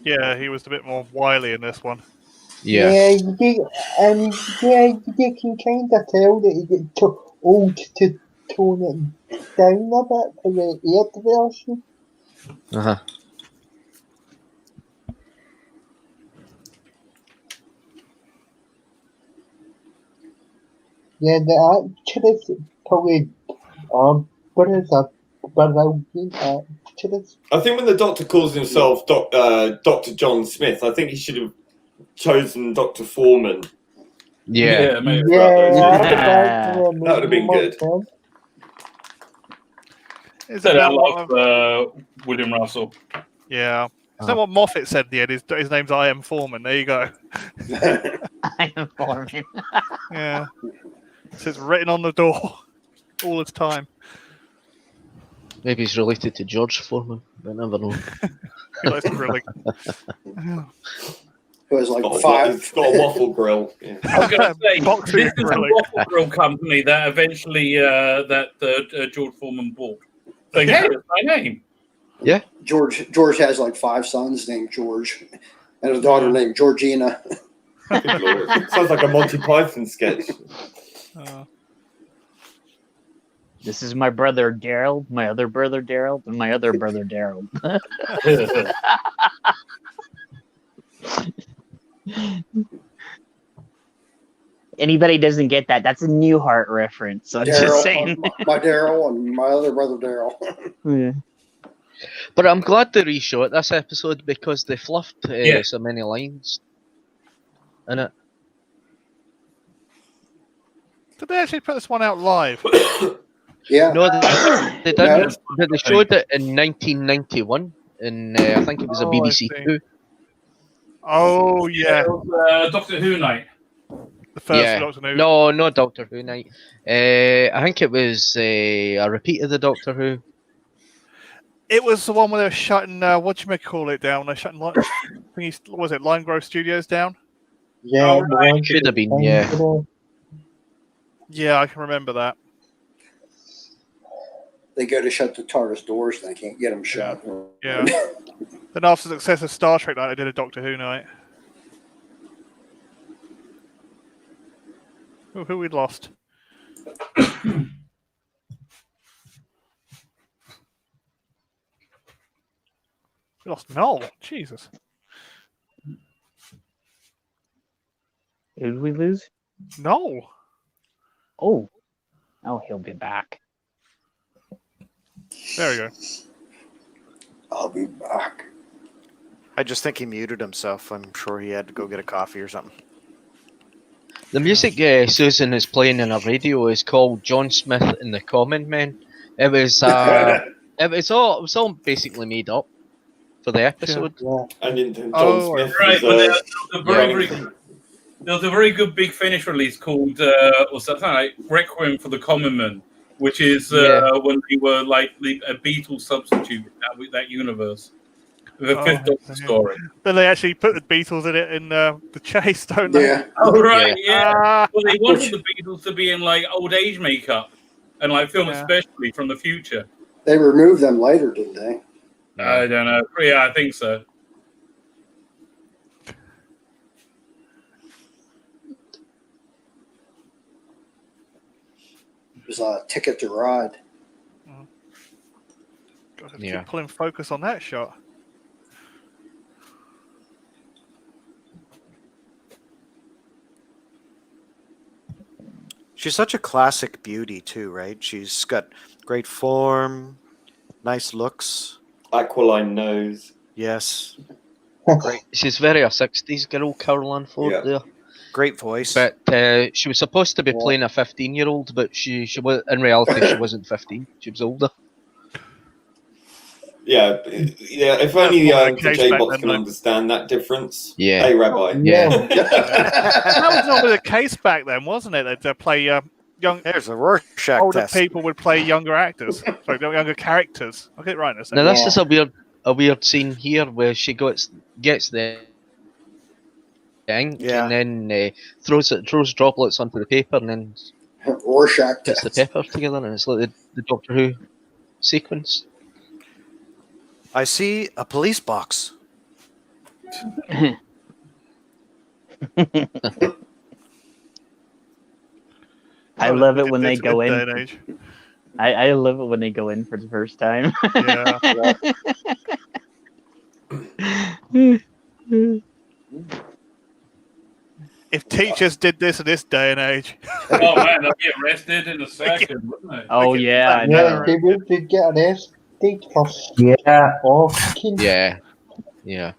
Yeah, he was a bit more wily in this one. Yeah. You can kind of tell that he get too old to tone it down a bit for the aired version. Uh-huh. Yeah, the actress probably brilliant actress. I think when the Doctor calls himself Dr. John Smith, I think he should have chosen Dr. Foreman. Yeah. Maybe. That would have been good. Isn't I that love William Russell. Yeah. Is that what Moffat said at the end? His name's I Am Foreman. There you go. I am Foreman. Yeah. So it's written on the door all the time. Maybe he's related to George Foreman. I never know. That's grilling. It was like five. It's got a waffle grill. Yeah. I was going to say, Boxing this is a grilling. waffle grill company that eventually George Foreman bought. Saying, hey, that's my name. Yeah. George has like 5 sons named George and a daughter named Georgina. Good Lord. Sounds like a Monty Python sketch. This is my brother Daryl, my other brother Daryl, and my other brother Daryl. Anybody doesn't get that, that's a Newhart reference. So I'm just saying. My Daryl and my other brother Daryl. Yeah. But I'm glad they reshot this episode because they fluffed so many lines in it. Did they actually put this one out live? Yeah. No, they didn't. No. They showed it in 1991, and I think it was a BBC Two. Oh, yeah. It was, Doctor Who night. The first Doctor Who. No, not Doctor Who night. I think it was a repeat of the Doctor Who. It was the one where they were shutting, whatchamacallit down? They're shutting, was it Lime Grove Studios down? Yeah, It should have been, yeah. Yeah, I can remember that. They go to shut the TARDIS doors and they can't get them shut. Yeah. Then after the success of Star Trek night, they did a Doctor Who night. Who we lost? We lost Noel. Jesus. Who did we lose? No. Oh, he'll be back. There we go. I'll be back. I just think he muted himself. I'm sure he had to go get a coffee or something. The music Susan is playing on her radio is called John Smith and the Common Men. It was all basically made up for the episode. Yeah. And John Smith right, was but there was a very good big finish release called what's that sound like? Requiem for the Common Man, which is when they were like a Beatles substitute with that universe. The Fifth Doctor story. Then they actually put the Beatles in it in the chase, don't they? Yeah. Oh right, yeah. Well, they wanted the Beatles to be in like old age makeup and like film especially from the future. They removed them later, didn't they? I don't know. Yeah, I think so. It was a Ticket to Ride. God, keep pulling focus on that shot. She's such a classic beauty too, right? She's got great form, nice looks, aquiline nose. Yes. Great. She's very a 60s girl, Caroline Ford there. Great voice. But she was supposed to be playing a 15-year-old, but she was in reality she wasn't 15. She was older. Yeah. If only the J-Box can understand that difference. Yeah. Hey, Rabbi. Yeah. That was normally the case back then, wasn't it? They'd play young. There's a Rorschach older test. people would play younger actors, sorry, younger characters. I'll get it right in a second. Now this is a weird scene here where she gets the ink and then throws droplets onto the paper and then Rorschach puts the pepper together, and it's like the Doctor Who sequence. I see a police box. I love it when they go in. I love it when they go in for the first time. If teachers did this in this day and age. Oh man, they'll get arrested in a second, wouldn't they? Oh yeah, I know. They would get arrested for Yeah.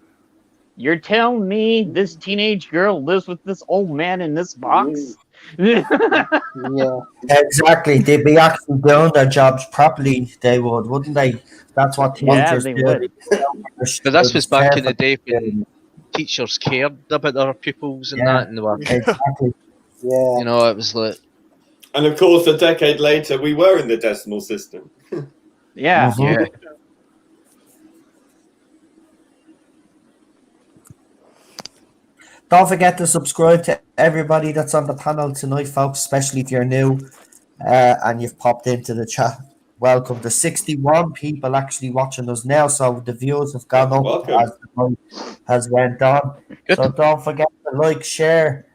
You're telling me this teenage girl lives with this old man in this box? Yeah. Exactly. They'd be actually doing their jobs properly, they would, wouldn't they? That's what teachers they do. would. But this was back in the day when teachers cared about their pupils and that, and they were, exactly. Yeah. you know, it was like. And of course, a decade later, we were in the decimal system. Yeah. Yeah. Don't forget to subscribe to everybody that's on the panel tonight, folks, especially if you're new and you've popped into the chat. Welcome. The 61 people actually watching us now, so the views have gone up as the night has went on. Good. So don't forget to like, share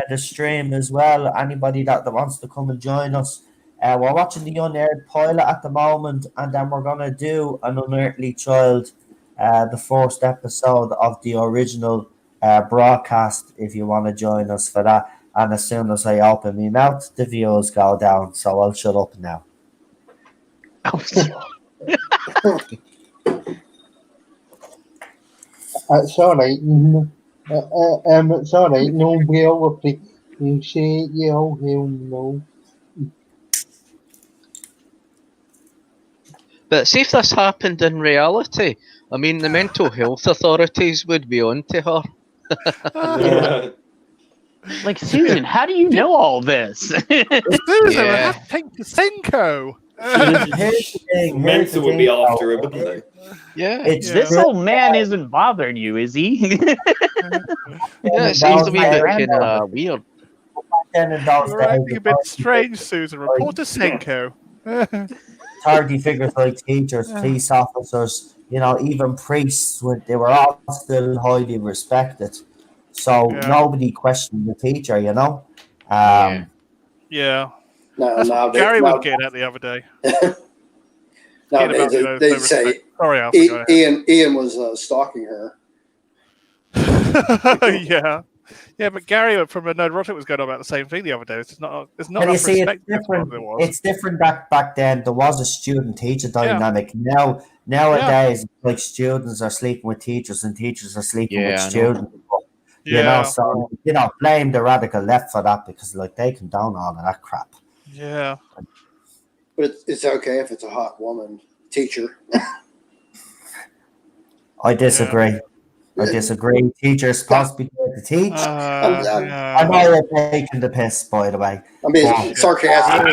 the stream as well. Anybody that wants to come and join us. We're watching the Unaired pilot at the moment, and then we're going to do an Unearthly Child, the first episode of the original broadcast, if you want to join us for that. And as soon as I open my mouth, the views go down, so I'll shut up now. Sorry. Sorry, nobody will you say he'll know. But see if this happened in reality. I mean, the mental health authorities would be on to her. Like, Susan, how do you know all this? Susan, I have to take the Senko. Mensa would be after her, wouldn't they? Yeah. This old man isn't bothering you, is he? Yeah, it seems to be a bit kind of weird. You're acting a bit strange, Susan. Report to Senko. Authority figures like teachers, police officers, you know, even priests, they were all still highly respected. So nobody questioned the teacher, you know. Yeah. No, That's what Gary was getting at the other day. No, Kid about, they no say respect. Sorry, Alfred, go ahead. Ian was stalking her. Yeah. Yeah, but Gary from a Nerd was going on about the same thing the other day. It's not But you enough see, it's respect as different. there was. It's different back then. There was a student-teacher dynamic. Nowadays, like students are sleeping with teachers and teachers are sleeping with Yeah, I know. students. You know, so blame the radical left for that because like they condone all of that crap. Yeah. But it's okay if it's a hot woman teacher. I disagree. I disagree. Teachers supposed to be there to teach. I know you're taking the piss, by the way. I mean, sarcastic.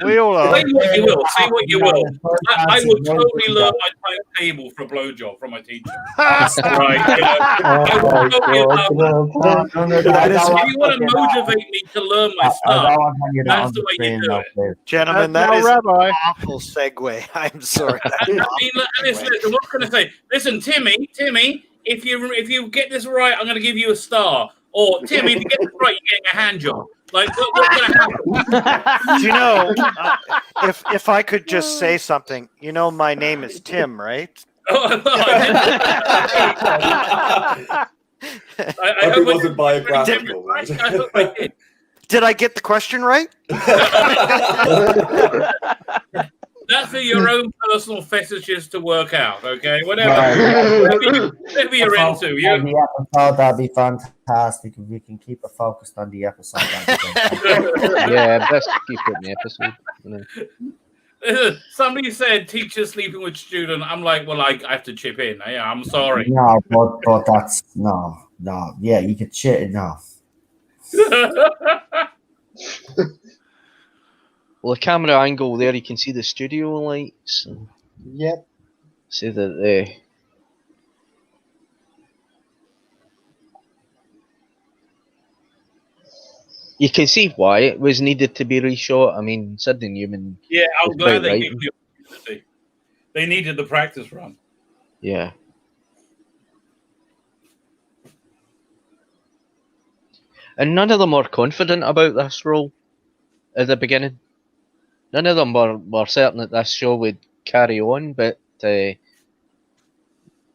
We all are. Say what you will. Say what you will. I would totally learn my timetable for a blowjob from my teacher. Right? You know, I would totally if you want to motivate me to learn my stuff, that's the way you do it. Gentlemen, that is an awful segue. I'm sorry. Listen, what can I say? Listen, Timmy, if you get this right, I'm going to give you a star. Or Timmy, if you get this right, you're getting a hand job. Like, what's going to happen? Do you know, if I could just say something, you know, my name is Tim, right? I hope it wasn't biographical. I hope I did. Did I get the question right? That's for your own personal fetishes to work out, okay? Whatever you're into. The episode, that'd be fantastic if we can keep it focused on the episode. Yeah, best to keep it in the episode. You know. Somebody said teacher sleeping with student. I'm like, well, I have to chip in. Yeah, I'm sorry. No, but that's no. Yeah, you could shit. No. Well, the camera angle there, you can see the studio lights. Yep. See that you can see why it was needed to be reshot. I mean, Sidney Newman. Yeah, I'm was glad quite they right. gave you the opportunity. They needed the practice run. Yeah. And none of them were confident about this role at the beginning. None of them were certain that this show would carry on, but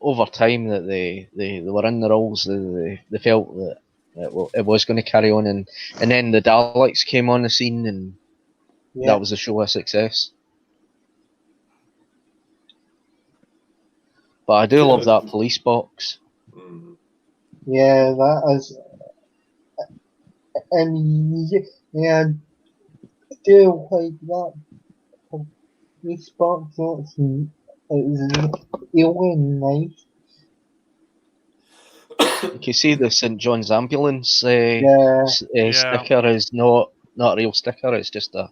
over time that they were in the roles, they felt that it was going to carry on, and then the Daleks came on the scene, and that was a show a success. But I do love that police box. Yeah, that is. And yeah, I do like that police box. It's really nice. You can see the St John's ambulance sticker is not a real sticker. It's just a.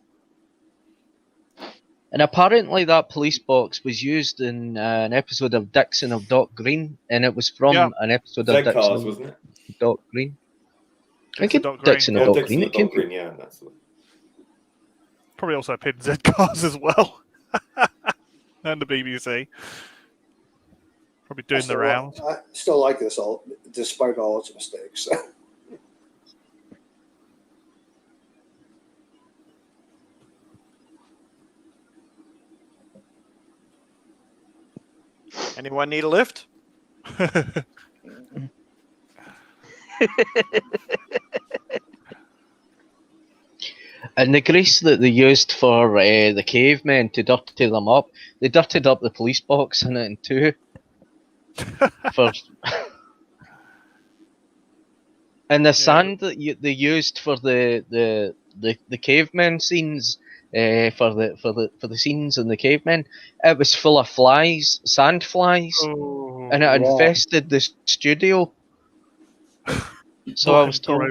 And apparently that police box was used in an episode of Dixon of Doc Green, and it was from an episode of Dixon of wasn't it? Doc Green. I think Dixon of Doc Green. It came from. Yeah, that's it. Probably also appeared in Z-Cars as well. And the BBC. Probably doing the rounds. I still like this, despite all its mistakes. Anyone need a lift? And the grease that they used for the cavemen to dirty them up, they dirtied up the police box in it in two. And the sand that they used for the cavemen scenes, for the scenes in the cavemen, it was full of flies, sand flies, and it infested the studio. So I was told.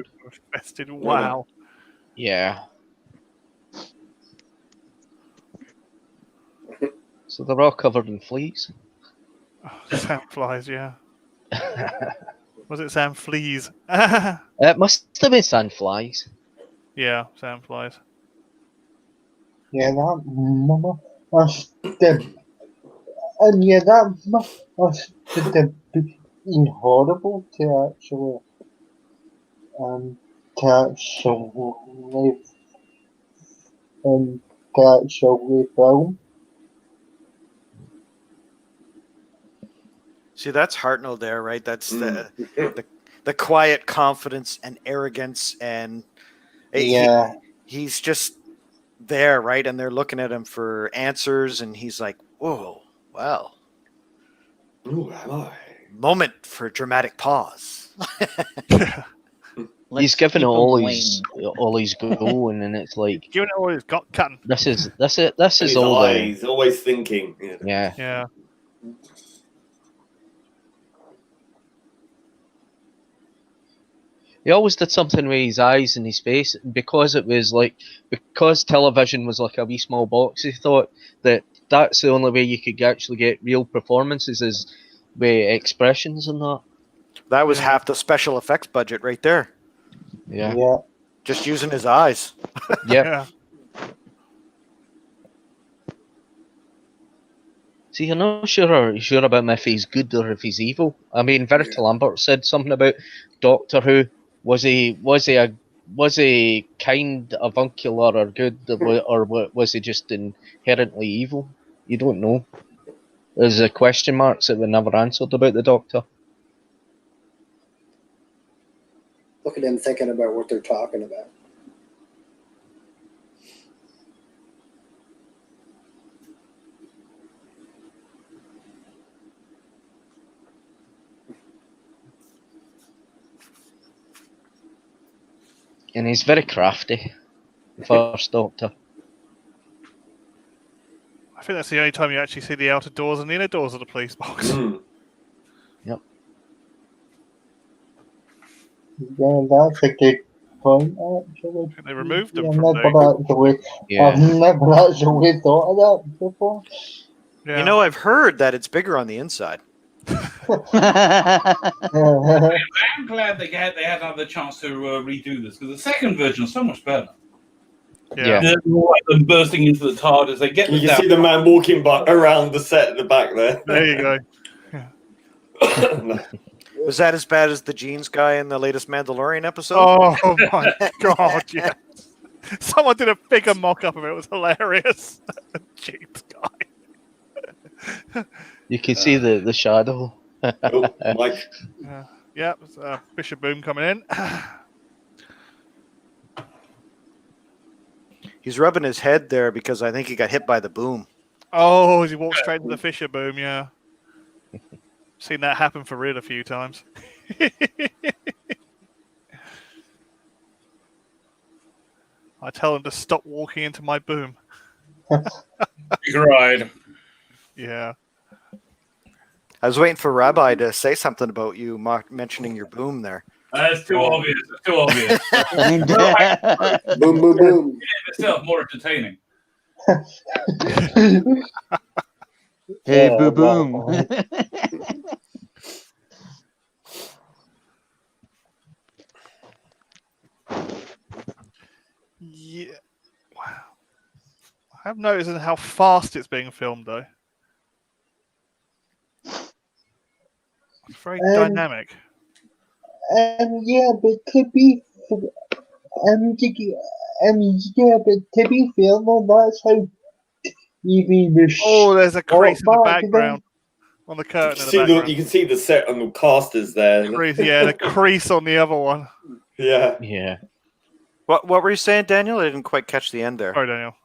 Infested. Wow. Yeah. So they're all covered in fleas. Sand flies, yeah. Was it sand fleas? It must have been sand flies. Yeah, sand flies. Yeah, that must have, and yeah, that must have been horrible to actually film. See, that's Hartnell there, right? That's the quiet confidence and arrogance, and he's just there, right? And they're looking at him for answers, and he's like, "Whoa, well, Who am I?" Moment for dramatic pause. He's giving it all he's going, and it's like giving it all he's got, cutting. This is all He's always thinking. Yeah. Yeah. He always did something with his eyes and his face, because television was like a wee small box. He thought that's the only way you could actually get real performances is with expressions and that. That was half the special effects budget right there. Yeah. Just using his eyes. Yeah. See, you're not sure about him if he's good or if he's evil. I mean, Verita Lambert said something about Doctor Who. Was he kind, avuncular, or good, or was he just inherently evil? You don't know. There's question marks that were never answered about the Doctor. Look at them thinking about what they're talking about. And he's very crafty, the first Doctor. I think that's the only time you actually see the outer doors and the inner doors of the police box. Yep. Yeah, that's a good point, actually. They removed them I've from never actually thought of that before. Yeah. You know, I've heard that it's bigger on the inside. I'm glad they had another chance to redo this, because the second version is so much better. Yeah. Them bursting into the TARDIS, they get. You can see the man walking around the set at the back there. There you go. Was that as bad as the jeans guy in the latest Mandalorian episode? Oh my god! Yeah. Someone did a bigger mock-up of it. It was hilarious. Jeans guy. You can see the shadow. Mike. Yeah, Bishop Boom coming in. He's rubbing his head there because I think he got hit by the boom. Oh, he walked straight into the Fisher Boom, yeah. Seen that happen for real a few times. I tell him to stop walking into my boom. Big ride. Yeah. I was waiting for Rabbi to say something about you mentioning your boom there. It's too obvious. It's too obvious. Boom, boom, boom. It's still more entertaining. Hey, boo boom. Yeah. Wow. I have noticed how fast it's being filmed, though. It's very dynamic. Yeah, but to be but to be fair, though, that's how TV was. Oh, there's a crease in the back background. On the curtain in the You background. can see the set on the casters there. Yeah, the crease on the other one. Yeah. Yeah. What were you saying, Daniel? I didn't quite catch the end there. Sorry, Daniel.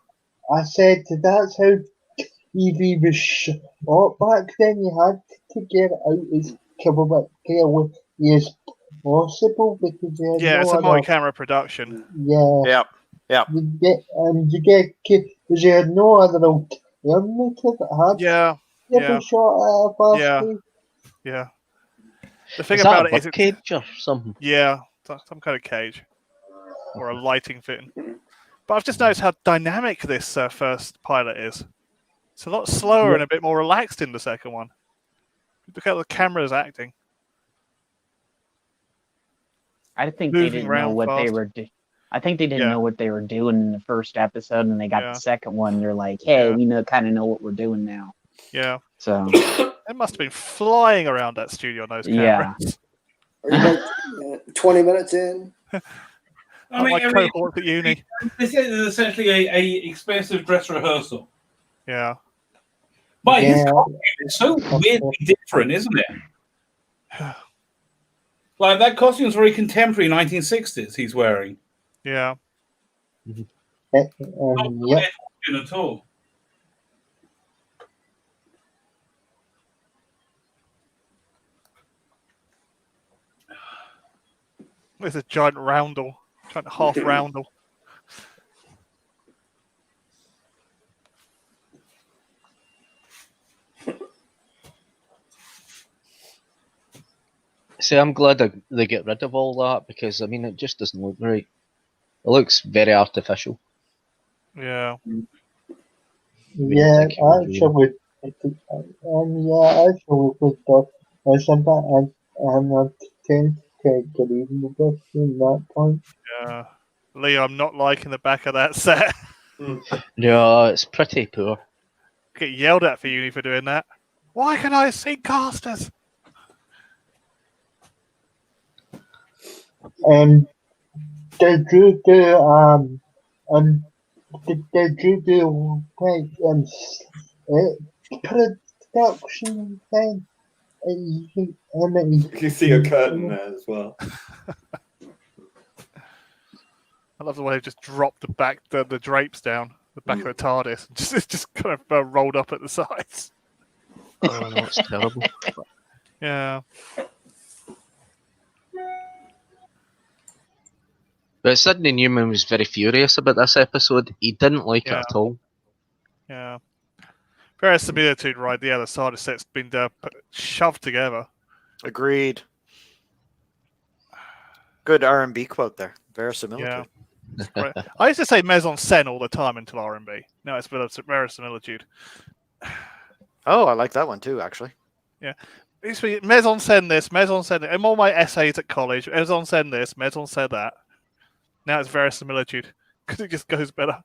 I said that's how TV was shot back then. You had to get it out as clearly as possible because you had It's a multi-camera production. Yeah. Yeah. You get because you had no other alternative. It had to be shot at a fast speed. Yeah. The thing Is about that it is, cage or something? Yeah, some kind of cage or a lighting fitting. But I've just noticed how dynamic this first pilot is. It's a lot slower and a bit more relaxed in the second one. Look how the camera's acting. I think Moving they didn't know around what they fast. were doing. I think they didn't know what they were doing in the first episode, and they got Yeah. the second one. They're like, "Hey, we kind of know what we're doing now." Yeah. So It must have been flying around that studio on those cameras. Are you about 20 minutes in? My cohort at uni. This is essentially a expensive dress rehearsal. Yeah. But his costume is so weirdly different, isn't it? Like that costume is very contemporary 1960s. He's wearing. Yeah. Not yeah. at all. There's a giant roundel, giant half roundel. See, I'm glad they get rid of all that because I mean it just doesn't look right. It looks very artificial. Yeah. Yeah, I would. Yeah, I would talk. Sometimes I'm not tend to get even with that in that point. Yeah. Lee, I'm not liking the back of that set. No, it's pretty poor. Get yelled at for uni for doing that. Why can I see casters? And they do the they do the production thing. You can see a curtain there as well. I love the way they've just dropped the drapes down the back of the TARDIS. It's just kind of rolled up at the sides. Oh, no, it's terrible. Yeah. But Sidney Newman was very furious about this episode. He didn't like it Yeah. at all. Yeah. Verisimilitude, right? The other side of set's been shoved together. Agreed. Good R&B quote there. Verisimilitude. Yeah. I used to say mise-en-scène all the time until R&B. No, it's verisimilitude. Oh, I like that one too, actually. Yeah. It used to be mise-en-scène this, mise-en-scène that. In all my essays at college, mise-en-scène this, mise-en-scène that. Now it's verisimilitude because it just goes better.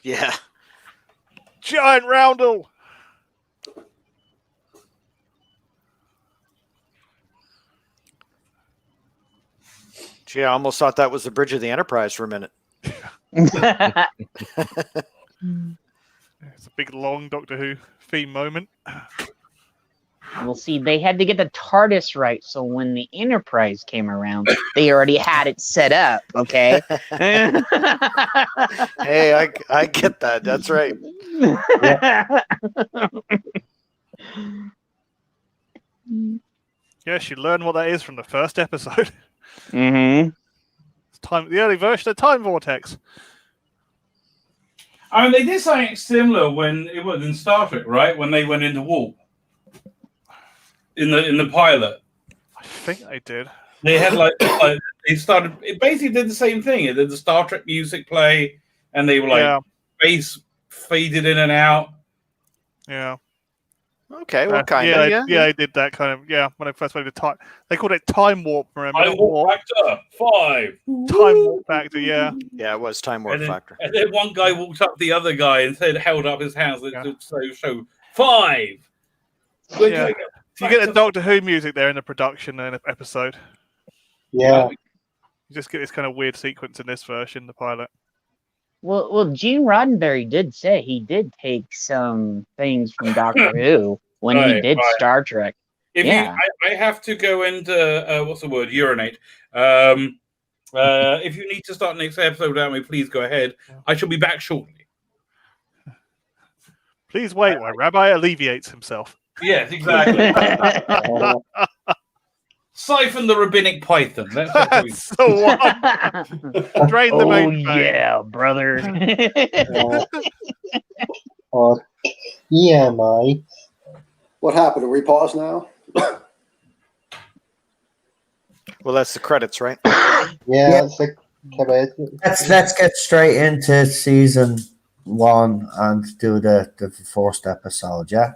Yeah. Giant roundel. Gee, I almost thought that was the Bridge of the Enterprise for a minute. It's a big long Doctor Who theme moment. Well, see, they had to get the TARDIS right, so when the Enterprise came around, they already had it set up, okay? Hey, I get that. That's right. Yes, you learn what that is from the first episode. Mm-hmm. It's the early version of Time Vortex. I mean, they did something similar when it was in Star Trek, right? When they went into warp in the pilot. I think they did. They had they started. It basically did the same thing. It did the Star Trek music play, and they were like bass faded in and out. Yeah. Okay, well, kind of. Yeah, they did that kind of. Yeah, when I first went to time, they called it Time Warp. Remember? Time Warp Factor 5. Time Warp Factor. Yeah. Yeah, it was Time Warp Factor. And then one guy walked up the other guy and held up his hands to show 5. Yeah. So you get the Doctor Who music there in the production episode. Yeah. You just get this kind of weird sequence in this version, the pilot. Well, Gene Roddenberry did say he did take some things from Doctor Who when he did Star Trek. I have to go into what's the word? Urinate. If you need to start next episode without me, please go ahead. I shall be back shortly. Please wait while Rabbi alleviates himself. Yes, exactly. Siphon the rabbinic python. That's the one. Drain the main vein. Yeah, brother. EMI. What happened? Are we paused now? Well, that's the credits, right? Yeah, it's the credits. Let's get straight into season 1 and do the first episode, yeah?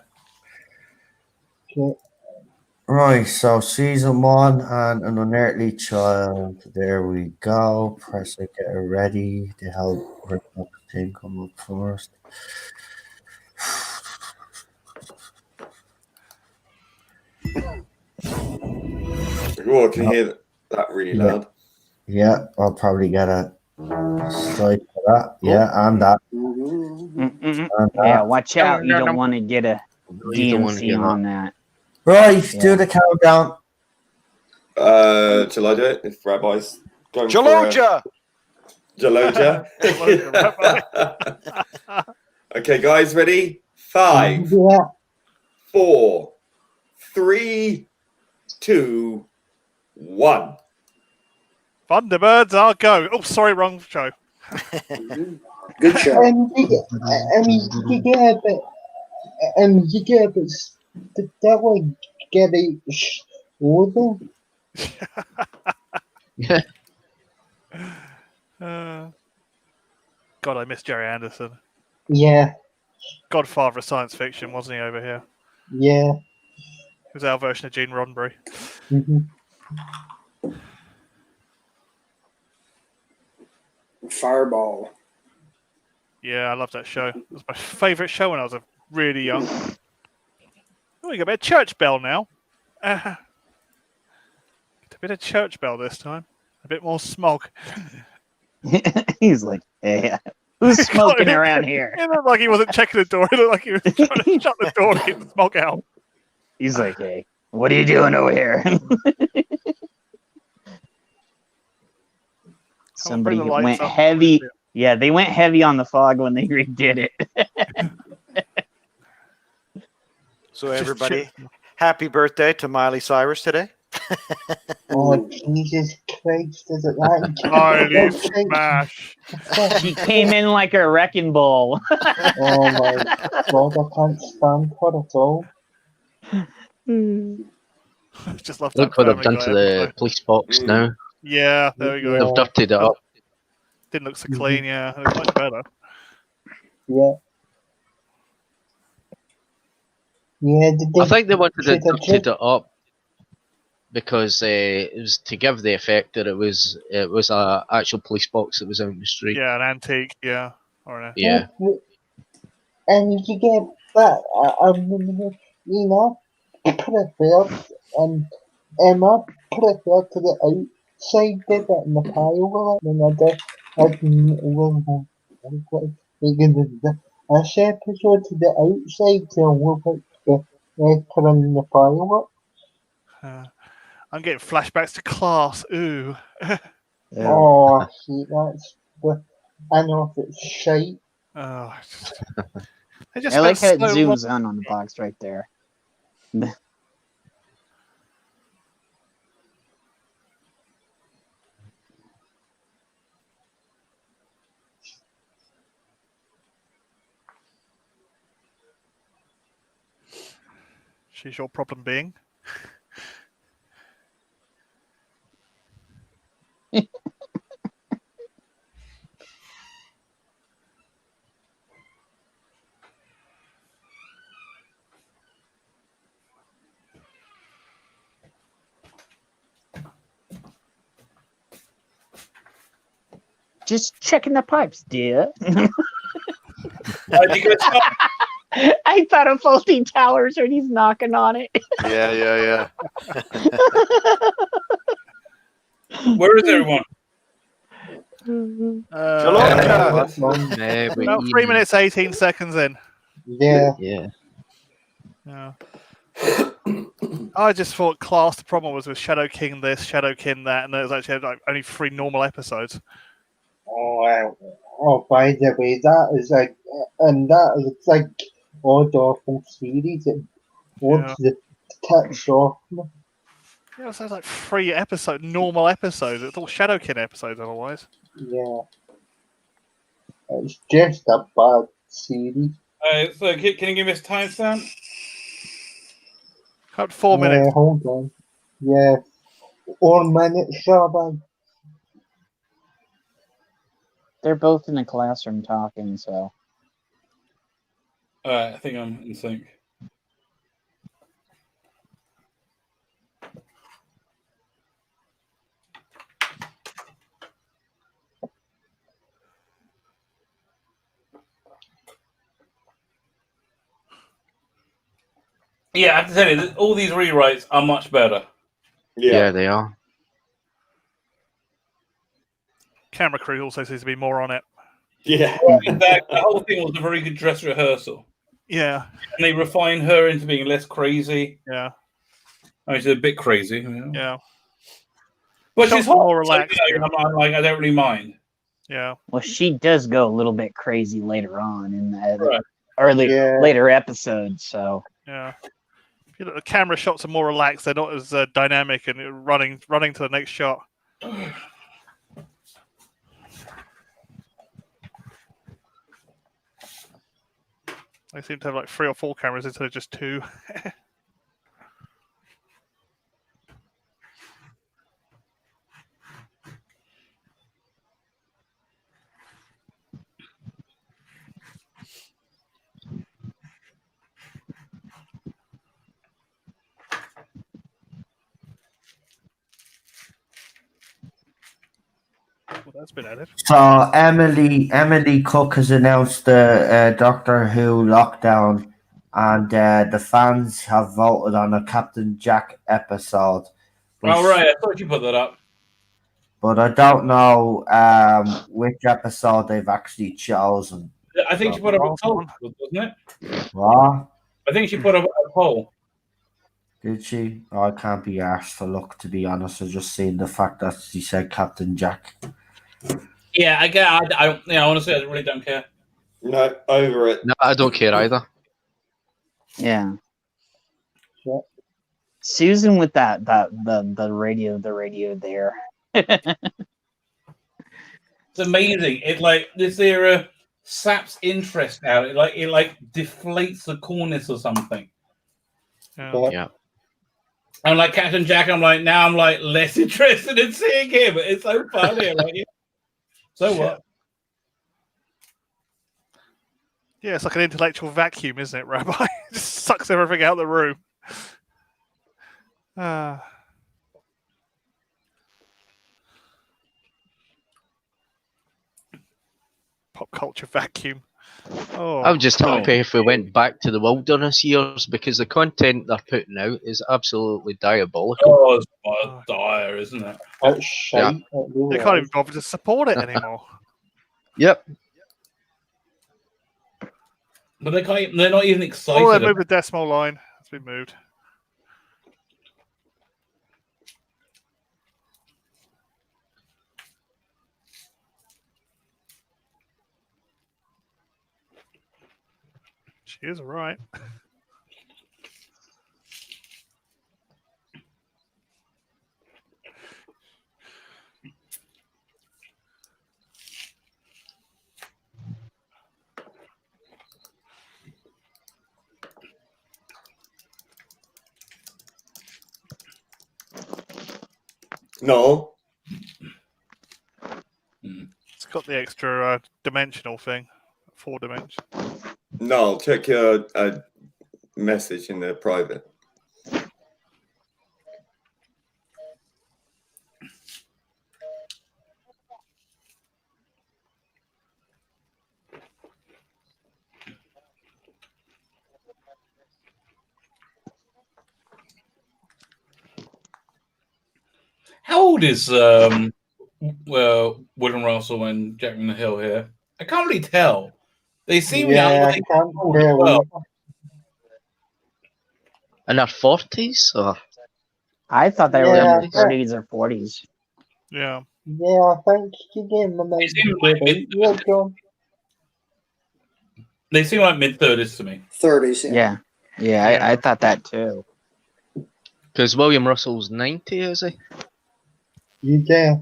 Okay. Right, so season 1 and an unearthly child. There we go. Press it, get it ready. The help thing come up first. Oh, I can hear that really loud. Yeah, I'll probably get a slide for that. Yeah, and that. Mm-mm. And that. Yeah, watch out. You don't want to get a DNC on that. Right, do the countdown. Shall I do it? If Rabbi's going Jaloja! Jaloja. Okay, guys, ready? 5, 4, 3, 2, 1. Thunderbirds, I'll go. Oh, sorry, wrong show. Good show. That would get a over. God, I miss Jerry Anderson. Yeah, Godfather of science fiction, wasn't he, over here? yeah. He was our version of Gene Roddenberry. Fireball. Yeah, I love that show. It was my favourite show when I was really young. Oh, we got a bit of church bell now. A bit of church bell this time. A bit more smog. He's like, hey, who's smoking around here? It looked like he wasn't checking the door. It looked like he was trying to shut the door to keep the smog out. He's like, hey, what are you doing over here? Somebody went heavy. Yeah, they went heavy on the fog when they redid it. So everybody, happy birthday to Miley Cyrus today. Oh, Jesus Christ, is it that? Miley smash. She came in like a wrecking ball. Oh my God, I can't stand her at all. Just love Look what they've done to the police box now. Yeah, there we go. They've dirtied it up. Didn't look so clean, yeah. It was much better. Yeah. Yeah, I think they wanted to dirtied it up because it was to give the effect that it was a actual police box that was out in the street. Yeah, an antique, yeah. Yeah. And you get that, you know, preferred, and Emma preferred to the outside bit in the pile with it than I did. I said prefer to the outside to look like the put in the pile. I'm getting flashbacks to Class. Ooh. Oh, see, that's I know if it's shite. Oh, I like how it zooms in on the box right there. She's your problem being. Just checking the pipes, dear. I thought of Faulty Towers when he's knocking on it. Yeah. Where is everyone? About 3 minutes, 18 seconds in. Yeah. I just thought Class, the problem was with Shadow King this, Shadow King that, and there was actually like only 3 normal episodes. Oh, by the way, that is like, and that is like odd awful series. It wants the touch off. Yeah, it sounds like 3 normal episodes. It's all Shadow King episodes otherwise. Yeah. It's just a bad series. So can you give us timestamp? About 4 minutes. Hold on. Yeah. 4 minutes, Rabbi. They're both in the classroom talking, so. I think I'm in sync. Yeah, I have to tell you, all these rewrites are much better. Yeah, they are. Camera crew also seems to be more on it. Yeah. In fact, the whole thing was a very good dress rehearsal. Yeah. And they refine her into being less crazy. Yeah. I mean, she's a bit crazy. Yeah. But Shots she's are hot. more relaxed. So, I'm like, I don't really mind. Yeah. Well, she does go a little bit crazy later on in the Right. later episodes. So Yeah. The camera shots are more relaxed. They're not as dynamic and running to the next shot. They seem to have like 3 or 4 cameras instead of just 2. Well, that's been added. So Emily Cook has announced the Doctor Who lockdown, and the fans have voted on a Captain Jack episode. Oh, right. I thought you put that up. But I don't know which episode they've actually chosen. I think she put up a poll, wasn't it? What? I think she put up a poll. Did she? Oh, I can't be asked for luck, to be honest. I've just seen the fact that she said Captain Jack. Yeah, I get. I don't. Yeah, honestly, I really don't care. No, over it. No, I don't care either. yeah. Susan with the radio there. It's amazing. It like this era saps interest out. It like deflates the coolness or something. Yeah. I'm like Captain Jack. I'm like less interested in seeing him. It's so funny. I'm like, yeah. So what? Yeah, it's like an intellectual vacuum, isn't it, Rabbi? It just sucks everything out of the room. Pop culture vacuum. Oh, I'm just happy if we went back to the wilderness years because the content they're putting out is absolutely diabolical. Oh, it's dire, isn't it? It's shite. Yeah. It really They can't is. even bother to support it anymore. Yep. But they're not even excited. Oh, they about moved the decimal line. It's been moved. She is right. No. It's got the extra dimensional thing. 4 dimensions. No, check your message in the private. How old is William Russell and Jack in the Hill here? I can't really tell. They seem young, Yeah, but I they can't old as really. well. In their 40s? Or... I thought they were Yeah, in their 30s or 40s. Yeah. Yeah, I think you gave them They seem like John. They seem like mid-30s to me. 30s. Yeah. Yeah, I thought that too. Because William Russell's 90, is he? Yeah.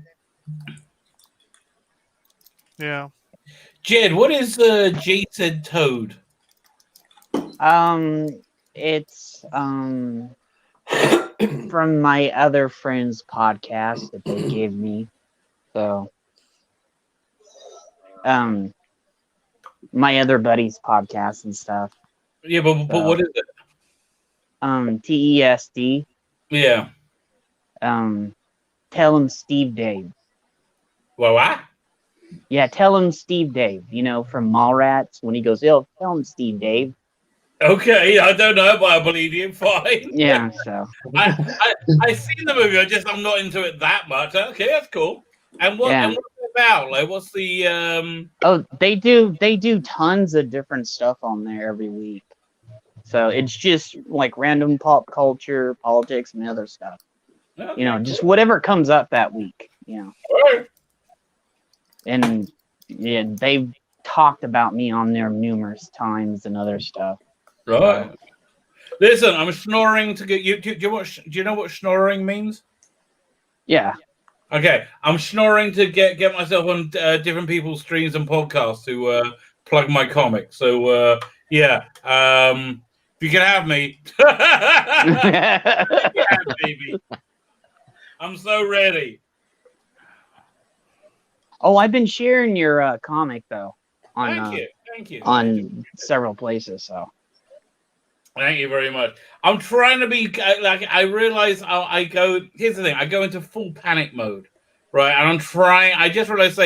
Yeah. Jed, what is Jaded Toad? It's from my other friend's podcast that they gave me. So my other buddy's podcast and stuff. Yeah, but what is it? TESD. Yeah. Tell him Steve Dave. Well, what? Yeah, tell him Steve Dave. You know, from Mallrats when he goes, "Yo, tell him Steve Dave." Okay, I don't know, but I believe you. Fine. Yeah, so I seen the movie. I'm not into it that much. Okay, that's cool. And what's it about? Like, what's the Oh, they do tons of different stuff on there every week. So it's just like random pop culture, politics, and other stuff. Okay, Just whatever comes up that week. Right. And yeah, they've talked about me on there numerous times and other stuff. Right. Listen, I'm snoring to get you. Do you know what snoring means? Yeah. Okay, I'm snoring to get myself on different people's streams and podcasts to plug my comic. So yeah, if you can have me, yeah, baby, I'm so ready. Oh, I've been sharing your comic though Thank you. on several places. So Thank you very much. I'm trying to be like, I realize I go. Here's the thing: I go into full panic mode, right? And I'm trying. I just realized,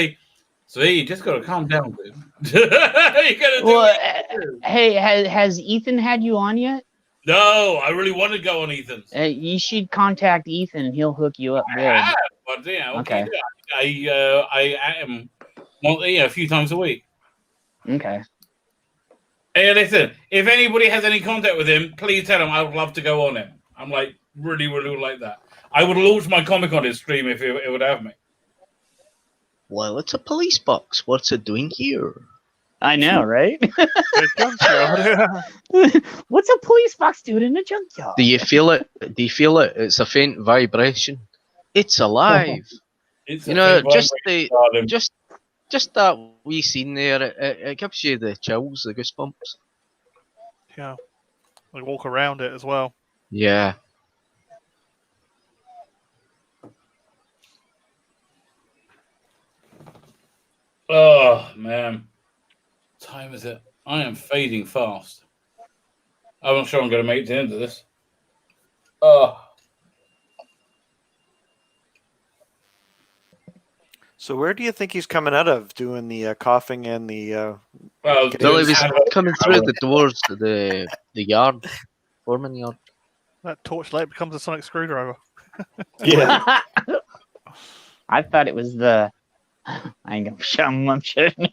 you just got to calm down, dude. You gotta do what you do. Hey, has Ethan had you on yet? No, I really want to go on Ethan's. You should contact Ethan. He'll hook you up good. I have, but yeah, okay. I am a few times a week. Okay. Hey, listen, if anybody has any contact with him, please tell him I would love to go on him. I'm like, really, really would like that. I would launch my comic on his stream if it would have me. Well, it's a police box. What's it doing here? I know, right? What's a police box doing in a junkyard? Do you feel it? Do you feel it? It's a faint vibration. It's alive. It's just that wee scene there. It gives you the chills, the goosebumps. Yeah, they walk around it as well. Yeah. Oh man, what time is it? I am fading fast. I'm not sure I'm going to make it to the end of this. So where do you think he's coming out of, doing the coughing and the? Well, he was coming through the doors to the yard, foreman yard. That torchlight becomes a sonic screwdriver. Yeah. I thought it was the. I ain't gonna show him. I'm shooting.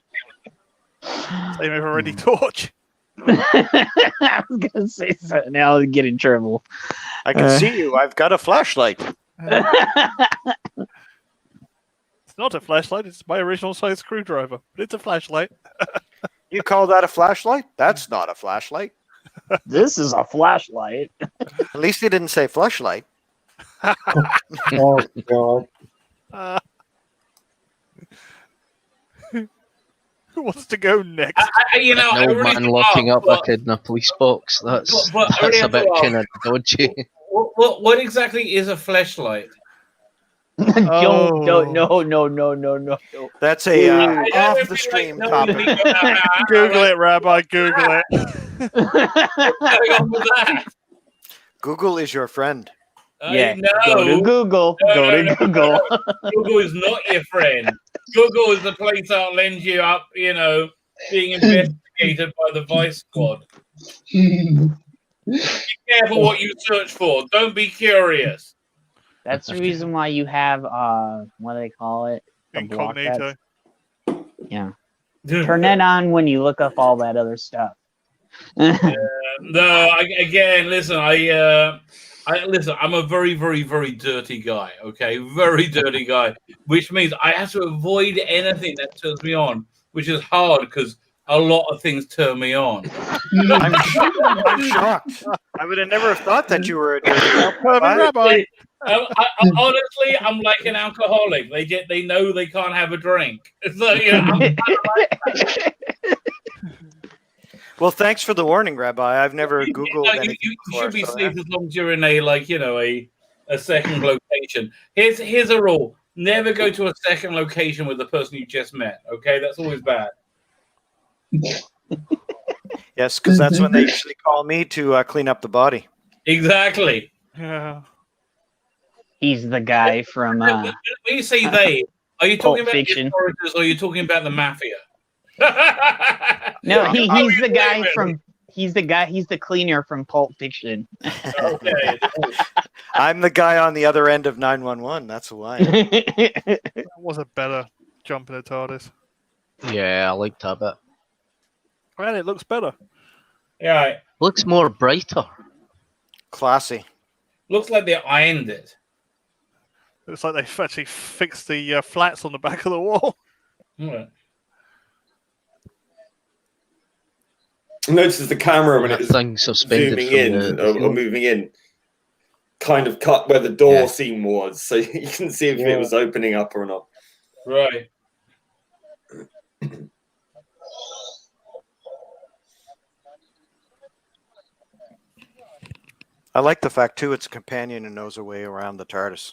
Same already torch. I was gonna say something. Now I'll get in trouble. I can see you. I've got a flashlight. It's not a flashlight. It's my original size screwdriver, but it's a flashlight. You call that a flashlight? That's not a flashlight. This is a flashlight. At least he didn't say flashlight. Oh God. Who wants to go next? I man locking up a kid in a police box. That's a bit kind of dodgy. What exactly is a flashlight? No. That's a off the stream topic. Google it, Rabbi. Google it. Google is your friend. Yeah. Go to Google. Go to Google. Google is not your friend. Google is the place that'll lend you up, being investigated by the Vice Squad. Be careful what you search for. Don't be curious. That's the reason why you have what do they call it? Incognito. Yeah. Turn that on when you look up all that other stuff. Listen, I'm a very, very, very dirty guy. Okay, very dirty guy, which means I have to avoid anything that turns me on, which is hard because a lot of things turn me on. I'm shocked. I would have never thought that you were a dirty rabbi. Honestly, I'm like an alcoholic. They know they can't have a drink. So I'm kind of like that. Well, thanks for the warning, Rabbi. I've never Googled anything you before, should be so safe as long as you're in a second location. Here's a rule: never go to a second location with the person you just met. Okay, that's always bad. Yes, because that's when they usually call me to clean up the body. Exactly. Yeah. He's the guy from. When you say they, are you talking about Fiction. the authorities or are you talking about the mafia? No, he's the guy from. He's the cleaner from Pulp Fiction. Okay. I'm the guy on the other end of 911. That's who I am. That was a better jump in the TARDIS. Yeah, I liked that bit. And it looks better. Yeah. Looks more brighter. Classy. Looks like they ironed it. Looks like they've actually fixed the flats on the back of the wall. Yeah. Notice the camera when That it's thing suspended zooming from in the or ceiling. moving in, kind of cut where the door Yeah. seam was, so you can see if it was opening up or not. Right. I like the fact too it's a companion who knows her way around the TARDIS.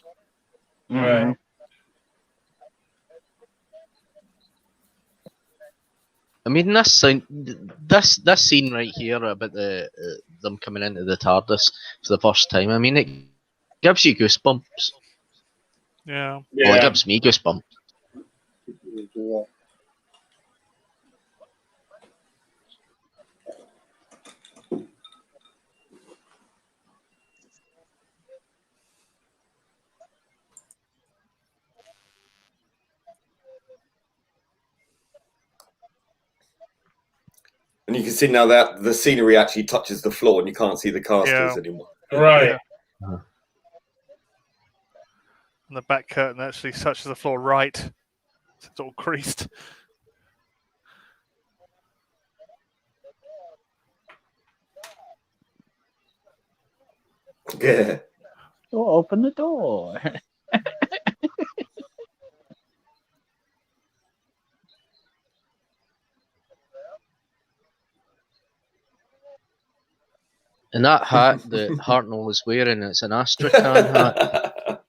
Right. I mean, this scene right here about them coming into the TARDIS for the first time. I mean, it gives you goosebumps. Yeah. Well, it gives me goosebumps. Yeah. And you can see now that the scenery actually touches the floor and you can't see the casters anymore. Right. Yeah. And the back curtain actually touches the floor right. It's all creased. Yeah. So open the door. And that hat that Hartnell is wearing, it's an Astrakhan hat.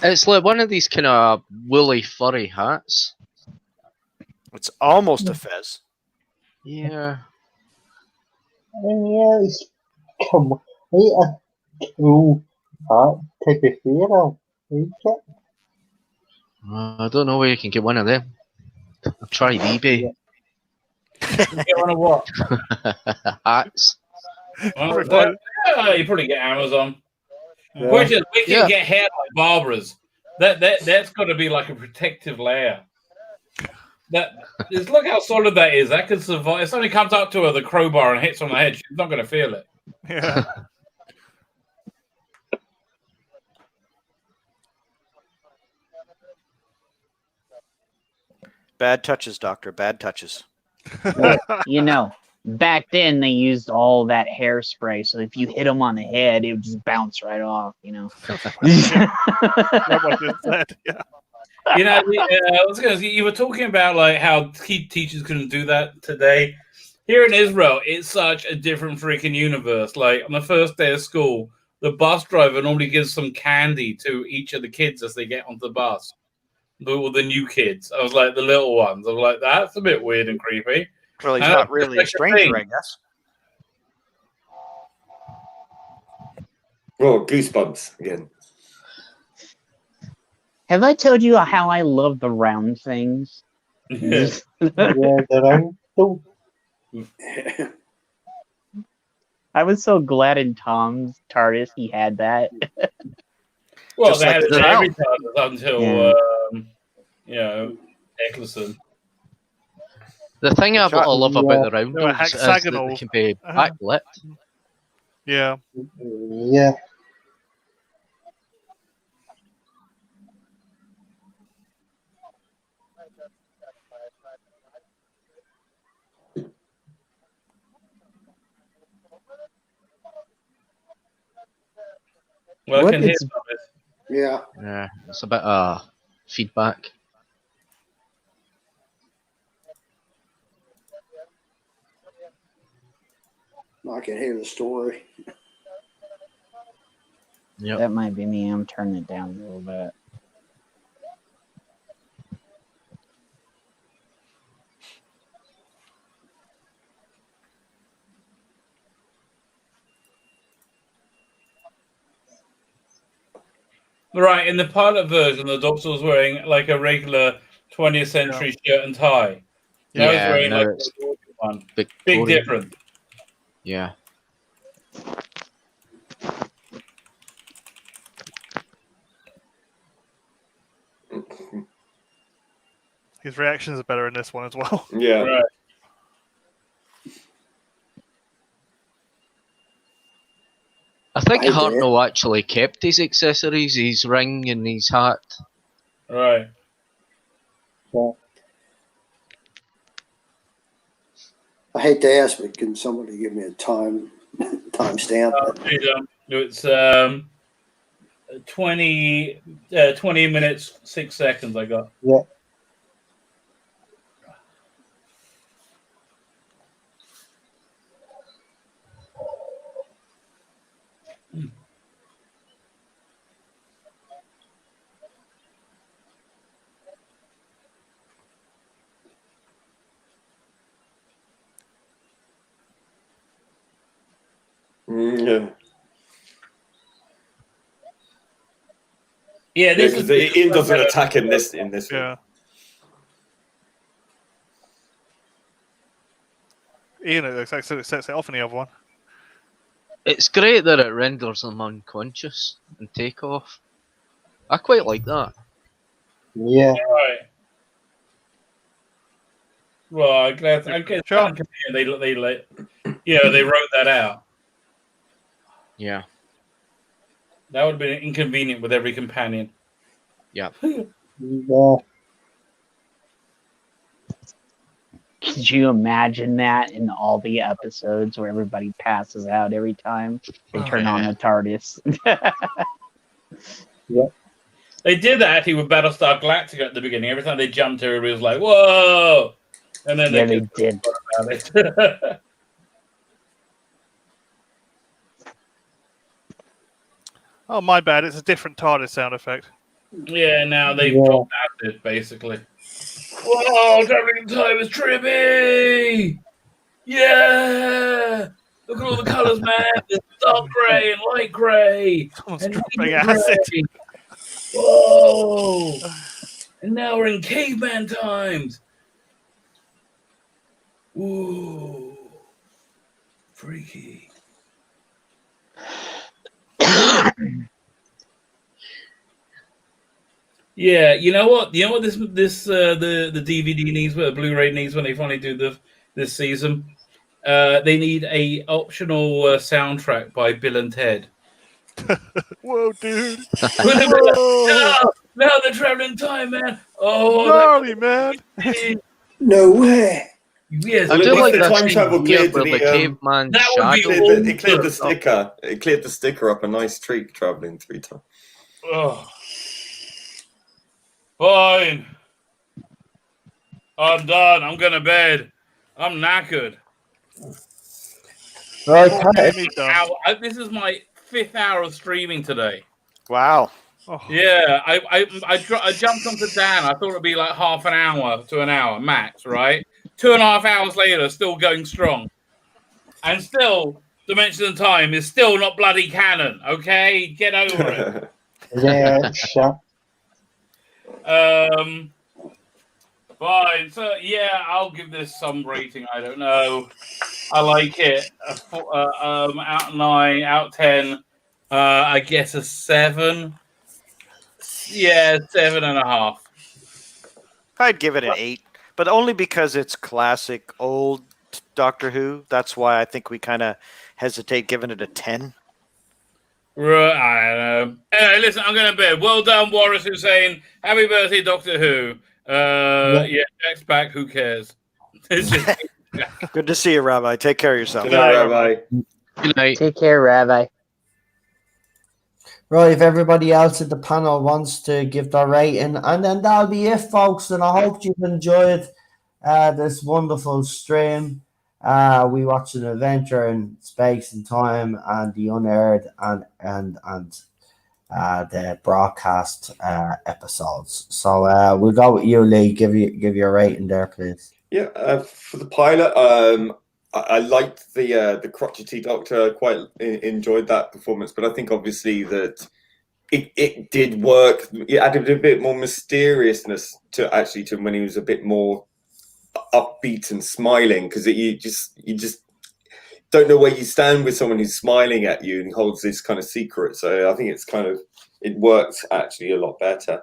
It's like one of these kind of woolly, furry hats. It's almost a fez. Yeah. And yeah, it's come a true hat to be fair of, ain't it? I don't know where you can get one of them. I've tried eBay. Get one of what? Hats. Well, you probably get Amazon. Yeah. Question: we can get hair like Barbara's. That's got to be like a protective layer. Look how solid that is. That could survive. If somebody comes up to her with a crowbar and hits her on the head, she's not going to feel it. Yeah. Bad touches, Doctor. Bad touches. Well, you know, back then they used all that hairspray, so if you hit them on the head, it would just bounce right off. You know. You know, I was going to say, you were talking about like how teachers couldn't do that today. Here in Israel, it's such a different freaking universe. Like on the first day of school, the bus driver normally gives some candy to each of the kids as they get onto the bus. The new kids. I was like the little ones. I was like, that's a bit weird and creepy. Well, he's not really a stranger, I guess. Oh, goosebumps again. Have I told you how I love the round things? Yeah, the round too. I was so glad in Tom's TARDIS he had that. Well, Just they like had it the every round. time until The thing I love about the roundels is that hexagonal. they can be backlit. Yeah. Yeah. Well, I can hear It's- some of it. Yeah. Yeah, it's a bit of feedback. I can hear the story. Yep. That might be me. I'm turning it down a little bit. Right, in the pilot version, the Doctor was wearing like a regular 20th century shirt and tie. Now he's wearing now like it's a one. Big Victorian. difference. Yeah. His reactions are better in this one as well. Yeah. Right. I think I hate to- Hartnell actually kept his accessories, his ring and his hat. Right. I hate to ask, but can somebody give me a timestamp? It's 20 minutes 6 seconds. I got. Yeah. Yeah. Yeah, this is Ian doesn't attack in this one. Yeah. Ian it sets it off in the other one. It's great that it renders them unconscious and take off. I quite like that. Yeah. Right. Well, I guess they they wrote that out. Yeah. That would have been inconvenient with every companion. Yeah. Yeah. Could you imagine that in all the episodes where everybody passes out every time they turn on the TARDIS? Yep. They did that actually with Battlestar Galactica at the beginning. Every time they jumped, everybody was like, "Whoa!" And then they did. About it. Oh, my bad. It's a different TARDIS sound effect. Yeah, now they've dropped acid, basically. Whoa, traveling in time is trippy! Yeah! Look at all the colours, man! There's dark grey and light grey! Someone's and dropping grey. acid. Whoa! And now we're in caveman times! Whoa! Freaky. Yeah, you know what? You know what the DVD needs, what the Blu-ray needs when they finally do this season. They need a optional soundtrack by Bill and Ted. Whoa, dude! Now they're traveling time, man. Oh, gnarly, man! No way. Yes, I do like the that time scene travel here cleared where the caveman that would be shadow. It cleared the sticker. It cleared the sticker up. A nice treat traveling through time. Oh. Fine. I'm done. I'm going to bed. I'm knackered. Right. This is my 5th hour of streaming today. Wow. Oh. Yeah, I jumped onto Dan. I thought it'd be like half an hour to an hour max, right? 2.5 hours later, still going strong. And still, Dimension of Time is still not bloody canon, okay? Get over it. Yeah, sure. Fine. So, yeah, I'll give this some rating. I don't know. I like it. Out of 9, out of 10. I guess a 7. Yeah, 7.5. I'd give it an 8, but only because it's classic old Doctor Who. That's why I think we kind of hesitate giving it a 10. Right, I don't know. Anyway, listen, I'm going to bed. Well done, Warris Hussein. Happy birthday, Doctor Who. Yeah, Jack's back. Who cares? It's just... Good to see you, Rabbi. Take care of yourself. Good night, Rabbi. Good night. Take care, Rabbi. Right, if everybody else at the panel wants to give their rating, and then that'll be it, folks. And I hope you've enjoyed this wonderful stream. We watched an adventure in space and time, and the Unearthed and the broadcast episodes. So we'll go with you, Lee. Give your rating there, please. Yeah, for the pilot, I liked the crotchety Doctor. I quite enjoyed that performance, but I think obviously that it did work. It added a bit more mysteriousness to when he was a bit more upbeat and smiling, because you just don't know where you stand with someone who's smiling at you and holds this kind of secret. So I think it worked actually a lot better.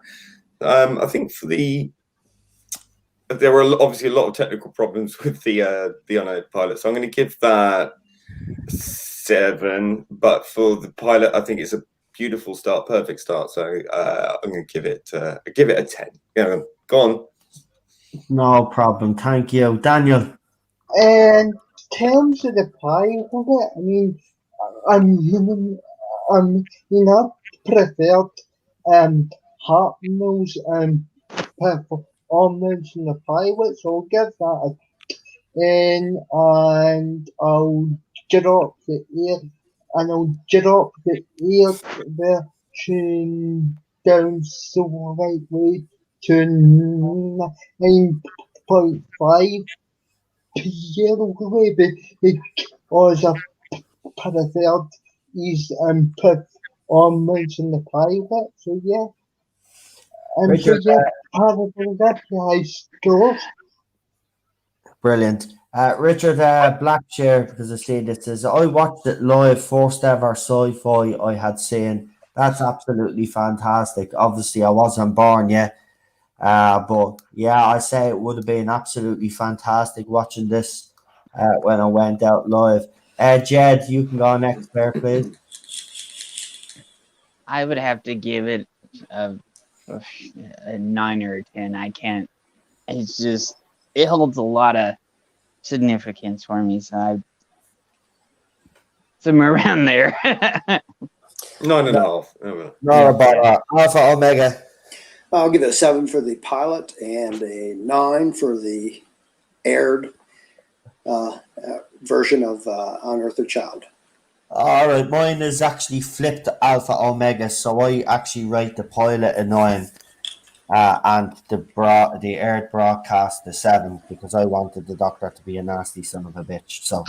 I think there were obviously a lot of technical problems with the Unearthed pilot, so I'm going to give that 7, but for the pilot, I think it's a beautiful start, perfect start. So I'm going to give it a 10. Yeah, go on. No problem. Thank you, Daniel. In terms of the pilot, I mean, I'm preferred Hartnell's performance in the pilot, so I'll give that a 10, and I'll drop the air version down slightly to 9.5 purely because I preferred his performance in the pilot. So yeah, Richard, probably that high score. Brilliant. Richard Blackshare, because I see this says, I watched it live, first ever sci-fi I had seen. That's absolutely fantastic. Obviously, I wasn't born yet. But yeah, I say it would have been absolutely fantastic watching this when I went out live. Jed, you can go next there, please. I would have to give it a 9 or a 10. I can't. It's just, it holds a lot of significance for me. So I somewhere around there. 9.5. No, about Alpha Omega. I'll give it a 7 for the pilot and a 9 for the aired version of Unearthly Child. All right, mine is actually flipped Alpha Omega, so I actually rate the pilot a 9, and the aired broadcast a 7, because I wanted the Doctor to be a nasty son of a bitch. So,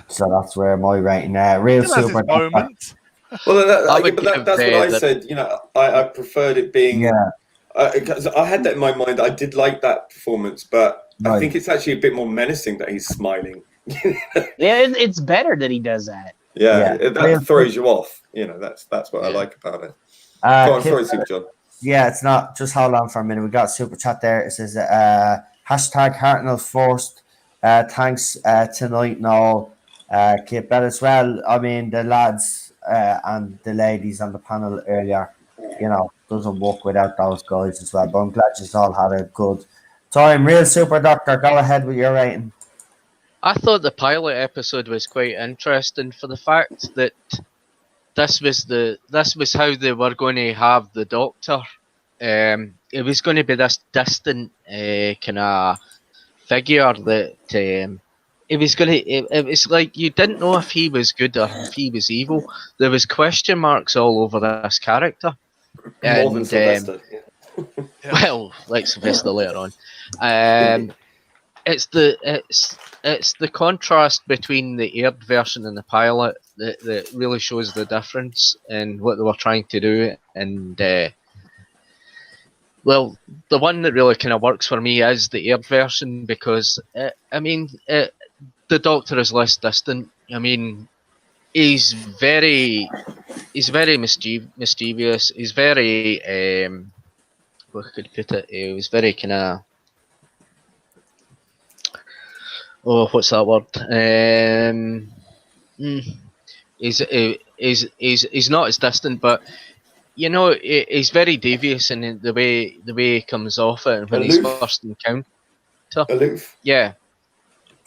so that's where my rating. Real super Doctor. Well, that's what I said. You know, I preferred it being. Because I had that in my mind. I did like that performance, but I think it's actually a bit more menacing that he's smiling. Yeah, it's better that he does that. Yeah, that throws you off. You know, that's what I like about it. Go on, sorry, Super John. Yeah, it's not. Just hold on for a minute. We got a super chat there. It says hashtag Hartnell first. Thanks tonight, Noel. Keep that as well. I mean, the lads and the ladies on the panel earlier, you know, doesn't work without those guys as well. But I'm glad you all had a good time. Real super Doctor, go ahead with your rating. I thought the pilot episode was quite interesting for the fact that this was how they were going to have the Doctor. It was going to be this distant kind of figure that it was going to. It was like you didn't know if he was good or if he was evil. There was question marks all over this character. More than Sylvester. Well, like Sylvester later on. It's the contrast between the aired version and the pilot that really shows the difference in what they were trying to do. And well, the one that really kind of works for me is the aired version because the Doctor is less distant. I mean, he's very mischievous. He's very what could you put it? He was very kind of. Oh, what's that word? He's not as distant, but you know, he's very devious in the way he comes off it and when he's first encountered. Aloof. Yeah.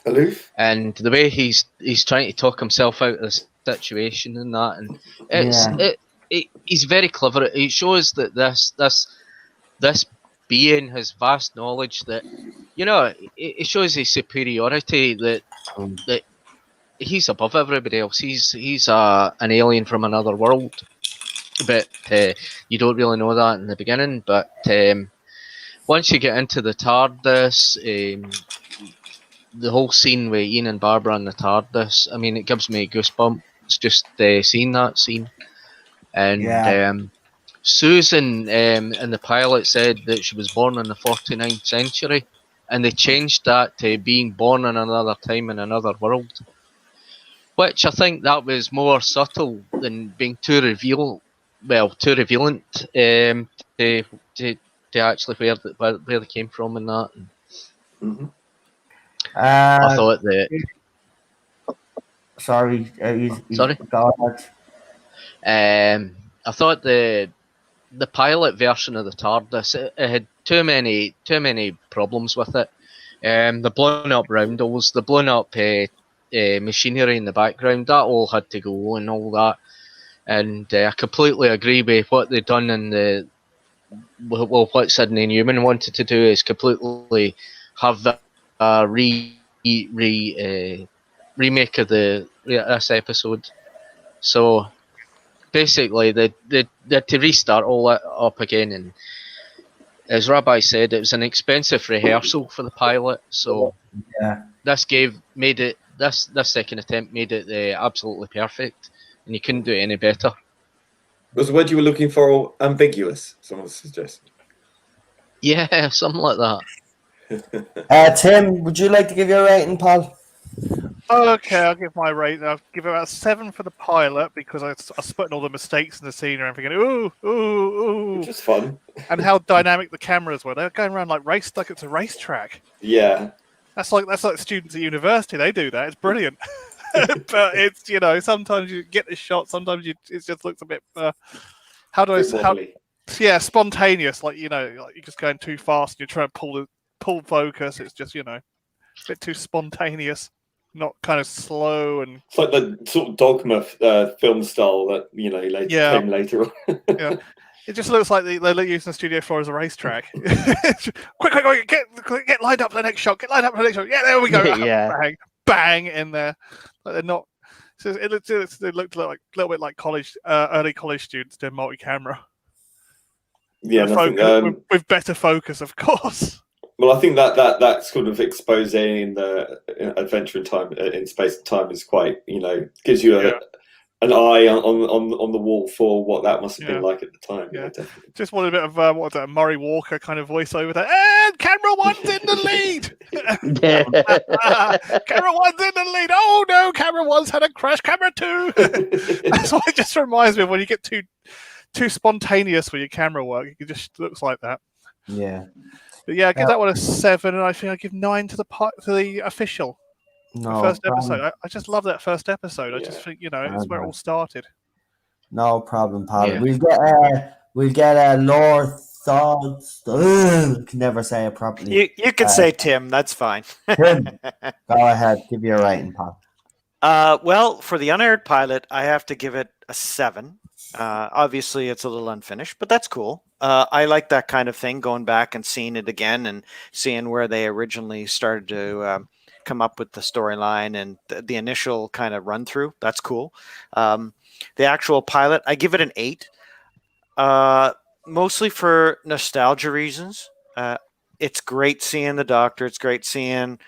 Aloof. And the way he's trying to talk himself out of the situation and that, and he's very clever. It shows that this being has vast knowledge that. You know, it shows his superiority that he's above everybody else. He's an alien from another world, but you don't really know that in the beginning. But once you get into the TARDIS, the whole scene with Ian and Barbara in the TARDIS, I mean, it gives me goosebumps just seeing that scene. And Susan in the pilot said that she was born in the 49th century. And they changed that to being born in another time in another world, which I think that was more subtle than being too revealant to actually where they came from and that. Mm-hmm. I thought that. Sorry, Sorry? Go ahead. I thought the pilot version of the TARDIS it had too many problems with it. The blown up roundels, the blown up machinery in the background, that all had to go and all that. And I completely agree with what they've done in the what Sidney Newman wanted to do is completely have a remake of this episode. So basically, they had to restart all that up again, and as Rabbi said, it was an expensive rehearsal for the pilot. So this second attempt made it absolutely perfect, and you couldn't do it any better. Was the word you were looking for ambiguous? Someone suggested. Yeah, something like that. Tim, would you like to give your rating, pal? Okay, I'll give my rating. I'll give it about 7 for the pilot because I spotted all the mistakes in the scene and I'm thinking, ooh, ooh, ooh. Which is fun. And how dynamic the cameras were. They were going around like it's a racetrack. Yeah. That's like students at university. They do that. It's brilliant. But it's, sometimes you get the shot. Sometimes it just looks a bit. Spontaneous. Like like you're just going too fast. And you're trying to pull focus. It's just a bit too spontaneous, not kind of slow and. It's like the sort of Dogma film style that came later on. Yeah. It just looks like they're using the studio floor as a racetrack. quick, get lined up for the next shot. Get lined up for the next shot. Yeah, there we go. Yeah. Bang in there. Like they're not. So it looked like a little bit like early college students doing multi-camera. Yeah, with better focus, of course. Well, I think that sort of expose in the adventure in time, in space and time, is quite gives you an eye on the wall for what that must have been like at the time. Yeah, definitely. Just wanted a bit of Murray Walker kind of voiceover there. And camera one's in the lead. Camera one's in the lead. Oh no, camera one's had a crash. Camera 2. That's what it just reminds me of when you get too spontaneous with your camera work. It just looks like that. Yeah. But yeah, I give that one a 7, and I think I give 9 to the official. No, the first episode. I just love that first episode. I just think it's where it all started. No problem, pal. Yeah. We'll get Lord thoughts. Can never say it properly. You can say Tim. That's fine. Tim, go ahead. Give your rating, pal. Well, for the unaired pilot, I have to give it a 7. Obviously, it's a little unfinished, but that's cool. I like that kind of thing, going back and seeing it again and seeing where they originally started to come up with the storyline and the initial kind of run through. That's cool. The actual pilot, I give it an 8, mostly for nostalgia reasons. It's great seeing the Doctor. It's great seeing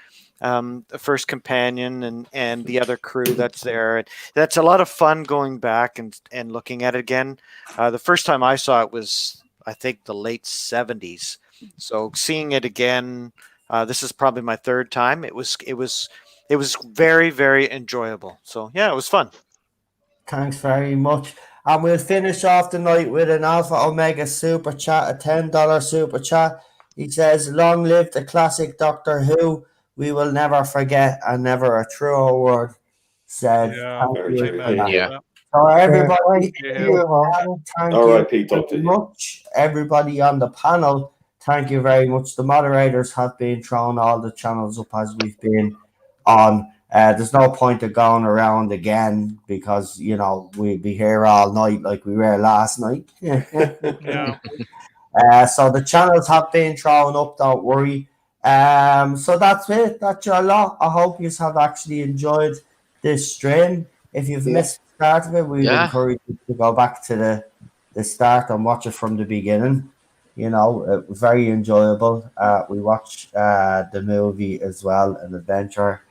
the first companion and the other crew that's there. That's a lot of fun going back and looking at it again. The first time I saw it was, I think, the late 70s. So seeing it again, this is probably my 3rd time. It was very, very enjoyable. So yeah, it was fun. Thanks very much. And we'll finish off the night with an Alpha Omega super chat, a $10 super chat. He says, "Long live the classic Doctor Who. We will never forget, and never a truer word said." Thank you for that. Yeah. So everybody, thank R.I.P. you Doctor. very much. Everybody on the panel, thank you very much. The moderators have been throwing all the channels up as we've been on. There's no point of going around again because we'll be here all night like we were last night. Yeah. So the channels have been thrown up. Don't worry. So that's it. That's your lot. I hope you have actually enjoyed this stream. If you've missed the start of it, we'd encourage you to go back to the start and watch it from the beginning. Very enjoyable. We watched the movie as well, An Adventure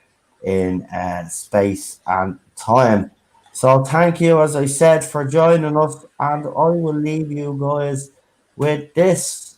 in Space and Time. So thank you, as I said, for joining us, and I will leave you guys with this.